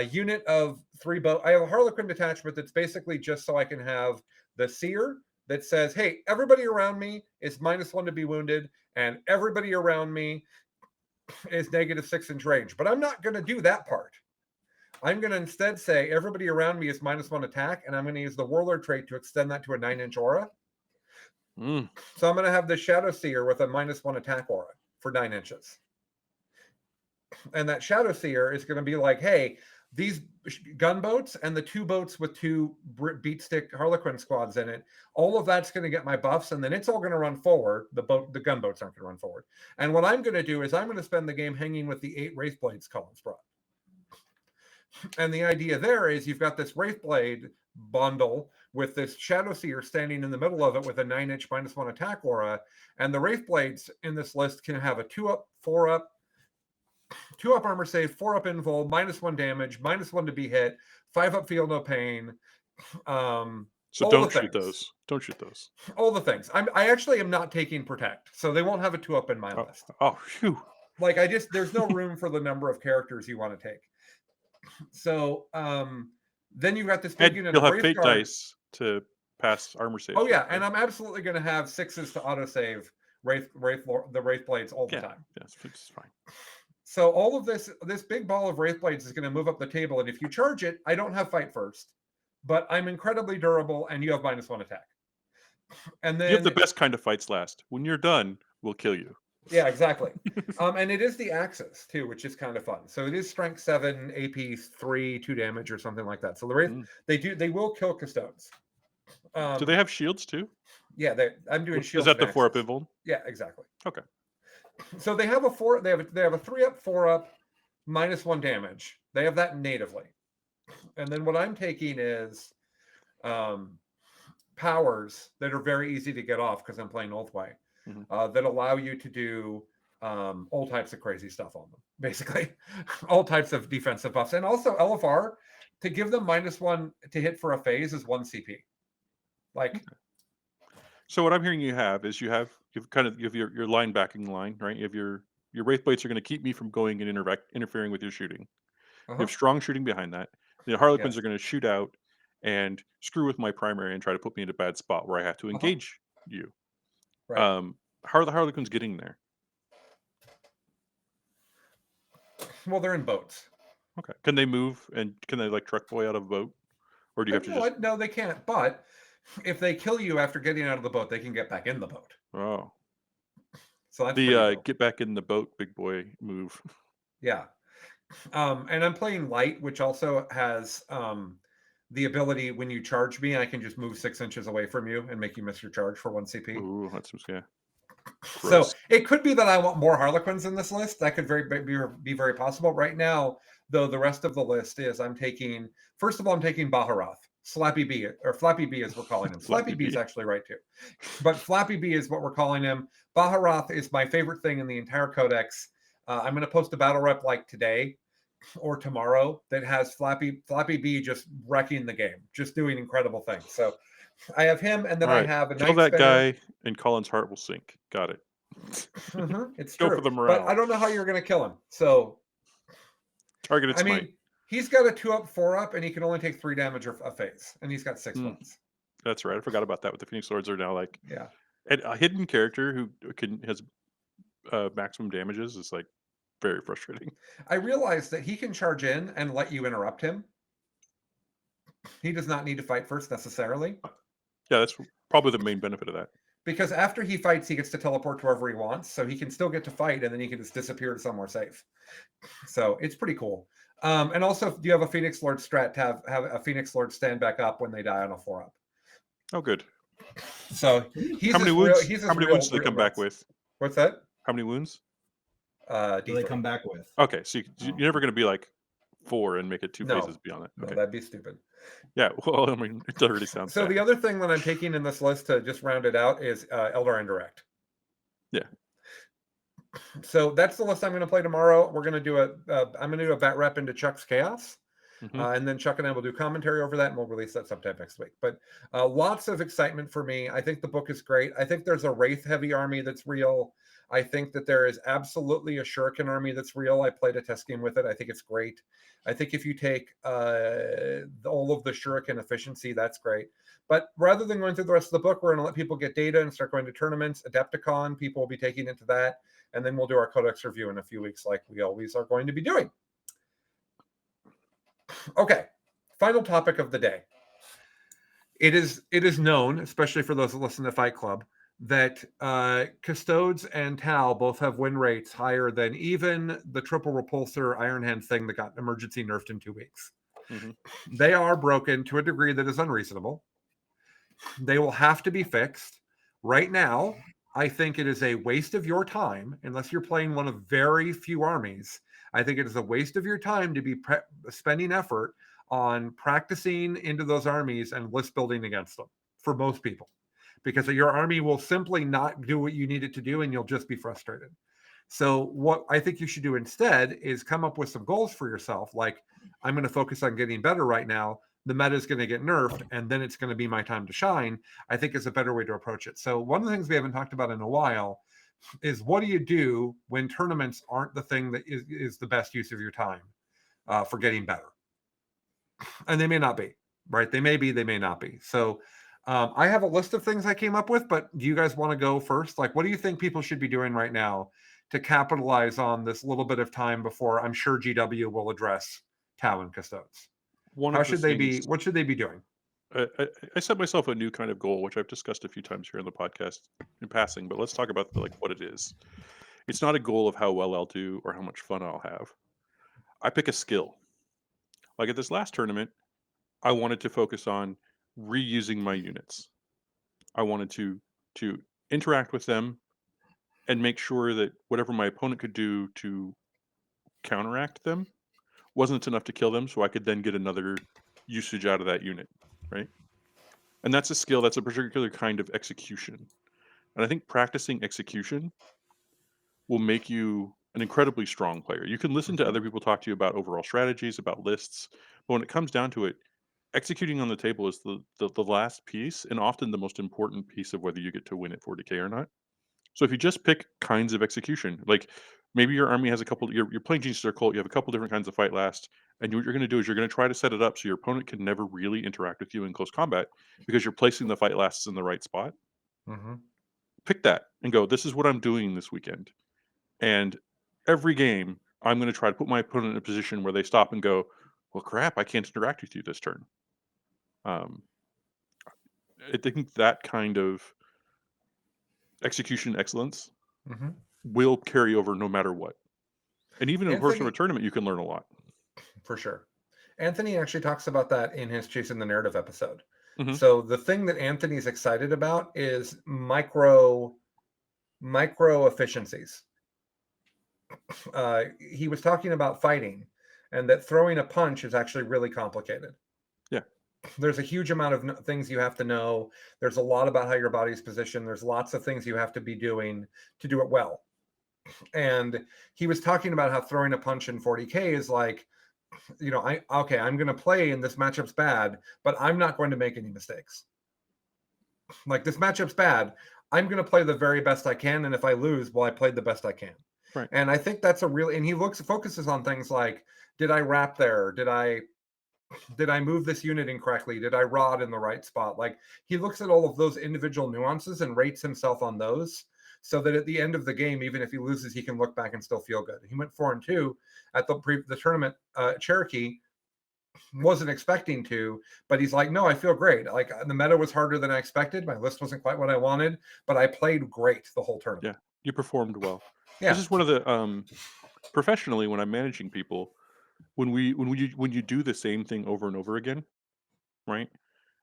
Speaker 1: unit of 3 boats. I have a Harlequin detachment that's basically just so I can have the Seer that says, hey, everybody around me is -1 to be wounded, and everybody around me is -6 inch range. But I'm not going to do that part. I'm going to instead say everybody around me is -1 attack, and I'm going to use the Warlord trait to extend that to a 9-inch aura.
Speaker 2: Mm.
Speaker 1: So I'm going to have the Shadow Seer with a -1 attack aura for 9 inches. And that Shadow Seer is going to be like, hey, these gunboats and the 2 boats with 2 beat stick Harlequin squads in it, all of that's going to get my buffs, and then it's all going to run forward. The gunboats aren't going to run forward. And what I'm going to do is I'm going to spend the game hanging with the 8 Wraithblades Collins brought. And the idea there is you've got this Wraithblade bundle with this Shadow Seer standing in the middle of it with a 9-inch -1 attack aura, and the Wraithblades in this list can have a 2-up, 4-up, 2-up armor save, 4-up invul, -1 damage, -1 to be hit, 5-up feel no pain.
Speaker 2: So don't shoot those. Don't shoot those.
Speaker 1: All the things. I actually am not taking protect, so they won't have a 2-up in my list.
Speaker 2: Oh, phew.
Speaker 1: Like there's no room for the number of characters you want to take. So then you've got this big unit
Speaker 2: You'll
Speaker 1: of
Speaker 2: have fate
Speaker 1: Wraithguard.
Speaker 2: dice to pass armor saves.
Speaker 1: Oh yeah, and I'm absolutely going to have 6s to autosave the Wraithblades all the time.
Speaker 2: Yes, it's fine.
Speaker 1: So all of this big ball of Wraithblades is going to move up the table, and if you charge it, I don't have fight first, but I'm incredibly durable, and you have -1 attack. And then
Speaker 2: you have the best kind of fights last. When you're done, we'll kill you.
Speaker 1: Yeah, exactly. And it is the Axis too, which is kind of fun. So it is strength 7, AP 3, 2 damage or something like that. So the Wraith, they will kill Custodes.
Speaker 2: Do they have shields too?
Speaker 1: Yeah, I'm doing shields.
Speaker 2: Is that the 4-up invul?
Speaker 1: Yeah, exactly.
Speaker 2: Okay.
Speaker 1: So they have a 3-up, 4-up, -1 damage. They have that natively. And then what I'm taking is powers that are very easy to get off because I'm playing Oathway, that allow you to do all types of crazy stuff on them, basically. All types of defensive buffs. And also LFR, to give them -1 to hit for a phase is 1 CP. Like,
Speaker 2: so what I'm hearing you have is you have your line backing line, right? You have your Wraithblades are going to keep me from going and interfering with your shooting. You have strong shooting behind that. The Harlequins are going to shoot out and screw with my primary and try to put me in a bad spot where I have to engage you.
Speaker 1: Right.
Speaker 2: How are the Harlequins getting there?
Speaker 1: Well, they're in boats.
Speaker 2: Okay. Can they move, and can they like truck boy out of a boat? Or do you have to just...
Speaker 1: No, they can't. But if they kill you after getting out of the boat, they can get back in the boat.
Speaker 2: Oh.
Speaker 1: So that's pretty cool.
Speaker 2: Get back in the boat, big boy move.
Speaker 1: Yeah. And I'm playing light, which also has the ability when you charge me, I can just move 6 inches away from you and make you miss your charge for 1 CP.
Speaker 2: Ooh, that's yeah.
Speaker 1: So it could be that I want more Harlequins in this list. That could be very possible. Right now, though, the rest of the list is I'm taking Baharath, Slappy B, or Flappy B as we're calling him. Flappy B is actually right too. But Flappy B is what we're calling him. Baharath is my favorite thing in the entire codex. I'm going to post a battle rep like today or tomorrow that has Flappy B just wrecking the game, just doing incredible things. So I have him, and then I have a
Speaker 2: kill
Speaker 1: Night
Speaker 2: that
Speaker 1: Spinner.
Speaker 2: guy, and Colin's heart will sink. Got it.
Speaker 1: It's
Speaker 2: Go
Speaker 1: true.
Speaker 2: for the morale.
Speaker 1: But I don't know how you're going to kill him. So
Speaker 2: targeted smite.
Speaker 1: I mean, he's got a 2-up, 4-up, and he can only take 3 damage a phase, and he's got 6 wounds.
Speaker 2: That's right. I forgot about that. With the Phoenix Lords are now like
Speaker 1: yeah,
Speaker 2: and a hidden character who has maximum damages is like very frustrating.
Speaker 1: I realized that he can charge in and let you interrupt him. He does not need to fight first necessarily.
Speaker 2: Yeah, that's probably the main benefit of that.
Speaker 1: Because after he fights, he gets to teleport to wherever he wants, so he can still get to fight, and then he can just disappear to somewhere safe. So it's pretty cool. And also, do you have a Phoenix Lord strat to have a Phoenix Lord stand back up when they die on a 4-up?
Speaker 2: Oh, good.
Speaker 1: So he's
Speaker 2: how many wounds?
Speaker 1: How many wounds
Speaker 2: do they come back with?
Speaker 1: What's that?
Speaker 2: How many wounds?
Speaker 4: Do they come back with?
Speaker 2: Okay, so you're never going to be like 4 and make it 2 phases beyond it. Okay.
Speaker 1: No, that'd be stupid.
Speaker 2: Yeah, well, I mean, it already sounds
Speaker 1: so
Speaker 2: bad.
Speaker 1: The other thing that I'm taking in this list to just round it out is Eldar Indirect.
Speaker 2: Yeah.
Speaker 1: So that's the list I'm going to play tomorrow. We're going to do I'm going to do a bat rep into Chuck's Chaos. And then Chuck and I will do commentary over that, and we'll release that sometime next week. But lots of excitement for me. I think the book is great. I think there's a Wraith-heavy army that's real. I think that there is absolutely a Shuriken army that's real. I played a test game with it. I think it's great. I think if you take all of the Shuriken efficiency, that's great. But rather than going through the rest of the book, we're going to let people get data and start going to tournaments. Adepticon, people will be taking into that. And then we'll do our Codex review in a few weeks like we always are going to be doing. Okay, final topic of the day. It is known, especially for those that listen to Fight Club, that Custodes and Tal both have win rates higher than even the triple repulsor Iron Hand thing that got emergency nerfed in 2 weeks. They are broken to a degree that is unreasonable. They will have to be fixed. Right now, I think it is a waste of your time, unless you're playing one of very few armies. I think it is a waste of your time to be spending effort on practicing into those armies and list building against them for most people, because your army will simply not do what you need it to do, and you'll just be frustrated. So what I think you should do instead is come up with some goals for yourself. Like, I'm going to focus on getting better right now. The meta is going to get nerfed, and then it's going to be my time to shine, I think is a better way to approach it. So one of the things we haven't talked about in a while is, what do you do when tournaments aren't the thing that is the best use of your time for getting better? And they may not be, right? They may be, they may not be. So I have a list of things I came up with, but do you guys want to go first? Like, what do you think people should be doing right now to capitalize on this little bit of time before I'm sure GW will address Tau and Custodes? What should they be doing?
Speaker 2: I set myself a new kind of goal, which I've discussed a few times here in the podcast in passing, but let's talk about what it is. It's not a goal of how well I'll do or how much fun I'll have. I pick a skill. Like at this last tournament, I wanted to focus on reusing my units. I wanted to interact with them and make sure that whatever my opponent could do to counteract them wasn't enough to kill them, so I could then get another usage out of that unit, right? And that's a skill, that's a particular kind of execution. And I think practicing execution will make you an incredibly strong player. You can listen to other people talk to you about overall strategies, about lists, but when it comes down to it, executing on the table is the last piece, and often the most important piece of whether you get to win at 40k or not. So if you just pick kinds of execution, like maybe your army has a couple, you're playing Genius or Cult, you have a couple different kinds of fight last, and what you're going to do is you're going to try to set it up so your opponent can never really interact with you in close combat because you're placing the fight lasts in the right spot. Pick that and go, this is what I'm doing this weekend. And every game, I'm going to try to put my opponent in a position where they stop and go, well, crap, I can't interact with you this turn. Um, I think that kind of execution excellence
Speaker 1: Hmm.
Speaker 2: will carry over no matter what. And even in the course of a
Speaker 1: Anthony,
Speaker 2: tournament, you can learn a lot.
Speaker 1: for sure. Anthony actually talks about that in his Chasing the Narrative episode.
Speaker 2: Hmm.
Speaker 1: So the thing that Anthony's excited about is micro efficiencies. He was talking about fighting, and that throwing a punch is actually really complicated.
Speaker 2: Yeah.
Speaker 1: There's a huge amount of things you have to know. There's a lot about how your body's positioned. There's lots of things you have to be doing to do it well. And he was talking about how throwing a punch in 40K is like, I'm going to play and this matchup's bad, but I'm not going to make any mistakes. Like, this matchup's bad. I'm going to play the very best I can. And if I lose, well, I played the best I can.
Speaker 2: Right.
Speaker 1: And I think that's and he focuses on things like, did I wrap there? Did I move this unit incorrectly? Did I rod in the right spot? Like, he looks at all of those individual nuances and rates himself on those, so that at the end of the game, even if he loses, he can look back and still feel good. He went 4-2 at the tournament. Cherokee wasn't expecting to, but he's like, no, I feel great. Like, the meta was harder than I expected. My list wasn't quite what I wanted, but I played great the whole tournament.
Speaker 2: Yeah, you performed well.
Speaker 1: Yeah.
Speaker 2: This is one of the professionally, when I'm managing people, when you do the same thing over and over again, right?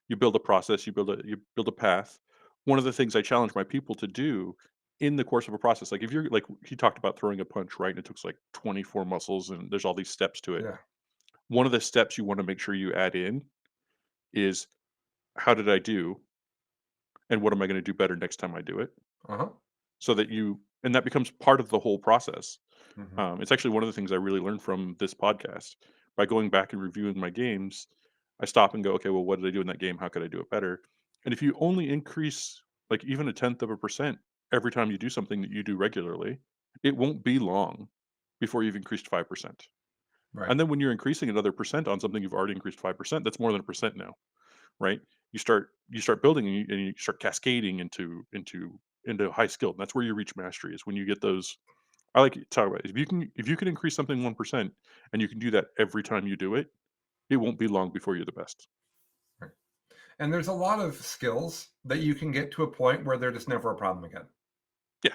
Speaker 2: You build a process, you build a path. One of the things I challenge my people to do in the course of a process, like if you're like he talked about throwing a punch, right? And it took like 24 muscles, and there's all these steps to it.
Speaker 1: Yeah.
Speaker 2: One of the steps you want to make sure you add in is, how did I do, and what am I going to do better next time I do it?
Speaker 1: Uh-huh.
Speaker 2: So that and that becomes part of the whole process.
Speaker 1: Mm-hmm.
Speaker 2: It's actually one of the things I really learned from this podcast. By going back and reviewing my games, I stop and go, okay, well, what did I do in that game? How could I do it better? And if you only increase like even 0.1% every time you do something that you do regularly, it won't be long before you've increased 5%.
Speaker 1: Right.
Speaker 2: And then when you're increasing another percent on something you've already increased 5%, that's more than 1% now, right? You start building, and you start cascading into high skill. And that's where you reach mastery, is when you get those. I like to talk about it. If you can increase something 1% and you can do that every time you do it, it won't be long before you're the best.
Speaker 1: Right. And there's a lot of skills that you can get to a point where they're just never a problem again.
Speaker 2: Yeah.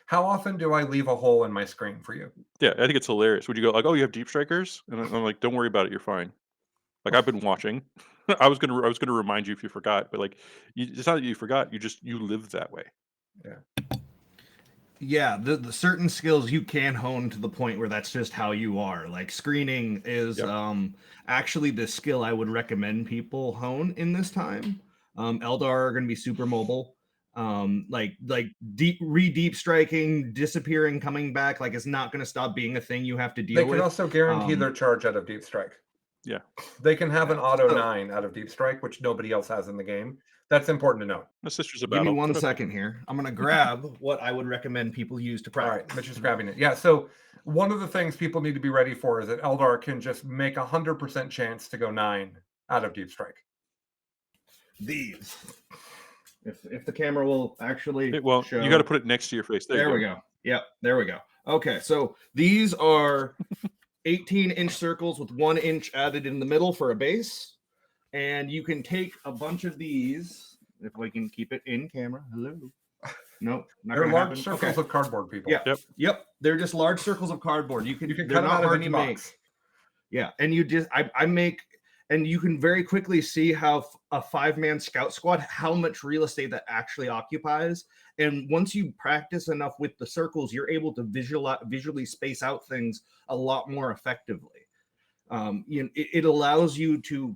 Speaker 1: How often do I leave a hole in my screen for you?
Speaker 2: Yeah, I think it's hilarious. Would you go like, "Oh, you have deep strikers?" And I'm like, "Don't worry about it. You're fine." Like, I've been watching. I was gonna remind you if you forgot, but like, it's not that you forgot. You live that way.
Speaker 1: Yeah.
Speaker 3: Yeah, the certain skills you can hone to the point where that's just how you are. Like, screening is actually the skill I would recommend people hone in this time. Eldar are going to be super mobile. Like deep striking, disappearing, coming back, like, it's not going to stop being a thing you have to deal
Speaker 1: They
Speaker 3: with.
Speaker 1: can also guarantee their charge out of deep strike.
Speaker 2: Yeah.
Speaker 1: They can have an auto
Speaker 3: So-
Speaker 1: 9 out of deep strike, which nobody else has in the game. That's important to know.
Speaker 2: My sister's a
Speaker 3: Give
Speaker 2: battle.
Speaker 3: me one
Speaker 2: but okay.
Speaker 3: second here. I'm going to grab what I would recommend people use to
Speaker 1: All
Speaker 3: practice.
Speaker 1: right, Mitch is grabbing it. Yeah, so one of the things people need to be ready for is that Eldar can just make 100% chance to go 9 out of deep strike.
Speaker 3: These. If the camera will actually show.
Speaker 2: You got to put it next to your face.
Speaker 3: There we go. Yep, there we go. Okay, so these are 18-inch circles with 1 inch added in the middle for a base. And you can take a bunch of these, if we can keep it in camera. Hello. Nope.
Speaker 1: They're large circles of cardboard, people.
Speaker 3: Yeah. Yep. They're just large circles of cardboard. You can
Speaker 1: cut
Speaker 3: they're
Speaker 1: them
Speaker 3: not
Speaker 1: out of
Speaker 3: hard
Speaker 1: any
Speaker 3: to
Speaker 1: box.
Speaker 3: make. Yeah, and you just I make, and you can very quickly see how a 5-man scout squad, how much real estate that actually occupies. And once you practice enough with the circles, you're able to visually space out things a lot more effectively. It allows you to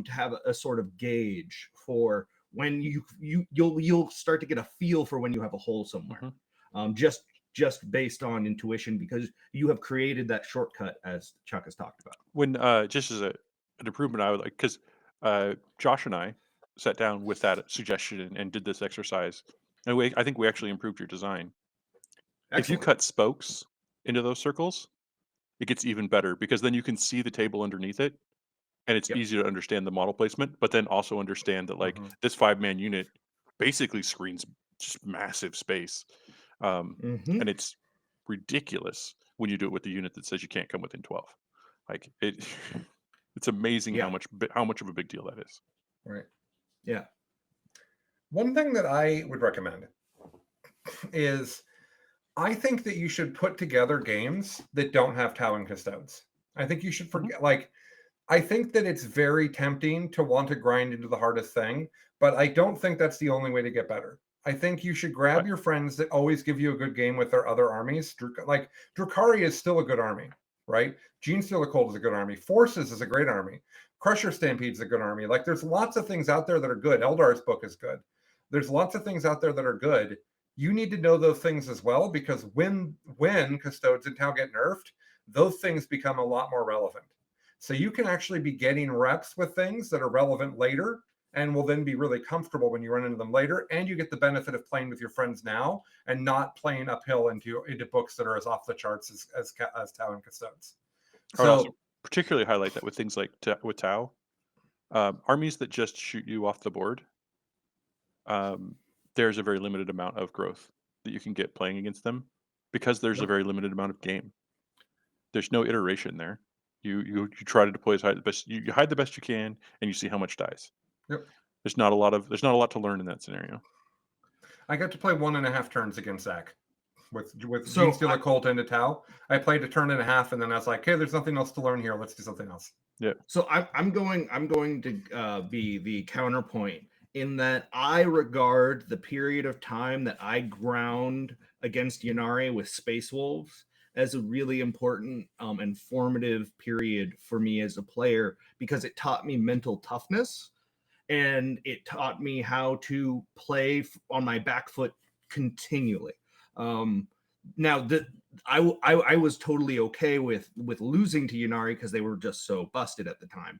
Speaker 3: have a sort of gauge for when you'll start to get a feel for when you have a hole somewhere.
Speaker 2: Mm-hmm.
Speaker 3: Just based on intuition, because you have created that shortcut, as Chuck has talked about.
Speaker 2: When just as an improvement, I would like, because Josh and I sat down with that suggestion and did this exercise, and I think we actually improved your design.
Speaker 3: Excellent.
Speaker 2: If you cut spokes into those circles, it gets even better, because then you can see the table underneath it, and it's easy to understand the model placement, but then also understand that like this 5-man unit basically screens just massive space. And it's ridiculous when you do it with the unit that says you can't come within 12. Like it's amazing how much of a big deal that is.
Speaker 1: Right.
Speaker 3: Yeah.
Speaker 1: One thing that I would recommend is I think that you should put together games that don't have Tau and Custodes. I think you should forget, like, I think that it's very tempting to want to grind into the hardest thing, but I don't think that's the only way to get better. I think you should grab your friends that always give you a good game with their other armies. Like, Drukhari is still a good army, right? Genestealer Cold is a good army. Forces is a great army. Crusher Stampede is a good army. Like, there's lots of things out there that are good. Eldar's book is good. There's lots of things out there that are good. You need to know those things as well, because when Custodes and Tau get nerfed, those things become a lot more relevant. So you can actually be getting reps with things that are relevant later and will then be really comfortable when you run into them later. And you get the benefit of playing with your friends now and not playing uphill into books that are as off the charts as Tau and Custodes.
Speaker 2: I would also particularly highlight that with things like with Tau, armies that just shoot you off the board, there's a very limited amount of growth that you can get playing against them, because there's a very limited amount of game. There's no iteration there. You try to deploy as high the best you hide the best you can, and you see how much dies.
Speaker 1: Yep.
Speaker 2: There's not a lot to learn in that scenario.
Speaker 1: I got to play 1.5 turns against Zach with Genestealer Colt into Tau. I played a turn and a half, and then I was like, "Hey, there's nothing else to learn here. Let's do something else."
Speaker 2: Yeah.
Speaker 3: So I'm going to be the counterpoint in that I regard the period of time that I ground against Ynnari with Space Wolves as a really important and formative period for me as a player, because it taught me mental toughness, and it taught me how to play on my back foot continually. Now, I was totally okay with losing to Ynnari because they were just so busted at the time.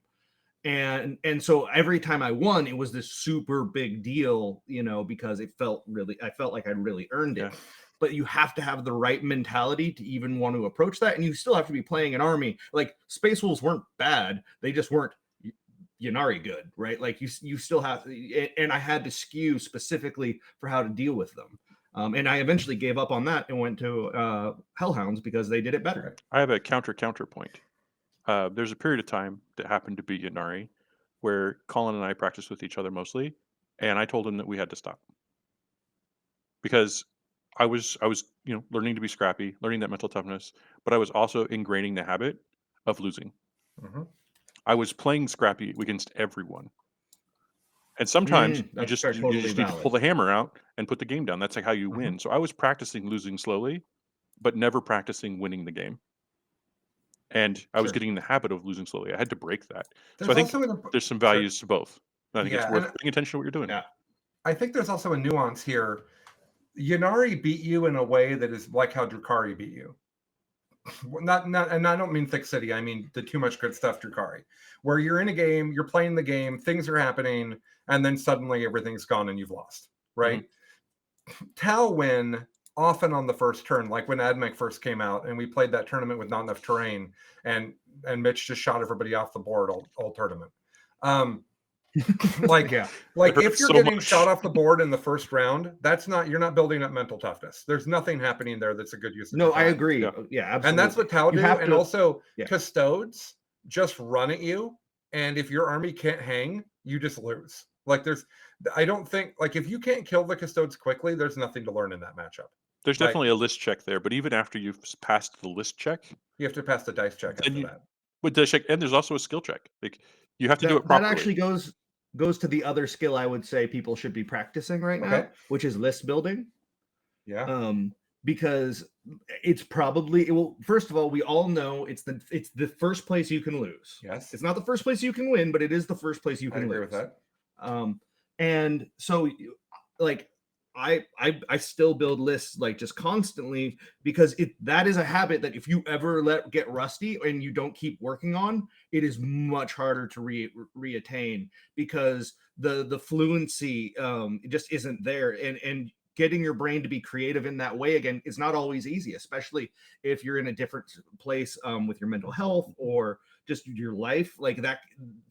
Speaker 3: And so every time I won, it was this super big deal, because I felt like I really earned it.
Speaker 2: Yeah.
Speaker 3: But you have to have the right mentality to even want to approach that. And you still have to be playing an army. Like, Space Wolves weren't bad. They just weren't Ynnari good, right? Like, you still have, and I had to skew specifically for how to deal with them. And I eventually gave up on that and went to Hellhounds because they did it better.
Speaker 2: I have a counterpoint. There's a period of time that happened to be Ynnari where Colin and I practiced with each other mostly, and I told him that we had to stop, because I was learning to be scrappy, learning that mental toughness, but I was also ingraining the habit of losing.
Speaker 1: Mm-hmm.
Speaker 2: I was playing scrappy against everyone, and sometimes you just need to pull the hammer out and put the game down. That's like how you win. So I was practicing losing slowly, but never practicing winning the game. And I was getting in the habit of losing slowly. I had to break that. So I think there's some values to both. I think it's worth paying attention to what you're doing.
Speaker 3: Yeah.
Speaker 1: I think there's also a nuance here. Ynnari beat you in a way that is like how Drukhari beat you. Not, and I don't mean Thick City. I mean the too much good stuff Drukhari, where you're in a game, you're playing the game, things are happening, and then suddenly everything's gone and you've lost, right? Mm-hmm. Tau win often on the first turn, like when Admech first came out and we played that tournament with not enough terrain, and Mitch just shot everybody off the board all tournament. Like if you're getting shot off the board in the first round, you're not building up mental toughness. There's nothing happening there that's a good use of
Speaker 3: I agree. Yeah, absolutely.
Speaker 1: And that's what Tau do. And also Custodes just run at you, and if your army can't hang, you just lose. Like, I don't think, like, if you can't kill the Custodes quickly, there's nothing to learn in that matchup.
Speaker 2: There's definitely a list check there, but even after you've passed the list check,
Speaker 1: you have to pass the dice check after that.
Speaker 2: With the check, and there's also a skill check. Like, you have to do it properly.
Speaker 3: That actually goes to the other skill I would say people should be practicing right now, which is list building.
Speaker 1: Yeah.
Speaker 3: Because it's probably, first of all, we all know it's the first place you can lose.
Speaker 1: Yes.
Speaker 3: It's not the first place you can win, but it is the first place you can lose.
Speaker 1: I agree with that.
Speaker 3: And so, like, I still build lists, like, just constantly, because that is a habit that if you ever get rusty and you don't keep working on, it is much harder to reattain, because the fluency just isn't there. And getting your brain to be creative in that way again is not always easy, especially if you're in a different place with your mental health or just your life like that.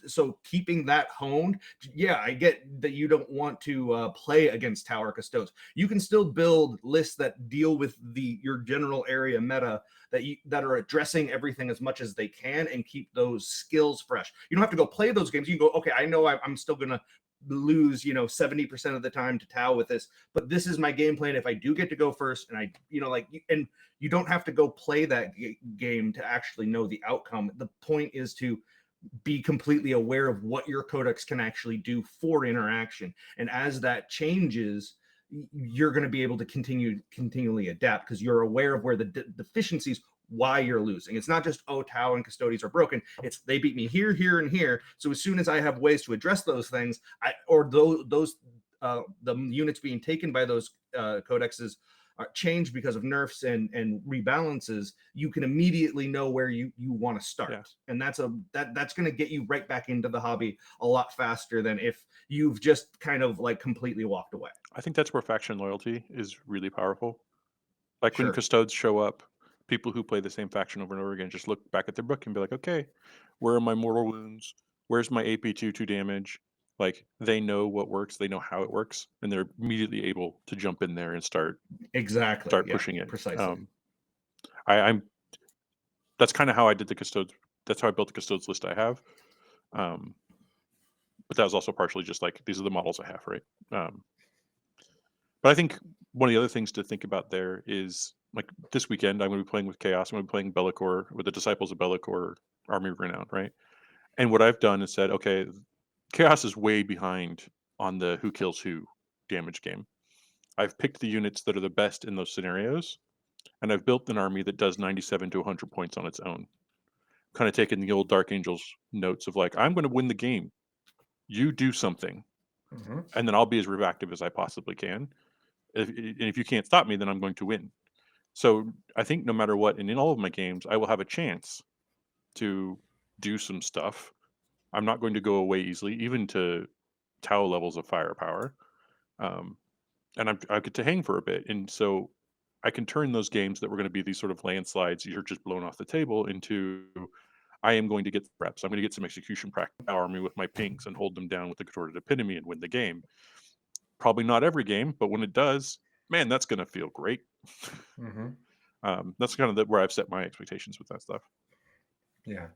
Speaker 3: So keeping that honed, yeah, I get that you don't want to play against Tower Custodes. You can still build lists that deal with your general area meta that are addressing everything as much as they can and keep those skills fresh. You don't have to go play those games. You can go, okay, I know I'm still gonna lose 70% of the time to Tau with this, but this is my game plan if I do get to go first. And and you don't have to go play that game to actually know the outcome. The point is to be completely aware of what your codex can actually do for interaction, and as that changes, you're going to be able to continually adapt because you're aware of where the deficiencies, why you're losing. It's not just, oh, Tau and Custodes are broken. It's they beat me here, here, and here. So as soon as I have ways to address those things, the units being taken by those codexes are changed because of nerfs and rebalances, you can immediately know where you want to start.
Speaker 2: Yeah.
Speaker 3: And that's going to get you right back into the hobby a lot faster than if you've just kind of like completely walked away.
Speaker 2: I think that's where faction loyalty is really powerful. Like when
Speaker 3: Sure.
Speaker 2: Custodes show up, people who play the same faction over and over again just look back at their book and be like, okay, where are my mortal wounds? Where's my AP 2 damage? Like they know what works, they know how it works, and they're immediately able to jump in there and start pushing it.
Speaker 3: Precisely.
Speaker 2: I'm that's kind of how I did the Custodes. That's how I built the Custodes list I have. But that was also partially just like these are the models I have, right? But I think one of the other things to think about there is like this weekend I'm going to be playing with Chaos. I'm going to be playing Bellicor with the Disciples of Bellicor Army of Renown, right? And what I've done is said, okay, Chaos is way behind on the who kills who damage game. I've picked the units that are the best in those scenarios, and I've built an army that does 97 to 100 points on its own. Kind of taking the old Dark Angels notes of like, I'm going to win the game. You do something, and then I'll be as reactive as I possibly can. If you can't stop me, then I'm going to win. So I think no matter what, and in all of my games, I will have a chance to do some stuff. I'm not going to go away easily, even to Tau levels of firepower. And I get to hang for a bit. And so I can turn those games that were going to be these sort of landslides, you're just blown off the table, into I am going to get reps. I'm going to get some execution practice, power me with my pinks and hold them down with the contorted epitome and win the game. Probably not every game, but when it does, man, that's going to feel great. That's kind of where I've set my expectations with that stuff.
Speaker 1: Yeah.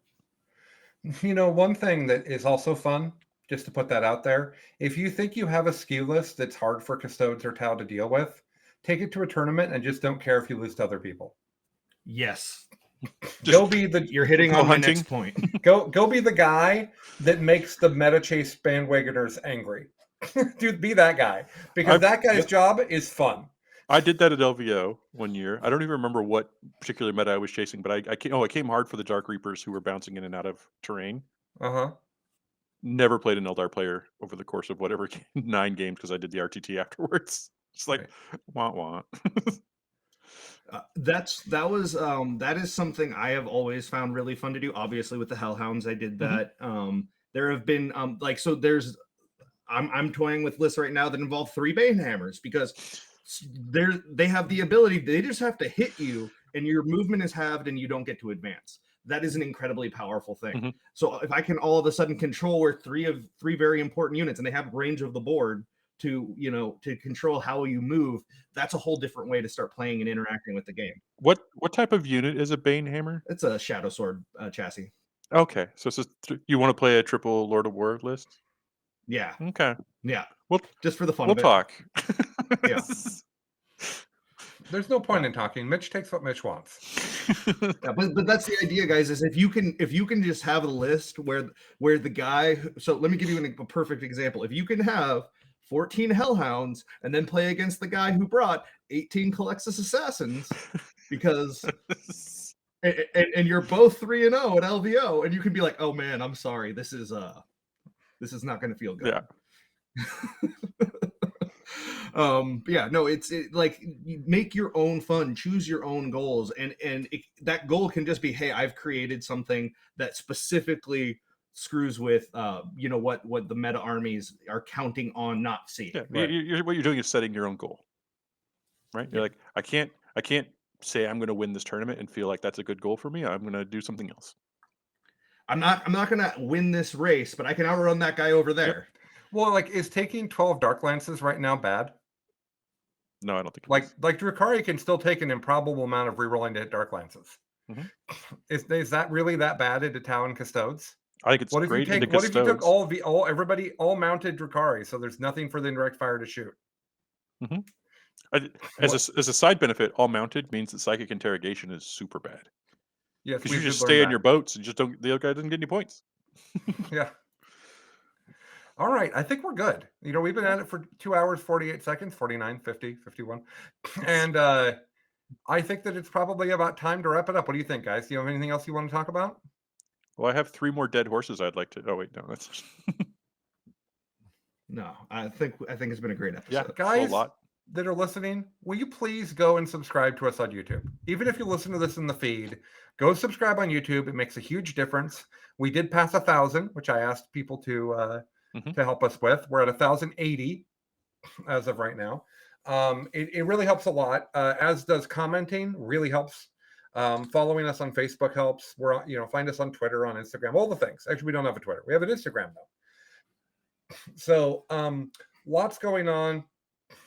Speaker 1: One thing that is also fun, just to put that out there, if you think you have a SKU list that's hard for Custodes or Tau to deal with, take it to a tournament and just don't care if you lose to other people.
Speaker 3: Yes.
Speaker 1: You're hitting on my next point. Go be the guy that makes the meta chase bandwagoners angry. Dude, be that guy. Because that guy's job is fun.
Speaker 2: I did that at LVO one year. I don't even remember what particular meta I was chasing, but I came hard for the Dark Reapers who were bouncing in and out of terrain. Never played an Eldar player over the course of whatever 9 games because I did the RTT afterwards. It's like, wah.
Speaker 3: That is something I have always found really fun to do. Obviously, with the Hellhounds, I did that. There have been I'm toying with lists right now that involve 3 Banehammers because they have the ability. They just have to hit you, and your movement is halved, and you don't get to advance. That is an incredibly powerful thing. So if I can all of a sudden control where 3 very important units, and they have range of the board to control how you move, that's a whole different way to start playing and interacting with the game.
Speaker 2: What type of unit is a Banehammer?
Speaker 3: It's a Shadow Sword chassis.
Speaker 2: Okay, so you want to play a triple Lord of War list?
Speaker 3: Yeah.
Speaker 2: Okay.
Speaker 3: Yeah.
Speaker 2: Well,
Speaker 3: just for the fun.
Speaker 2: We'll talk.
Speaker 3: Yeah.
Speaker 1: There's no point in talking. Mitch takes what Mitch wants.
Speaker 3: Yeah, but that's the idea, guys. Is if you can just have a list where the guy. So let me give you a perfect example. If you can have 14 Hellhounds and then play against the guy who brought 18 Calexis Assassins, because and you're both 3-0 at LVO, and you can be like, oh man, I'm sorry, this is not going to feel good.
Speaker 2: Yeah.
Speaker 3: It's like you make your own fun, choose your own goals, and that goal can just be, hey, I've created something that specifically screws with what the meta armies are counting on not seeing.
Speaker 2: Yeah, right. What you're doing is setting your own goal. right? You're like, I can't say I'm going to win this tournament and feel like that's a good goal for me. I'm going to do something else.
Speaker 3: I'm not gonna win this race, but I can outrun that guy over there.
Speaker 1: Well, like, is taking 12 Dark Lances right now bad?
Speaker 2: No, I don't think it
Speaker 1: Like
Speaker 2: is.
Speaker 1: Drukhari can still take an improbable amount of rerolling to hit Dark Lances.
Speaker 2: Mhm.
Speaker 1: Is that really that bad into Tau and Custodes?
Speaker 2: I think it's
Speaker 1: What if you
Speaker 2: great into
Speaker 1: take? What if you took
Speaker 2: Custodes.
Speaker 1: everybody all mounted Drukhari, so there's nothing for the indirect fire to shoot?
Speaker 2: As a side benefit, all mounted means that psychic interrogation is super bad.
Speaker 1: Yes,
Speaker 2: Because
Speaker 1: we
Speaker 2: you
Speaker 1: did
Speaker 2: just
Speaker 1: learn
Speaker 2: stay in
Speaker 1: that.
Speaker 2: your boats and just don't. The other guy doesn't get any points.
Speaker 1: Yeah. All right, I think we're good. You know, we've been at it for 2 hours, 48 seconds, 49, 50, 51. And I think that it's probably about time to wrap it up. What do you think, guys? Do you have anything else you want to talk about?
Speaker 2: Well, I have 3 more dead horses I'd like to. Oh wait, no, that's
Speaker 3: No, I think it's been a great episode.
Speaker 2: yeah,
Speaker 1: Guys
Speaker 2: a lot.
Speaker 1: that are listening, will you please go and subscribe to us on YouTube? Even if you listen to this in the feed, go subscribe on YouTube. It makes a huge difference. We did pass 1,000, which I asked people to help us with. We're at 1,080 as of right now. It really helps a lot, as does commenting. Really helps. Following us on Facebook helps. We're find us on Twitter, on Instagram, all the things. Actually, we don't have a Twitter. We have an Instagram though. So lots going on.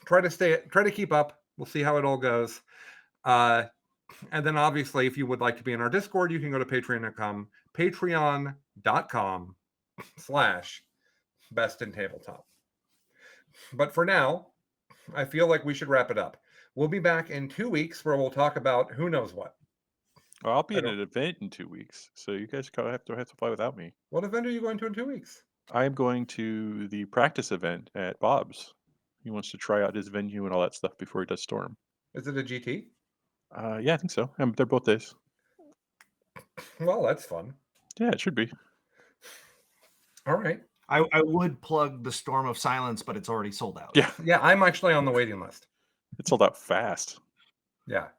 Speaker 1: Try to keep up. We'll see how it all goes. And then obviously, if you would like to be in our Discord, you can go to patreon.com/bestintabletop. But for now, I feel like we should wrap it up. We'll be back in 2 weeks where we'll talk about who knows what.
Speaker 2: Well, I'll be at an event in 2 weeks, so you guys have to fly without me.
Speaker 1: What event are you going to in 2 weeks?
Speaker 2: I am going to the practice event at Bob's. He wants to try out his venue and all that stuff before he does Storm.
Speaker 1: Is it a GT?
Speaker 2: Yeah, I think so. They're both days.
Speaker 1: Well, that's fun.
Speaker 2: Yeah, it should be.
Speaker 1: All right.
Speaker 3: I would plug the Storm of Silence, but it's already sold out.
Speaker 1: Yeah, I'm actually on the waiting list.
Speaker 2: It sold out fast.
Speaker 1: Yeah.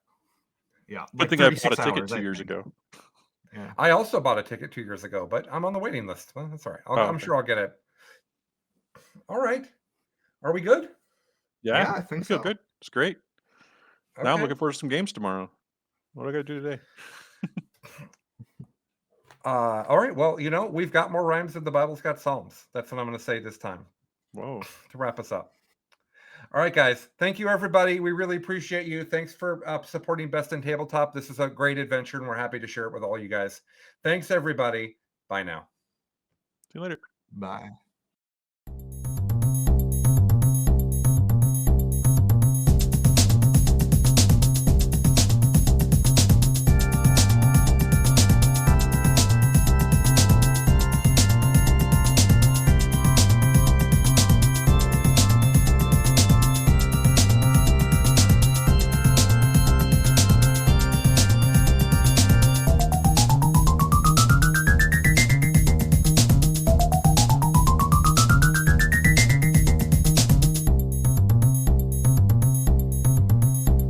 Speaker 3: Yeah.
Speaker 2: Good thing I bought a ticket 2 years ago.
Speaker 3: Yeah.
Speaker 1: I also bought a ticket 2 years ago, but I'm on the waiting list. Well, that's all right. I'm sure I'll get it. All right. Are we good?
Speaker 2: Yeah,
Speaker 3: I think
Speaker 2: feel
Speaker 3: so.
Speaker 2: good. It's great.
Speaker 1: Okay.
Speaker 2: Now I'm looking forward to some games tomorrow. What do I got to do today?
Speaker 1: All right. Well, we've got more rhymes than the Bible's got Psalms. That's what I'm going to say this time.
Speaker 2: Whoa.
Speaker 1: To wrap us up. All right, guys. Thank you, everybody. We really appreciate you. Thanks for supporting Best in Tabletop. This is a great adventure, and we're happy to share it with all you guys. Thanks, everybody. Bye now.
Speaker 2: See you later.
Speaker 3: Bye.